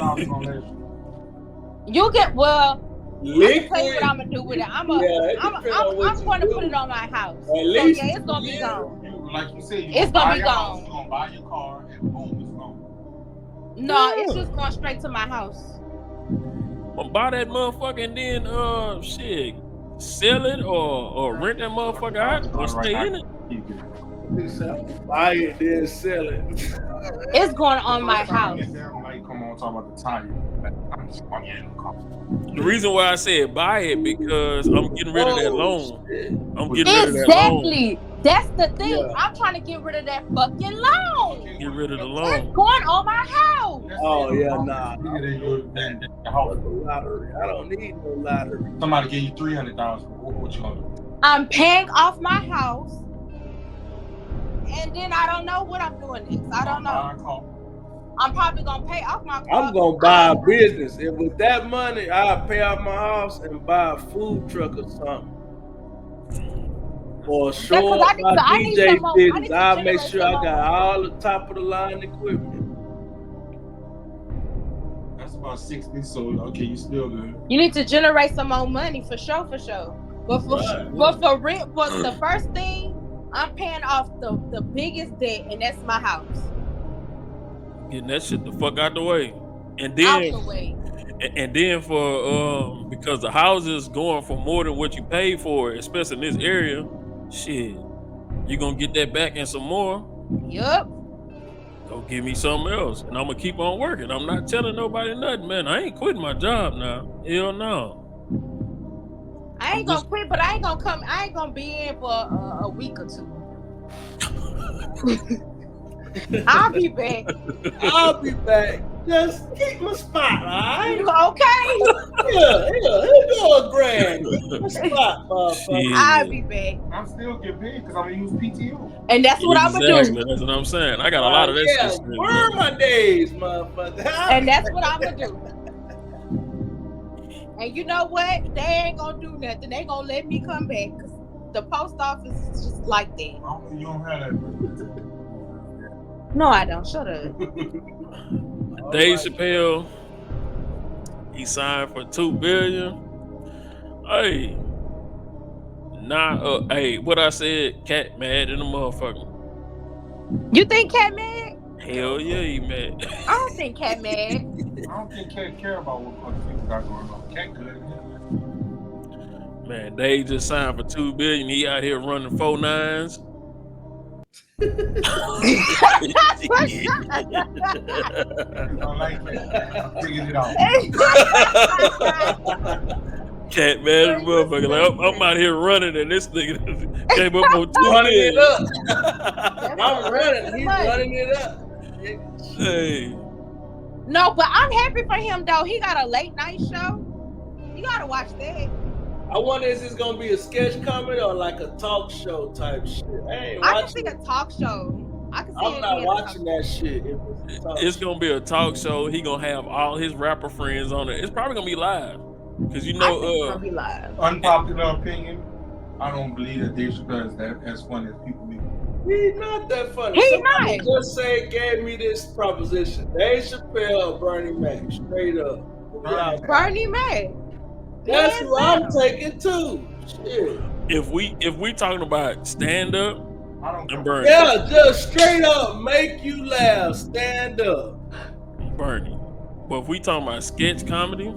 You get well. Liquid. I'm gonna tell you what I'm gonna do with it. I'm gonna put it on my house. At So least yeah, it's gonna be gone. Like you said, It's gonna be gone. You're gonna buy your car and boom, it's gone. No, it's just going straight to my house. I'll buy that motherfucker and then shit, sell it or rent that motherfucker out or stay in it. Buy it, then sell it. It's going on my house. Come on, talking about the tire. The reason why I said buy it because I'm getting rid of that loan. I'm getting rid of that loan. Exactly. That's the thing. Yeah. I'm trying to get rid of that fucking loan. Get rid of the loan. It's going on my house. Oh yeah, nah. Lottery. I don't need no lottery. Somebody gave you $300,000. What you gonna do? I'm paying off my house, and then I don't know what I'm doing next. I don't know. I'm probably gonna pay off my car. I'm gonna buy a business, and with that money, I'll pay off my house and buy a food truck or something. Or show up my DJ business. I'll make sure I got all the top of the line equipment. That's about 60, so okay, you still good. You need to generate some more money for sure. But for rent, but the first thing, I'm paying off the biggest debt, and that's my house. Getting that shit the fuck out the way. And then out the way. And then for because the houses going for more than what you paid for, especially in this area, shit, you gonna get that back and some more. Yup. Go give me something else, and I'm gonna keep on working. I'm not telling nobody nothing, man. I ain't quitting my job now. Hell no. I ain't gonna quit, but I ain't gonna be in for a week or two. I'll be back. Just keep my spot, all right? Okay. Yeah, go a grand. My spot, I'll be back. I'm still getting paid because I'm gonna use PTO. And that's what I'm gonna do. That's what I'm saying. I got a lot of that shit. Burn my days, motherfucker. And that's what I'm gonna do. And you know what? They ain't gonna do nothing. They gonna let me come back. Cause the post office is just like that. You don't have that. No, I don't. Shut up. Dave Chappelle, he signed for $2 billion. Hey, hey, what I said, Cat mad in the motherfucker. You think Cat mad? Hell yeah, he mad. I don't think Cat mad. I don't think Cat care about what other people got going on. Cat good. Man, Dave just signed for $2 billion. He out here running 4 9s. I like that. I figured it out. Cat mad as motherfucker. Like, I'm out here running, and this nigga came up on 2 million. I'm running. He's running it up. Hey. No, but I'm happy for him though. He got a late night show. You gotta watch that. I wonder is this gonna be a sketch comedy or like a talk show type shit? I can see a talk show. I'm not watching that shit. It's gonna be a talk show. He gonna have all his rapper friends on it. It's probably gonna be live. Cause you know, it's gonna be live. Unpopular opinion. I don't believe that Dave Chappelle is that as funny as people believe. He's not that funny. He's Somebody not. Just say gave me this proposition. Dave Chappelle, Bernie Mac, straight up. Bernie Mac. That's who I'm taking too. Shit. If we talking about stand up, I'm Bernie. Yeah, just straight up make you laugh. Stand up. Bernie. But if we talking about sketch comedy,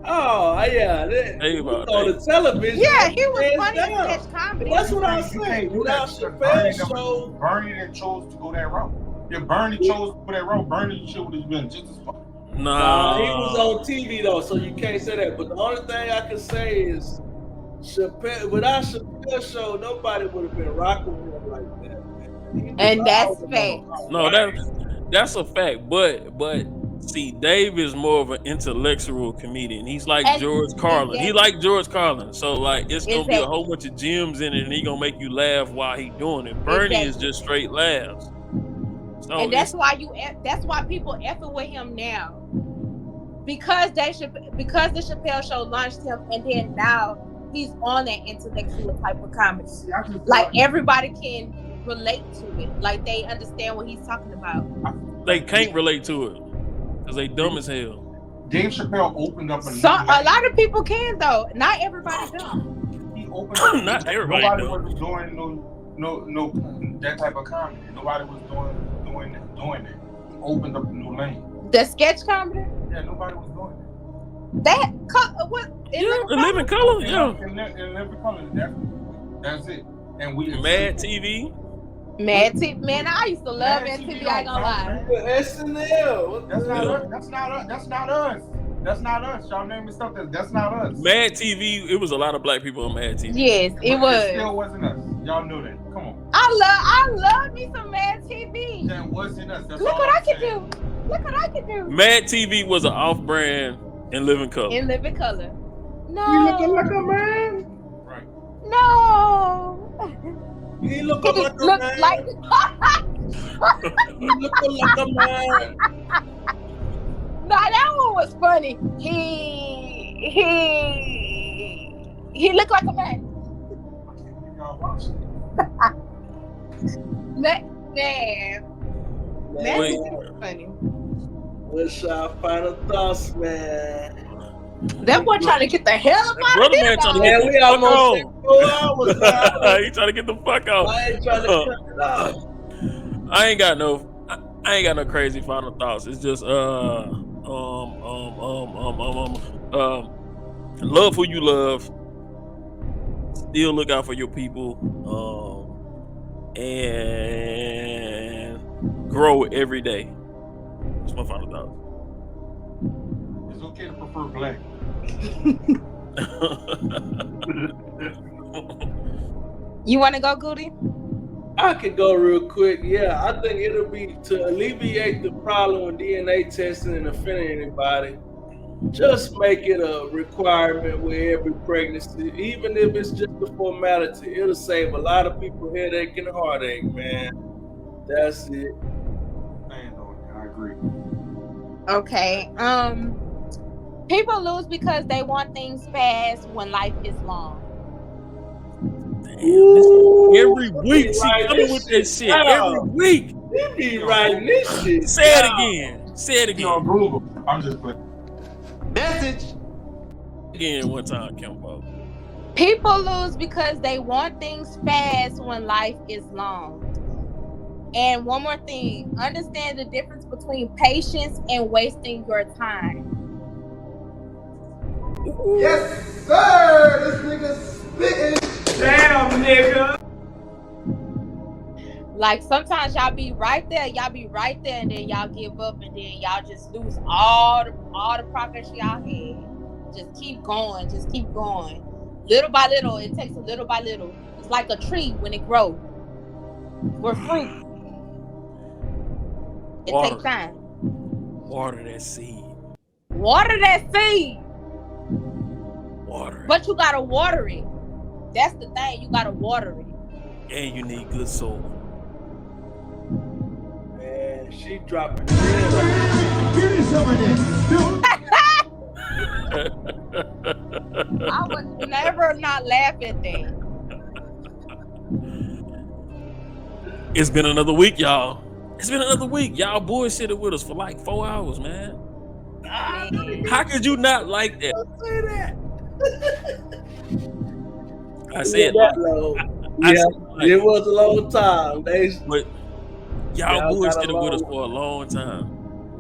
oh yeah, on the television. Yeah, he was funny in sketch comedy. That's what I said. Without Chappelle's show, Bernie that chose to go that route. If Bernie chose to go that route, Bernie should have been just as funny. Nah, he was on TV though, so you can't say that. But the only thing I can say is Chappelle. Without Chappelle's show, nobody would have been rocking with him like that. And that's fact. No, that's a fact. But see, Dave is more of an intellectual comedian. He's like George Carlin. He like George Carlin. So like it's gonna be a whole bunch of gems in it, and he gonna make you laugh while he doing it. Bernie is just straight laughs. So and that's why people effing with him now. Because the Chappelle show launched him, and then now he's on that intellectual type of comedy. See, I just Like everybody can relate to it. Like they understand what he's talking about. They can't relate to it because they dumb as hell. Dave Chappelle opened up a lot of people can though. Not everybody dumb. He opened up. Not everybody Nobody dumb. was doing no that type of comedy. Nobody was doing that. He opened up a new lane. The sketch comedy. Yeah, nobody was doing that. What? In Living Color. Yeah. In Living Color. That's it. And we Mad TV. Mad TV, man, I used to love Mad TV. I ain't gonna lie. SNL. That's not us. Y'all name me stuff that's not us. Mad TV. It was a lot of black people on Mad TV. Yes, it was. It still wasn't us. Y'all knew that. Come on. I love me some Mad TV. That wasn't us. Look what I can do. Look what I can do. Mad TV was an off-brand in Living Color. In Living Color. No. You looking like a man? Right. No. He looking like a man. He looking like a man. Nah, that one was funny. He looked like a man. Man. That was funny. What's our final thoughts, man? That boy trying to get the hell up out of Brother here. man trying to dog. get the fuck almost on. 4 hours now. He trying to get the fuck out. I ain't trying to cut it off. I ain't got no crazy final thoughts. It's just love who you love. Still look out for your people. And grow every day. That's my final thought. It's okay to prefer black. You want to go, Goody? I could go real quick. Yeah, I think it'll be to alleviate the problem with DNA testing and offending anybody. Just make it a requirement with every pregnancy, even if it's just a formality. It'll save a lot of people headache and heartache, man. That's it. I agree. Okay. People lose because they want things fast when life is long. Damn, every week she coming with that shit. Every week. You be writing this shit. Say it again. Say it again. Google. I'm just playing. Message. Again one time, Kimbo. People lose because they want things fast when life is long. And one more thing, understand the difference between patience and wasting your time. Yes, sir. This nigga spitting. Damn, nigga. Like sometimes y'all be right there, and then y'all give up, and then y'all just lose all the progress y'all had. Just keep going, little by little. It takes a little by little. It's like a tree when it grows. We're fruit. It takes time. Water that seed. Water that seed. Water. But you gotta water it. That's the thing. You gotta water it. And you need good soil. Man, she dropping. Give me some of this. I would never not laugh at that. It's been another week, y'all. It's been another week. Y'all bullshitted with us for like 4 hours, man. How could you not like that? Don't say that. I said that long. It was a long time. But y'all bullshitted with us for a long time.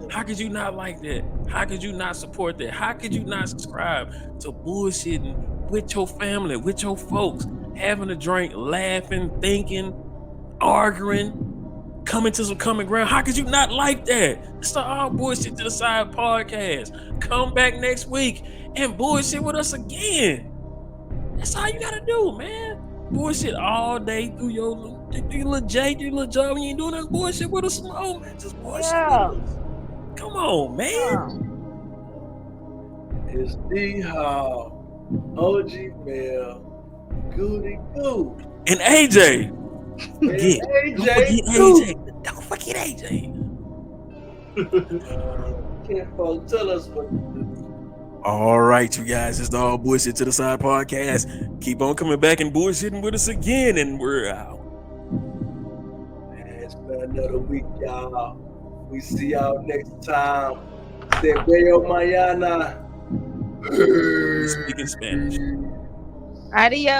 How could you not like that? How could you not support that? How could you not subscribe to bullshitting with your family, with your folks, having a drink, laughing, thinking, arguing, coming to some common ground? How could you not like that? It's the All Bullshit to the Side podcast. Come back next week and bullshit with us again. That's all you gotta do, man. Bullshit all day through your little J, your little job. You ain't doing that bullshit with us some more, man. Just bullshit with us. Come on, man. It's D-Hall, OG Bell, Goody Goo. And AJ. Don't forget AJ. Can't folks tell us what to do. All right, you guys, it's the All Bullshit to the Side podcast. Keep on coming back and bullshitting with us again, and we're out. It's been another week, y'all. We see y'all next time. Se veo mañana. Speaking Spanish. Adios.